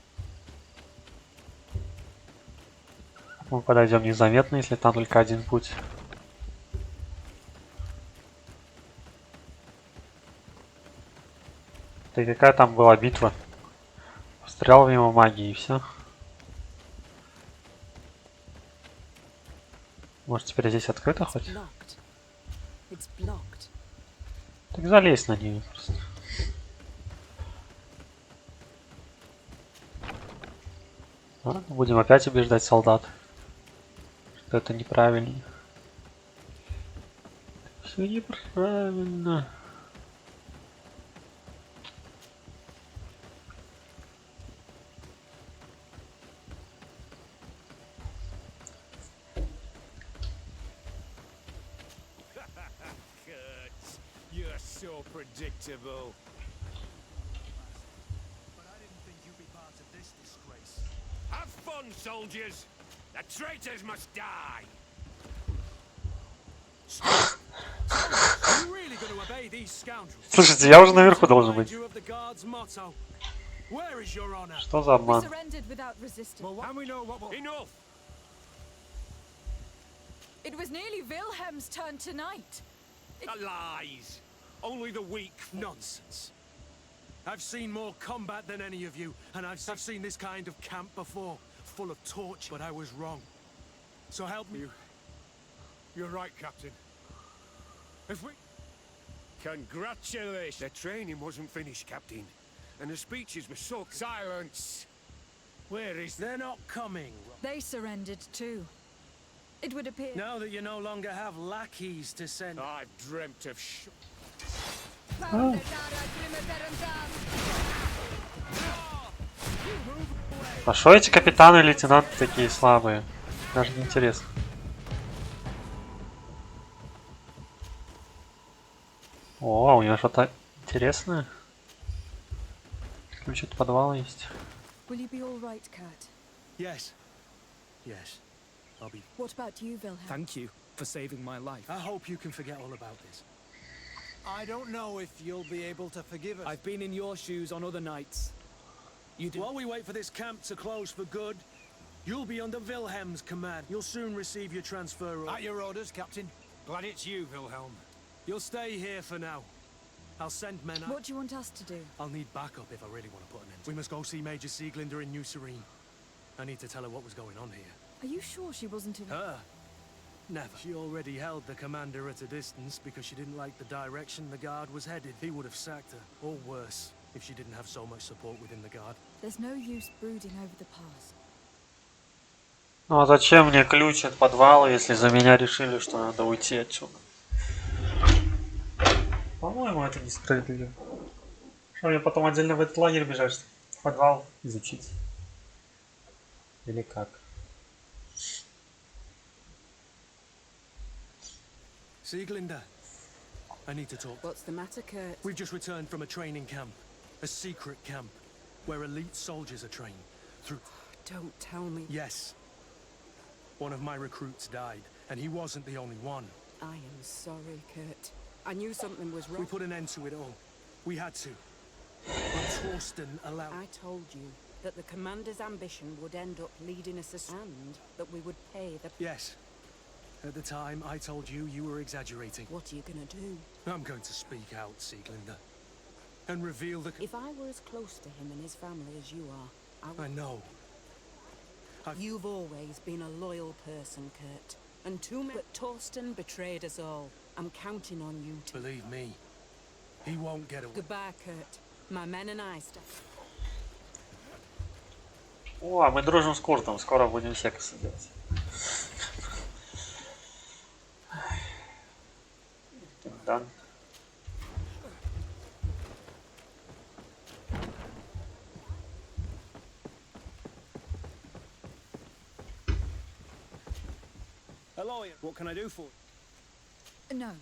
C: Мы подойдем незаметно, если там только один путь. Да и какая там была битва? Стрелял мимо магии и все. Может, теперь здесь открыто хоть? Так залезь на нее просто. А, будем опять убеждать солдат, что это неправильно. Все неправильно.
H: You're so predictable.
K: But I didn't think you'd be part of this disgrace.
H: Have fun, soldiers. The traitors must die.
K: Are you really going to obey these scoundrels?
C: Слушайте, я уже наверху должен быть.
K: You of the guard's motto. Where is your honor?
C: Что за
B: We
C: обман?
B: surrendered without resistance.
K: Well, and we know what will...
H: Enough.
B: It was nearly Wilhelm's turn tonight.
H: The lies. Only the weak.
K: Nonsense. I've seen more combat than any of you, and I've seen this kind of camp before, full of torture, but I was wrong. So help me.
H: You're right, Captain. If we... Congratulations. The training wasn't finished, Captain. And the speeches were so... Silence! Where is...
K: They're not coming.
B: They surrendered too. It would appear...
K: Now that you no longer have lackeys to send...
H: I've dreamt of
C: А шо эти капитаны и лейтенанты такие слабые? Даже не интересно. О, у него что-то интересное. Ключ от подвала есть.
B: Will you be all right, Kurt?
K: Yes. Yes. I'll be...
B: What about you, Wilhelm?
F: Thank you for saving my life.
K: I hope you can forget all about this.
J: I don't know if you'll be able to forgive us.
F: I've been in your shoes on other nights. You did...
K: While we wait for this camp to close for good, you'll be under Wilhelm's command. You'll soon receive your transfer.
J: At your orders, Captain. Glad it's you, Wilhelm.
K: You'll stay here for now. I'll send men out.
B: What do you want us to do?
K: I'll need backup if I really want to put an end to it. We must go see Major Sieglinder in New Serene. I need to tell her what was going on here.
B: Are you sure she wasn't in...
K: Her? Never. She already held the commander at a distance because she didn't like the direction the guard was headed. He would have sacked her, or worse, if she didn't have so much support within the guard.
B: There's no use brooding over the past.
C: Ну а зачем мне ключ от подвала, если за меня решили, что надо уйти отсюда? По-моему, это несправедливо. Что, мне потом отдельно в этот лагерь бежать, что ли? В подвал изучить? Или как?
K: Sieglinde, I need to talk.
D: What's the matter, Kurt?
K: We've just returned from a training camp. A secret camp. Where elite soldiers are trained. Through...
D: Don't tell me.
K: Yes. One of my recruits died, and he wasn't the only one.
D: I am sorry, Kurt. I knew something was wrong.
K: We put an end to it all. We had to. But Torsten allowed...
D: I told you that the commander's ambition would end up leading us astray, and that we would pay the...
K: Yes. At the time, I told you you were exaggerating.
D: What are you gonna do?
K: I'm going to speak out, Sieglinde. And reveal the...
D: If I were as close to him and his family as you are,
K: I know.
D: You've always been a loyal person, Kurt. And but Torsten betrayed us all. I'm counting on you to...
K: Believe me, he won't get away.
D: Goodbye, Kurt. My men and I stop.
C: О, а мы дружим с Куртом. Скоро будем секс делать. Да.
F: Hello, what can I do for you?
B: No.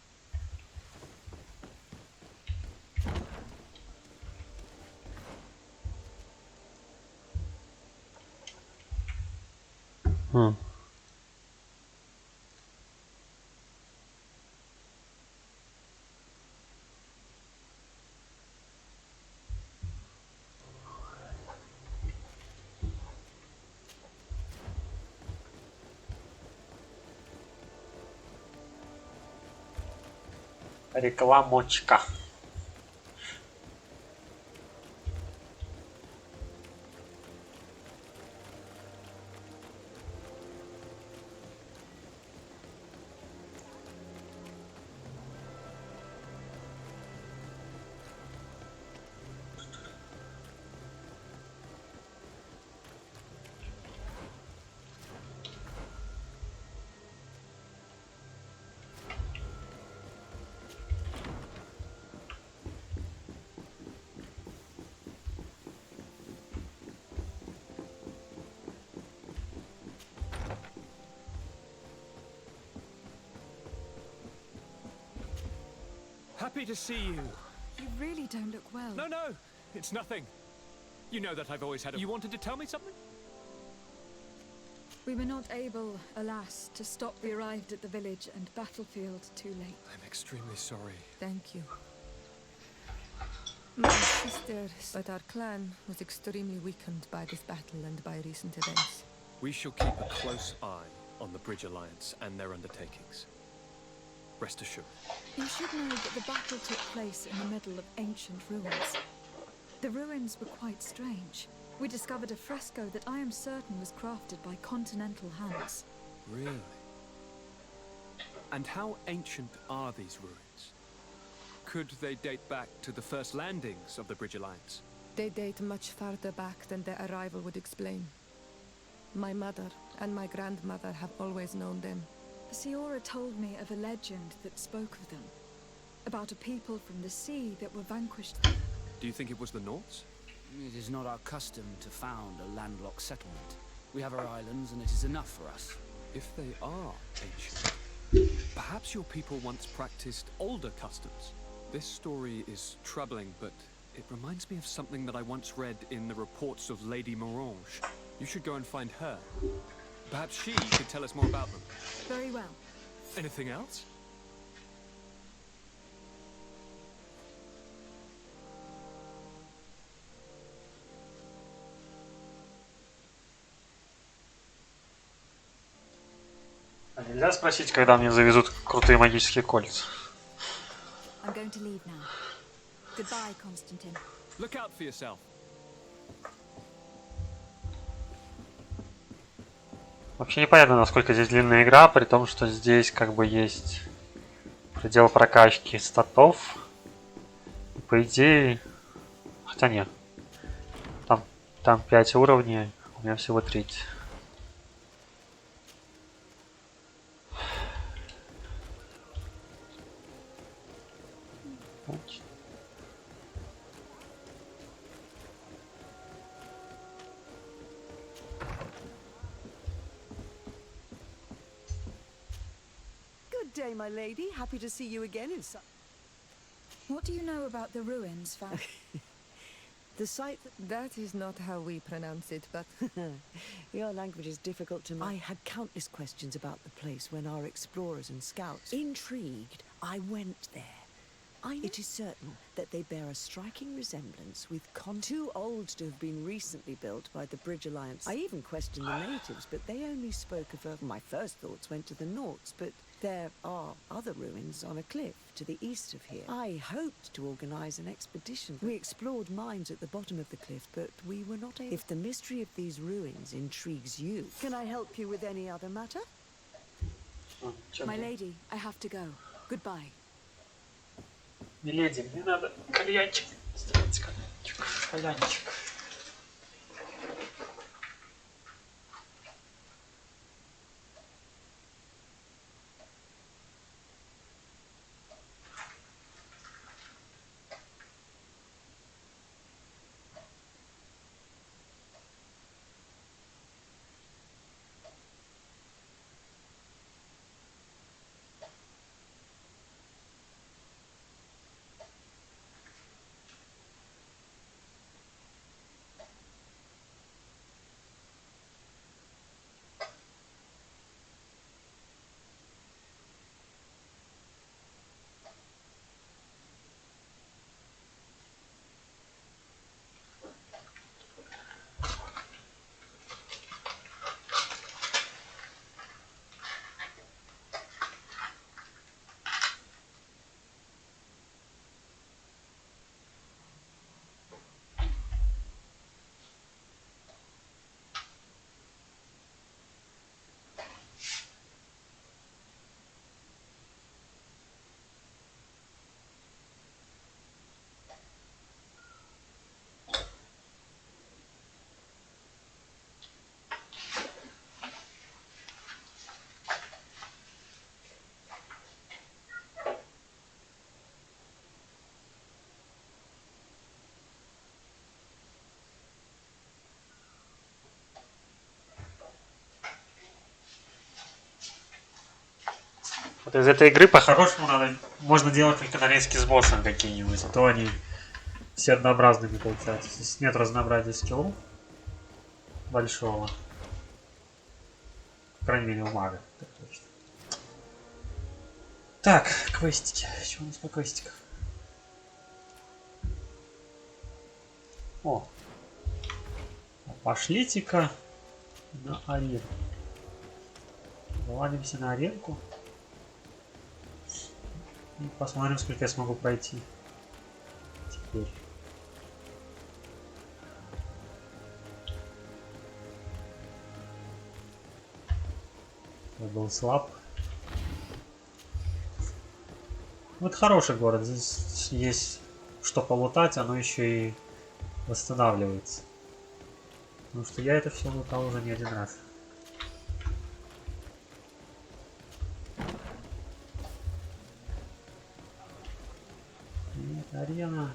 C: Рекламочка.
F: Happy to see you.
B: You really don't look well.
F: No, it's nothing. You know that I've always had a... You wanted to tell me something?
B: We were not able, alas, to stop. We arrived at the village and battlefield too late.
F: I'm extremely sorry.
E: Thank you. My sister, but our clan was extremely weakened by this battle and by recent events.
F: We shall keep a close eye on the Bridge Alliance and their undertakings. Rest assured.
B: You should know that the battle took place in the middle of ancient ruins. The ruins were quite strange. We discovered a fresco that I am certain was crafted by continental hands.
F: Really? And how ancient are these ruins? Could they date back to the first landings of the Bridge Alliance?
E: They date much farther back than their arrival would explain. My mother and my grandmother have always known them.
B: Siora told me of a legend that spoke of them. About a people from the sea that were vanquished there.
F: Do you think it was the Nords?
M: It is not our custom to found a landlocked settlement. We have our islands and it is enough for us.
F: If they are ancient, perhaps your people once practiced older customs. This story is troubling, but it reminds me of something that I once read in the reports of Lady Morange. You should go and find her. Perhaps she could tell us more about them.
B: Very well.
F: Anything else?
C: А нельзя спросить, когда мне завезут крутые магические кольца?
L: I'm going to leave now. Goodbye, Constantine.
F: Look out for yourself.
C: Вообще непонятно, насколько здесь длинная игра, при том, что здесь как бы есть предел прокачки статов. И по идее... Хотя нет. Там 5 уровней, у меня всего 30.
N: Good day, my lady. Happy to see you again in
B: What do you know about the ruins found?
N: the site
E: That is not how we pronounce it, but
N: Your language is difficult to me. I had countless questions about the place when our explorers and scouts. Intrigued, I went there. It is certain that they bear a striking resemblance with too old to have been recently built by the Bridge Alliance. I even questioned the natives, but they only spoke of my first thoughts went to the Nauts, but there are other ruins on a cliff to the east of here. I hoped to organize an expedition. We explored mines at the bottom of the cliff, but we were not able. If the mystery of these ruins intrigues you, can I help you with any other matter?
B: My lady, I have to go. Goodbye.
C: Миледи, мне надо кальянчик. Сделать кальянчик. Вот из этой игры по-хорошему можно делать только нарезки с боссом какие-нибудь, а то они все однообразными получаются. Здесь нет разнообразия скиллов большого. По крайней мере, у мага. Так точно. Так, квестики. Чего у нас по квестикам? О! Пошлите-ка на аренку. Вылазимся на аренку. И посмотрим, сколько я смогу пройти теперь. Я был слаб. Вот хороший город. Здесь есть что полутать, оно еще и восстанавливается. Потому что я это все лутал уже не один раз. Арена.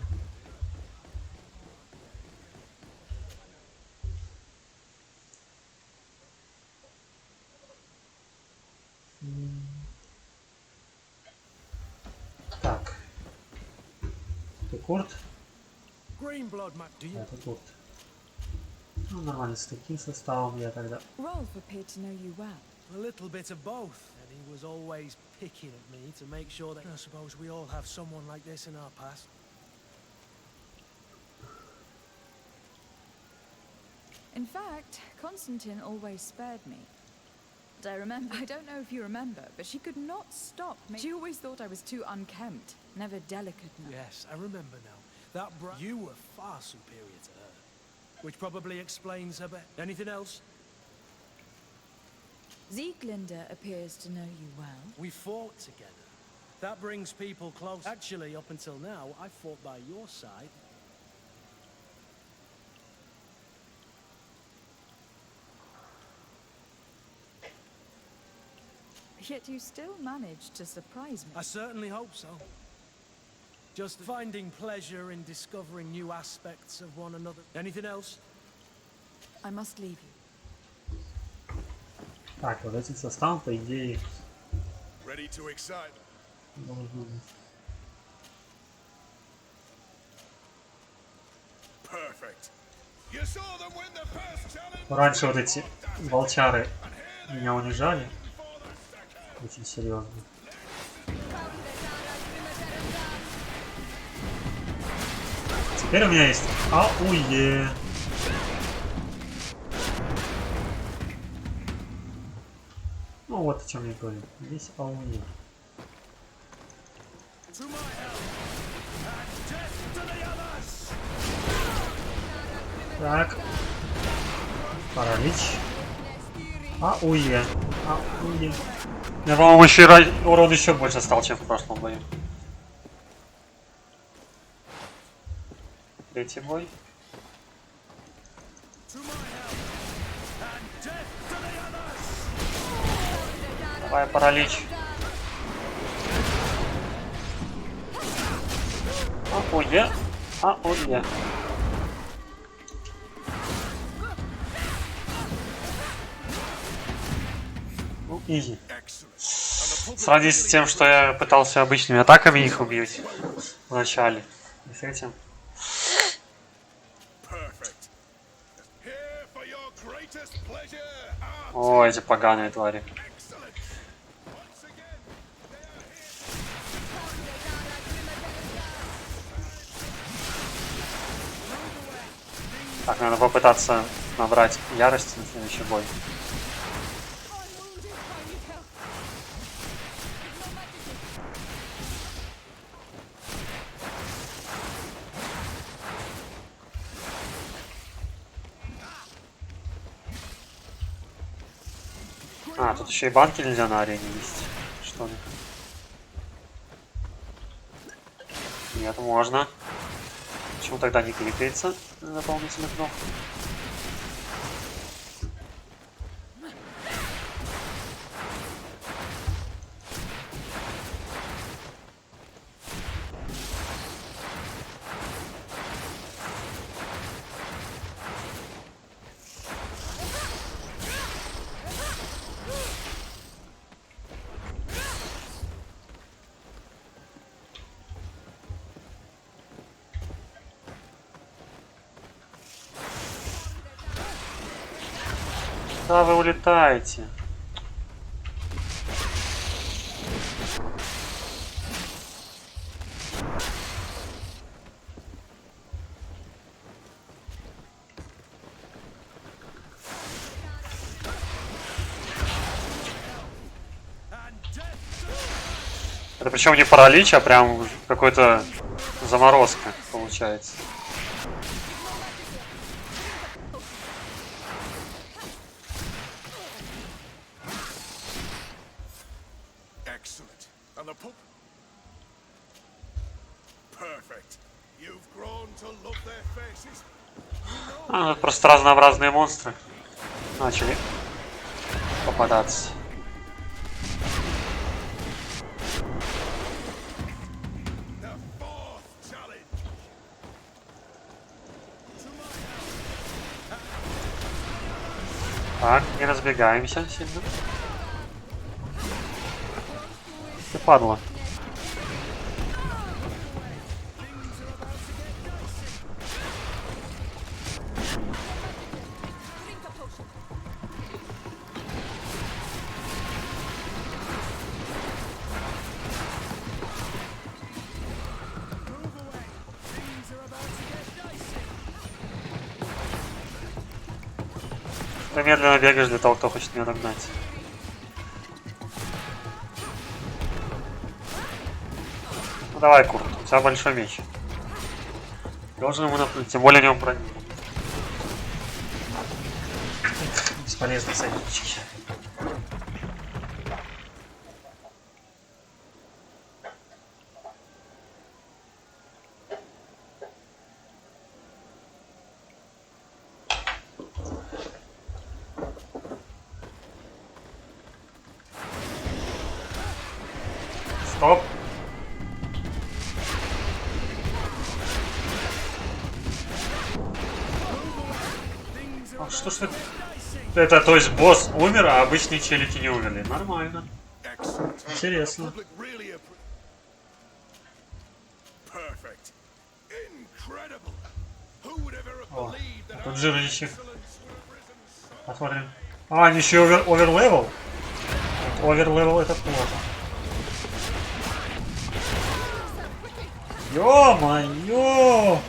C: Так. Ты Курт? Это Курт. Ну, нормально, с таким составом я тогда.
B: Rolf appeared to know you well.
K: A little bit of both. And he was always picking at me to make sure that I suppose we all have someone like this in our past.
B: In fact, Constantine always spared me. But I don't know if you remember, but she could not stop me. She always thought I was too unkempt, never delicate enough.
K: Yes, I remember now. You were far superior to her. Which probably explains her Anything else?
B: Sieglinde appears to know you well.
K: We fought together. That brings people close. Actually, up until now, I fought by your side.
B: Yet you still managed to surprise me.
K: I certainly hope so. Just finding pleasure in discovering new aspects of one another. Anything else?
B: I must leave you.
C: Так, вот этим составом, по идее, Должно быть. Раньше вот эти волчары меня унижали. Очень серьезно. Теперь у меня есть АУЕ. Ну вот о чем я говорю. Здесь АУЕ. Так. Паралич. АУЕ. АУЕ. Я, по-моему, еще урон еще больше стал, чем в прошлом бою. Третий бой. Давай, паралич. АУЕ. АУЕ. Ну, изи. Сравнить с тем, что я пытался обычными атаками их убить в начале. И с этим. О, эти поганые твари. Так, надо попытаться набрать ярости на следующий бой. А, тут еще и банки нельзя на арене вести, что ли? Нет, можно. Почему тогда не кликается дополнительных кнопок? Да, вы улетаете. Это причем не паралич, а прям какой-то заморозка получается. А, тут просто разнообразные монстры начали попадаться. Так, не разбегаемся сильно. Ты падла. Ты медленно бегаешь для того, кто хочет меня догнать. Ну давай, Курт, у тебя большой меч. Должен ему напрямую, тем более не он бронирован. Бесполезные союзнички. Стоп. А что ж это? Это, то есть, босс умер, а обычные челики не умерли. Нормально. интересно. О, а тут жирничек. Посмотрим. А, они еще оверлевел? Оверлевел это плохо. Ё-моё!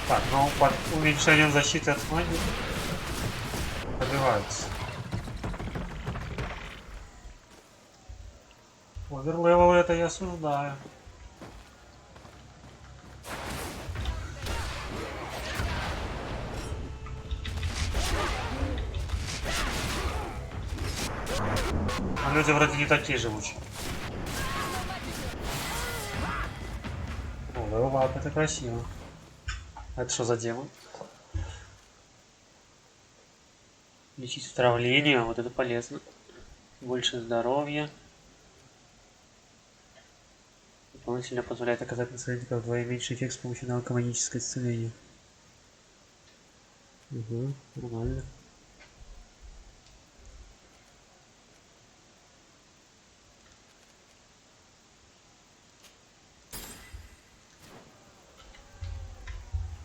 C: Так, ну под уменьшением защиты от магии пробиваются. Оверлевел это я осуждаю. А люди вроде не такие живучие. О, левелап, это красиво. А это что за демон? Лечить отравление, вот это полезно. Больше здоровья. Дополнительно позволяет оказать на союзников вдвое меньший эффект с помощью навыка магическое исцеление. Угу, нормально.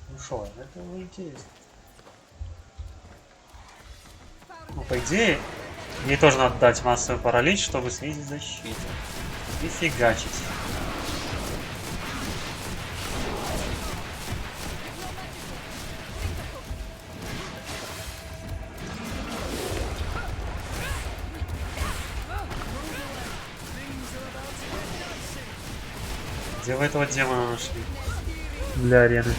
C: Ну шо, это интересно. Ну, по идее, ей тоже надо дать массовый паралич, чтобы снизить защиту. И фигачить. Где вы этого демона нашли? Для арены.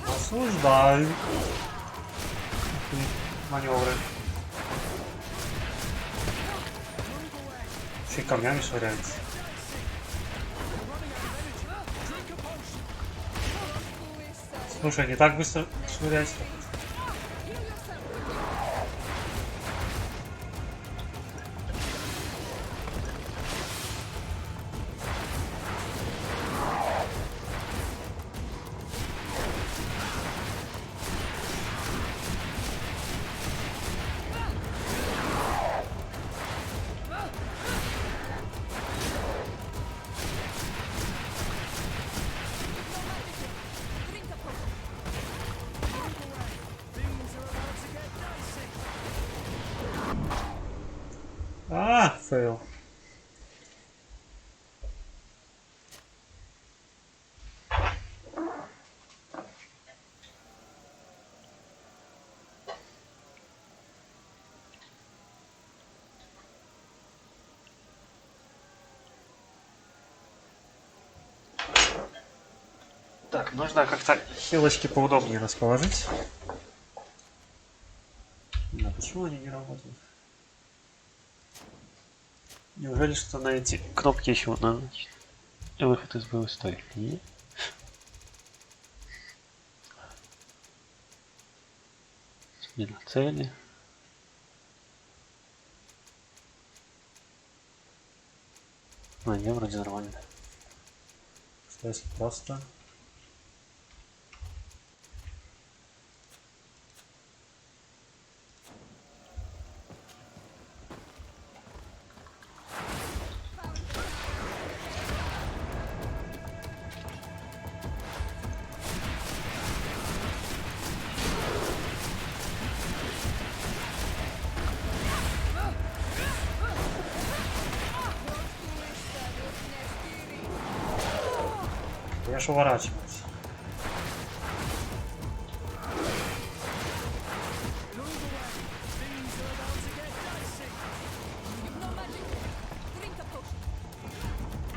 C: Осуждаю. Маневры. Все камнями швыряются. Слушай, не так быстро швыряйся. Фейл. Так, нужно как-то хилочки поудобнее расположить. Да, почему они не работают? Неужели что на эти кнопки еще надо? Выход из боевой стоит? Нет. Смена цели. А, не, вроде нормально. Что если просто... Я ж уворачиваюсь.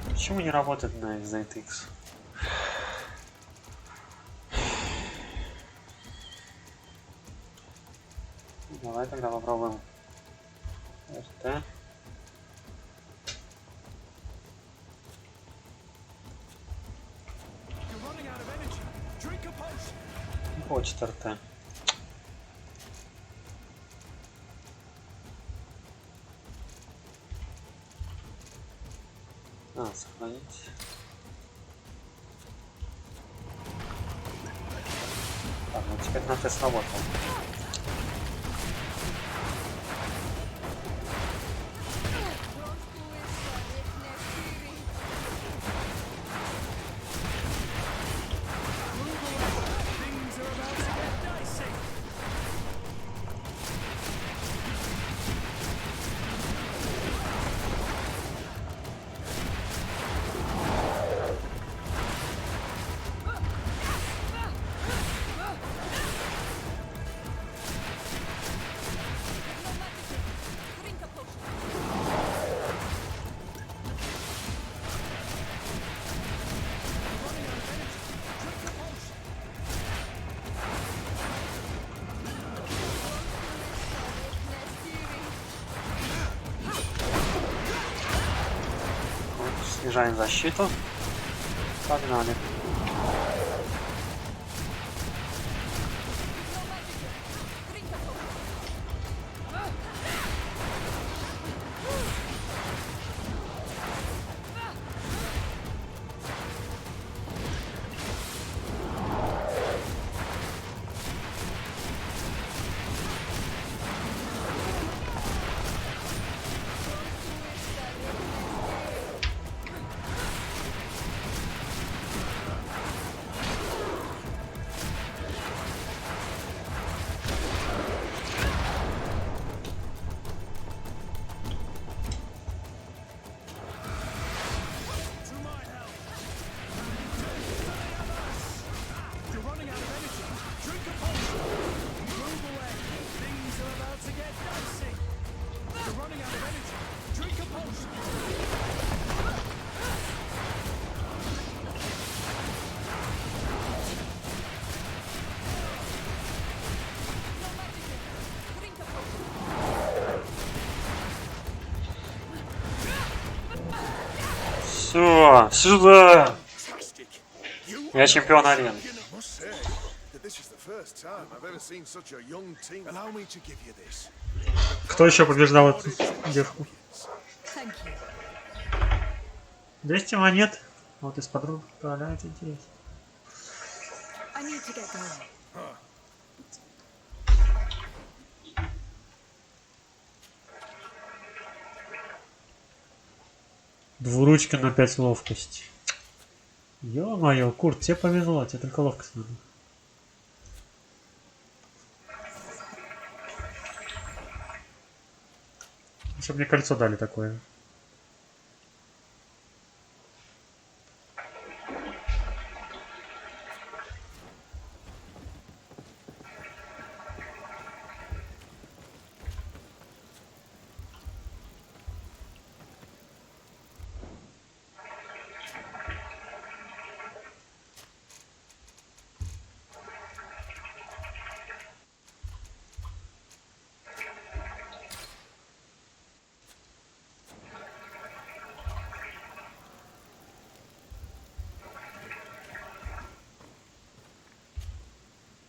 C: Почему не работает на ZX? Давай тогда попробуем RT. хочет РТ. Сохранить. Так, ну теперь на тест работал. Снижаем защиту. Погнали. Все, сюда! Я чемпион арены. Кто еще побеждал эту девку? 200 монет. Вот из подруг управляет интерес. Двуручка на 5 ловкости. Ё-моё, Курт, тебе повезло, тебе только ловкость надо. Чтобы мне кольцо дали такое.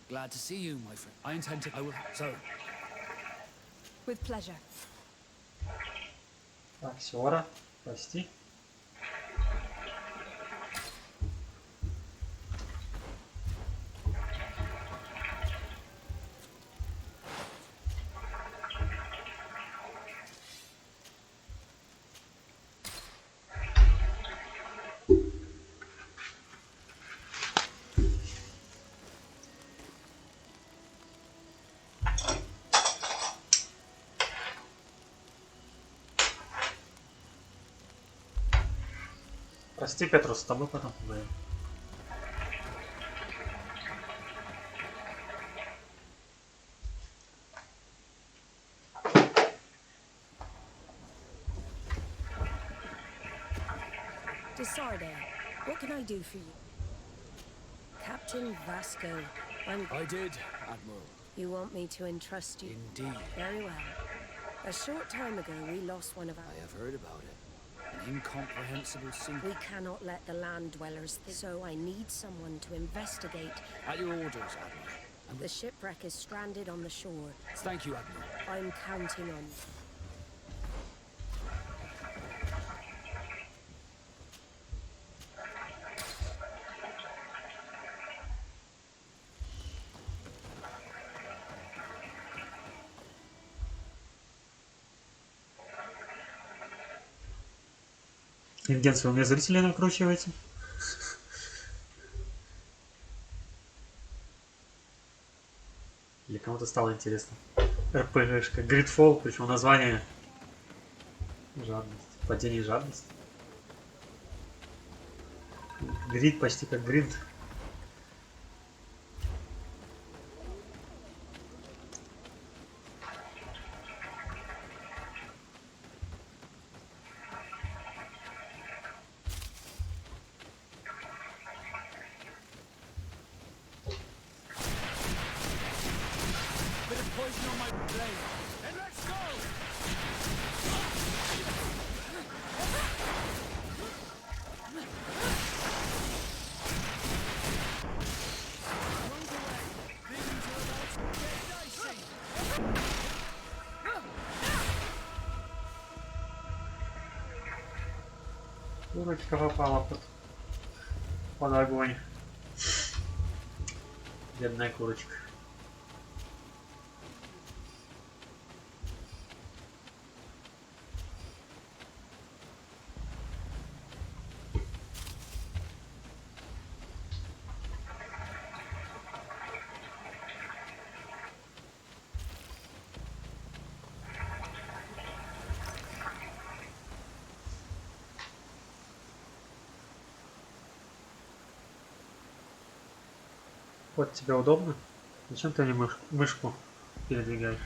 M: Glad to see you, my friend. I intend to... I will... So...
B: With pleasure.
C: Так, Сёра, прости. Прости, Петрус, с тобой потом поговорим.
O: Desarde, what can I do for you? Captain Vasco,
M: I did, Admiral.
O: You want me to entrust you?
M: Indeed.
O: Very well. A short time ago, we lost one of our...
M: I have heard about it. An incomprehensible sin.
O: We cannot let the land dwellers think, so I need someone to investigate.
M: At your orders, Admiral.
O: The shipwreck is stranded on the shore.
M: Thank you, Admiral.
O: I'm counting on you.
C: Ингенс, вы мне зрителей накручиваете? Или кому-то стало интересно? РПГшка. GreedFall, причем название жадность. Падение жадности. Грид почти как гринд. Курочка попала под огонь. Бедная курочка. Вот тебе удобно? Зачем ты не мышку передвигаешь?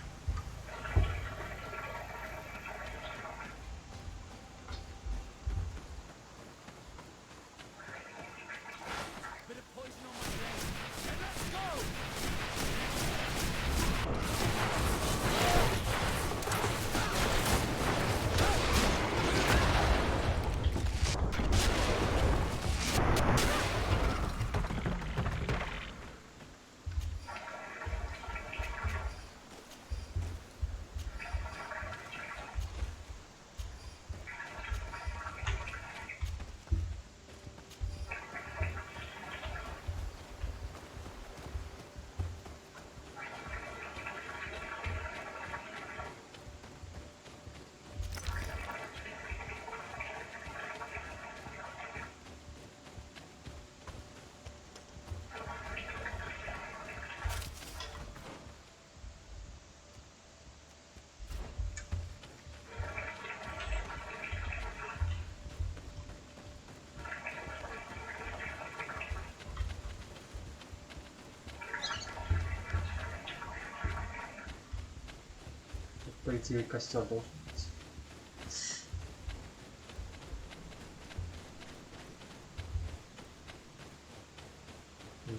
C: По идее, костер должен быть.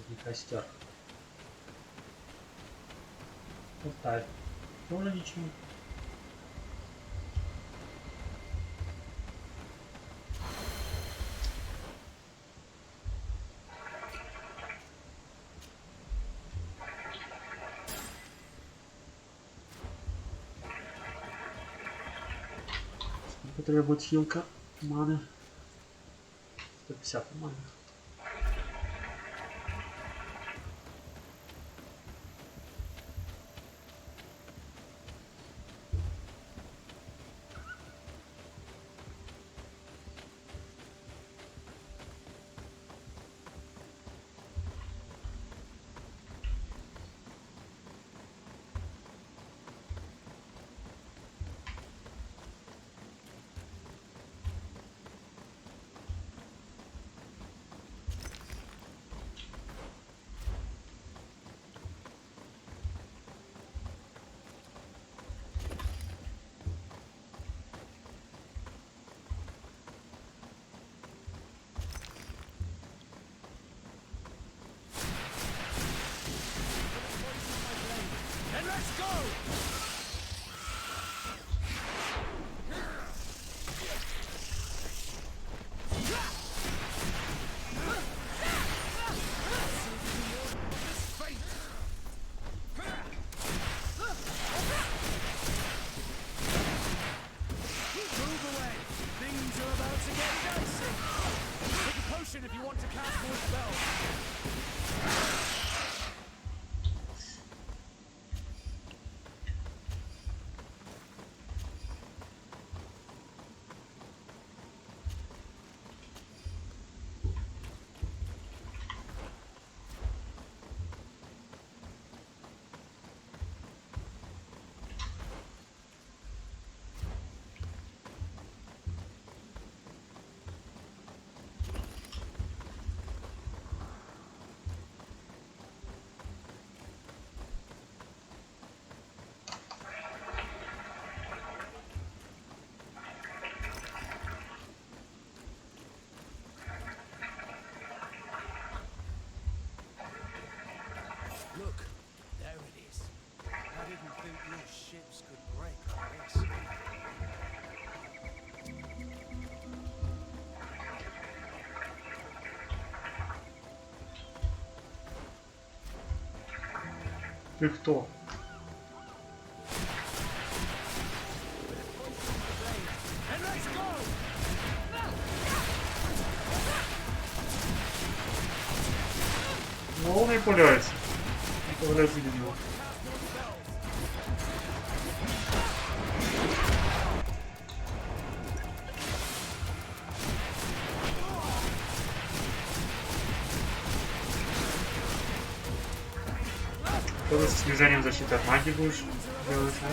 C: Не костер. Алтарь. Тоже ничего. Требует хилка маны. 150 маны.
K: think your ships could break like this.
C: Ты кто? Ну, он и пуляется. Пуляется для него. Что ты с связанием защиты от магии будешь делать, а?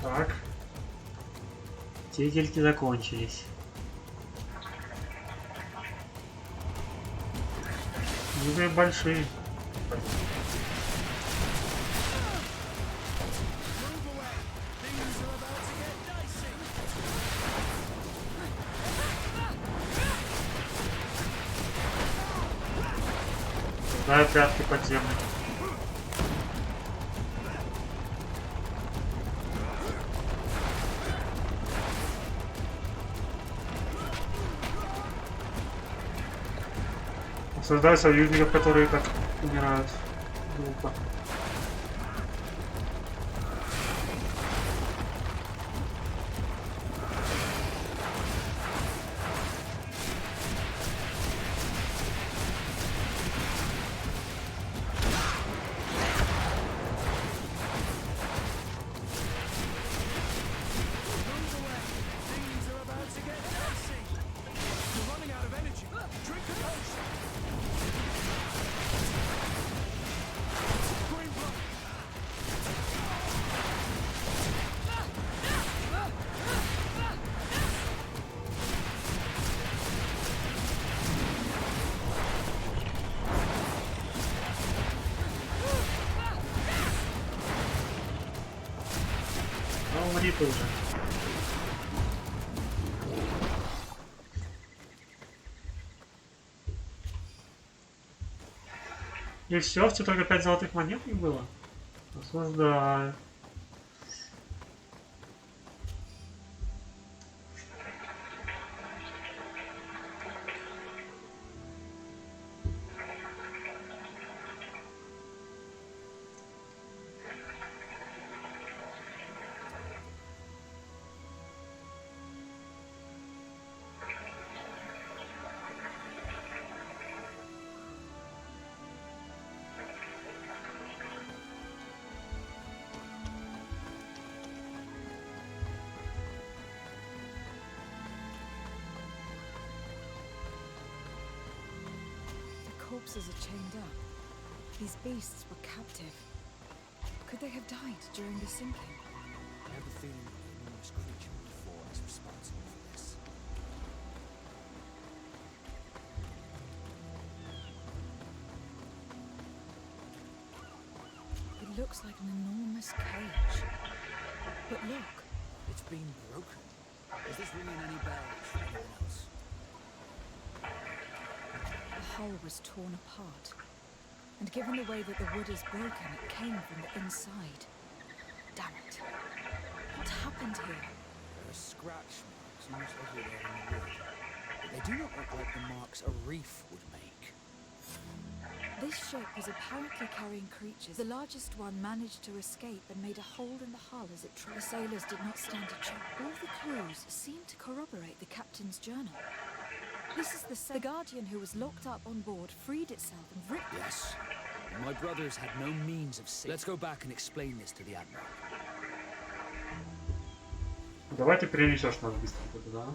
C: Так. Тегельки закончились. Игры большие. Да, пятки подземные. Создать союзников, которые так умирают. Глупо. Умри ты уже. И все, все только 5 золотых монет не было. Осуждаю.
B: Corpses are chained up. These beasts were captive. Could they have died during the sinking?
M: I have a feeling that the enormous creature before is responsible for this.
B: It looks like an enormous cage. But look.
M: It's been broken. Is this ringing any bells for anyone else?
B: The hull was torn apart. And given the way that the wood is broken, it came from the inside. Damn it. What happened here?
M: There are scratch marks almost everywhere in the wood. But they do not look like the marks a reef would make.
B: This ship was apparently carrying creatures. The largest one managed to escape and made a hole in the hull as it tried. The sailors did not stand a chance. All the clues seem to corroborate the captain's journal. This is the Guardian who was locked up on board, freed itself and ripped...
M: Yes. And my brothers had no means of seeing. Let's go back and explain this to the Admiral.
C: Давай ты перенесешь нас быстренько туда.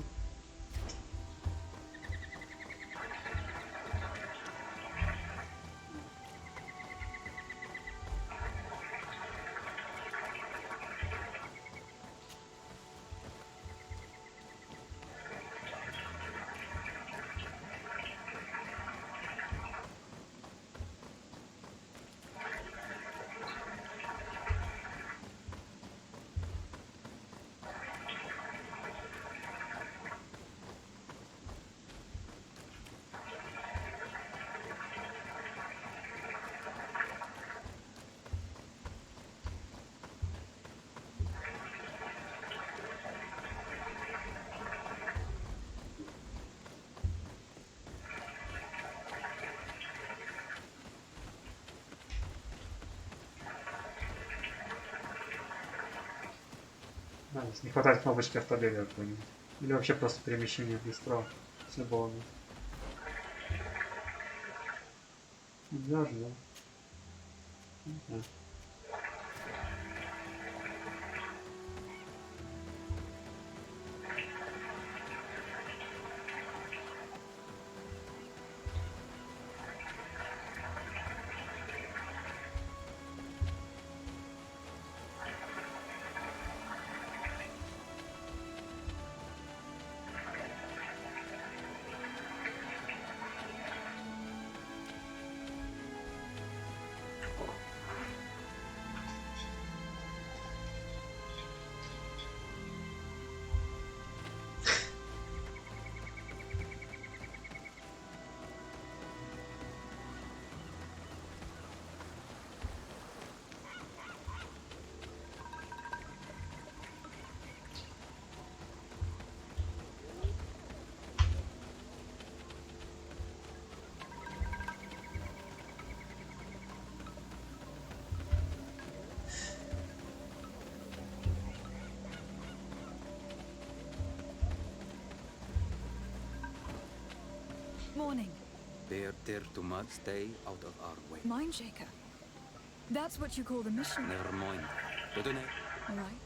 C: Да, если не хватает кнопочки автобега какой-нибудь. Или вообще просто перемещение быстро с любого. Даже, да. Да.
B: Morning.
P: Bear Tirtuma, stay out of our way.
B: Mind Shaker. That's what you call the mission.
P: Never mind. Dodone.
B: All right.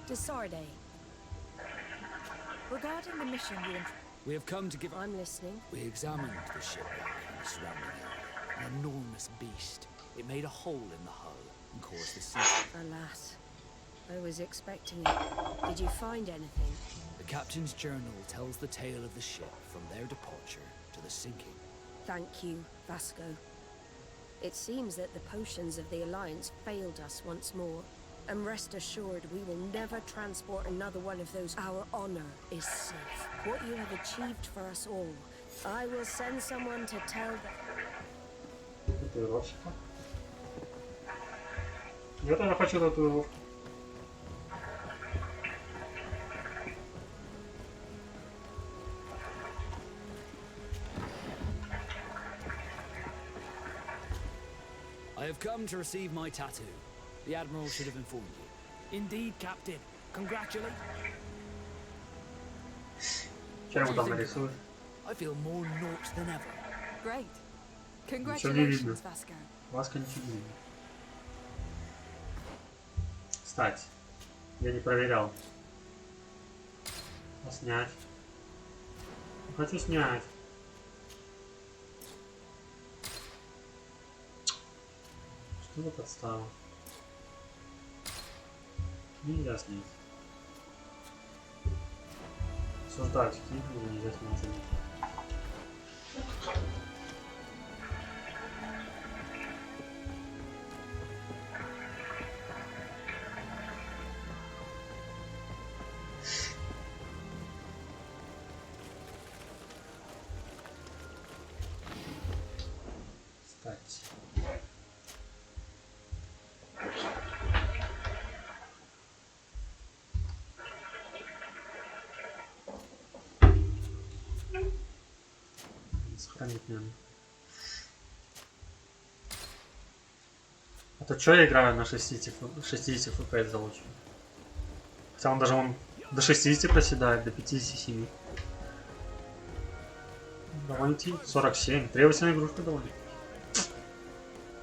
O: Desarde. Regarding the mission you
M: We have come to give...
O: I'm listening.
M: We examined the shipwreck and the surrounding area. An enormous beast. It made a hole in the hull and caused the sea...
O: Alas. I was expecting it. Did you find anything?
M: The captain's journal tells the tale of the ship from their departure to the sinking.
O: Thank you, Vasco. It seems that the potions of the Alliance failed us once more. And rest assured, we will never transport another one of those. Our honor is safe. What you have achieved for us all. I will send someone to tell them.
C: Татуировщика. Я тоже хочу татуировку.
M: I have come to receive my tattoo. The Admiral should have informed you.
F: Indeed, Captain. Congratulations.
M: I feel more naught than ever.
B: Great.
C: Ничего не видно.
B: Congratulations, Vasco.
C: Васка ничего не видно. Кстати, я не проверял. А снять? Хочу снять. Что за подстава? Нельзя снять. обсуждают какие книги неизвестно оценить. Кстати. Сохранить, наверное. А то что я играю на 60 FPS заочно? Хотя он даже до 60 проседает, до 57. Довольно-таки 47. Требовательная игрушка довольно.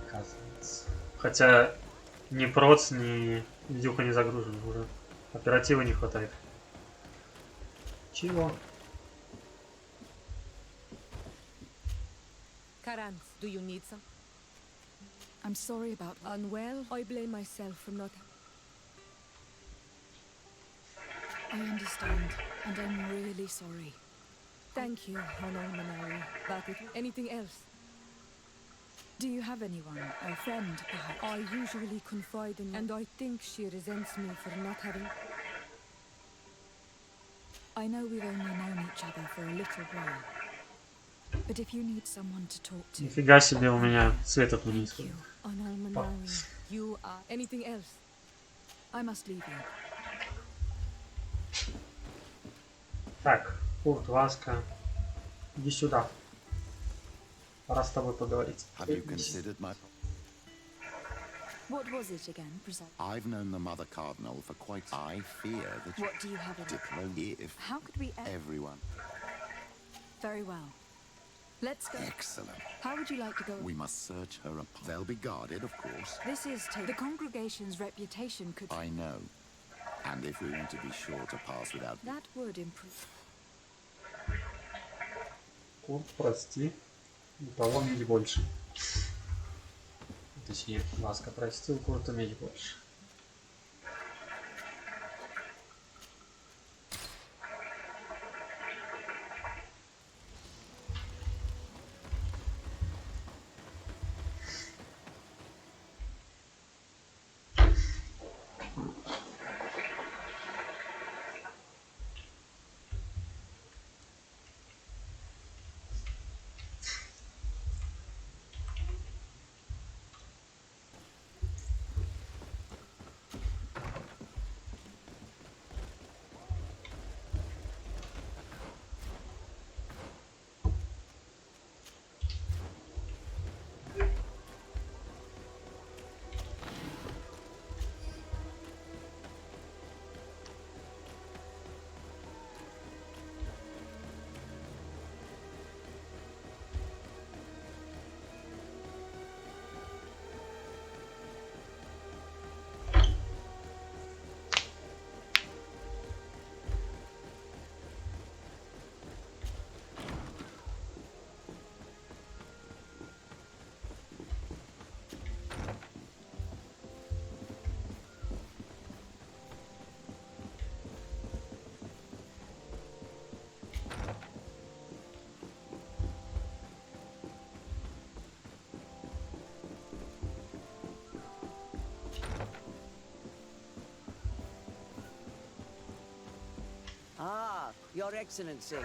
C: Оказывается. Хотя ни проц, ни видюха не загружена уже. Оперативы не хватает. Чего?
E: Karan, do you need some?
B: I'm sorry about...
E: Unwell? I blame myself for not...
B: I understand, and I'm really sorry.
E: Thank you, Hanal Manawi. That it... Anything else?
B: Do you have anyone, a friend, perhaps?
E: I usually confide in... And I think she resents me for not having...
B: I know we've only known each other for a little while. But if you need someone to talk to...
C: Нифига себе, у меня цвет от меня исходит.
E: Hanal Manawi, you are... Anything else?
B: I must leave you.
C: Так, Курт, Васка, иди сюда. Пора с тобой поговорить.
Q: Have you considered my...
B: What was it again, precisely?
Q: I've known the Mother Cardinal for quite... I fear that...
B: What do you have in...
Q: Diplo... If...
B: How could we...
Q: Everyone...
B: Very well. Let's go.
Q: Excellent.
B: How would you like to go?
Q: We must search her up. They'll be guarded, of course.
B: This is the congregation's reputation could...
Q: I know. And if we want to be sure to pass without...
B: That would improve.
C: Курт, прости. У того медь больше. Точнее, Васка простил, Курта медь больше.
N: Ah, Your Excellency.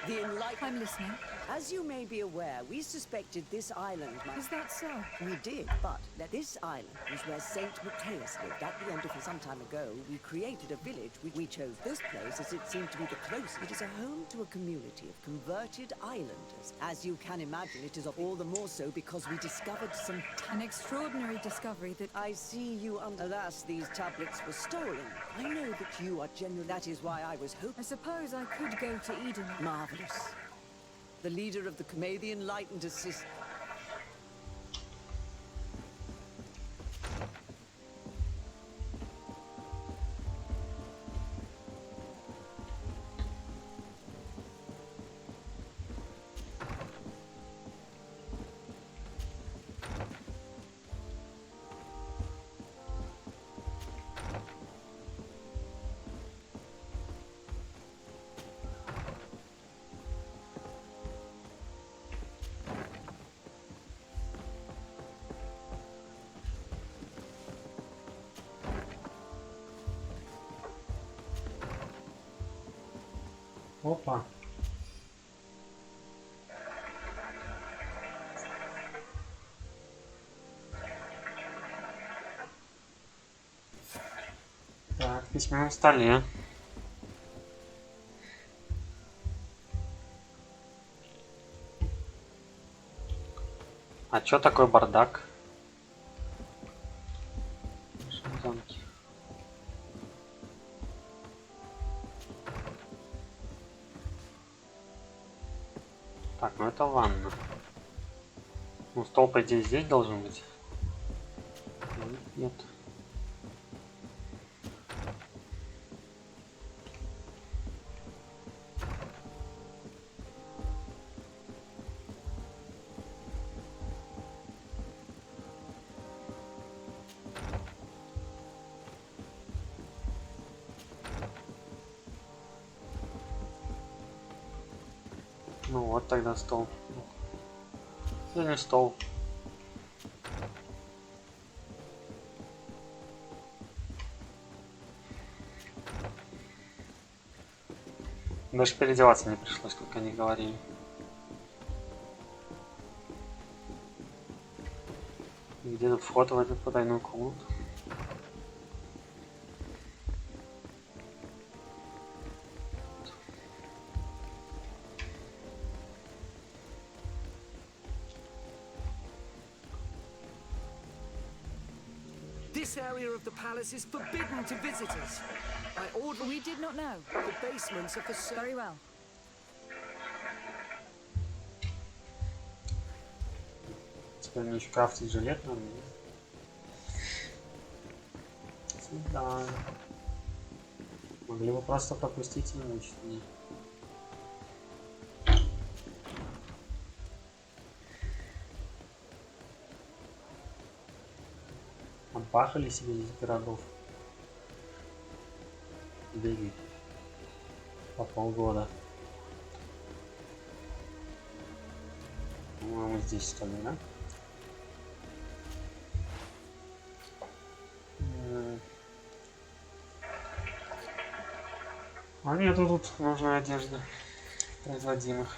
N: The Enlightenment...
B: I'm listening.
N: As you may be aware, we suspected this island might...
B: Is that so?
N: We did, but that this island was where Saint Matthias lived. At the end of some time ago, we created a village. We chose this place as it seemed to be the closest. It is a home to a community of converted islanders. As you can imagine, it is all the more so because we discovered some...
B: An extraordinary discovery that...
N: I see you under... Alas, these tablets were stolen. I know that you are genuine. That is why I was hoping...
B: I suppose I could go to Eden.
N: Marvelous. The leader of the Enlightened assist...
C: Опа. Так, в письменном столе. А чё такой бардак? В нашем замке. Так, ну это ванна. Ну, стол, по идее, здесь должен быть. Нет. Ну вот тогда стол. Или не стол. Даже переодеваться не пришлось, как они говорили. Где тут вход в эту потайную комнату?
K: This area of the palace is forbidden to visitors. By order,
B: We did not know.
K: the basements are for
B: Very well.
C: Теперь мне еще крафтить жилет надо. Да. Могли бы просто пропустить и научить меня. Обпахали себе здесь городов. Бегай. По полгода. По-моему, здесь что ли, да? А нету тут нужной одежды производимых.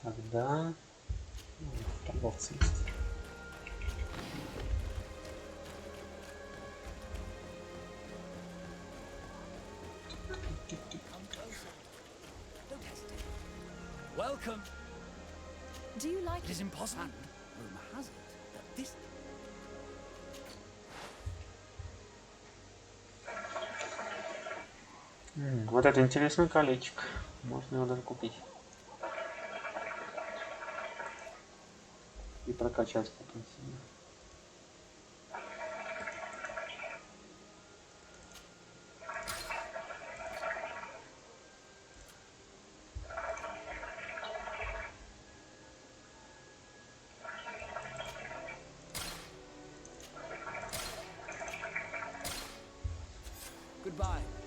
C: Тогда торговцы есть.
K: welcome.
B: Do you like
K: It is impossible. And rumor has it that this.
C: Вот это интересный колечко. Можно его даже купить. И прокачать потом себе.
K: Goodbye.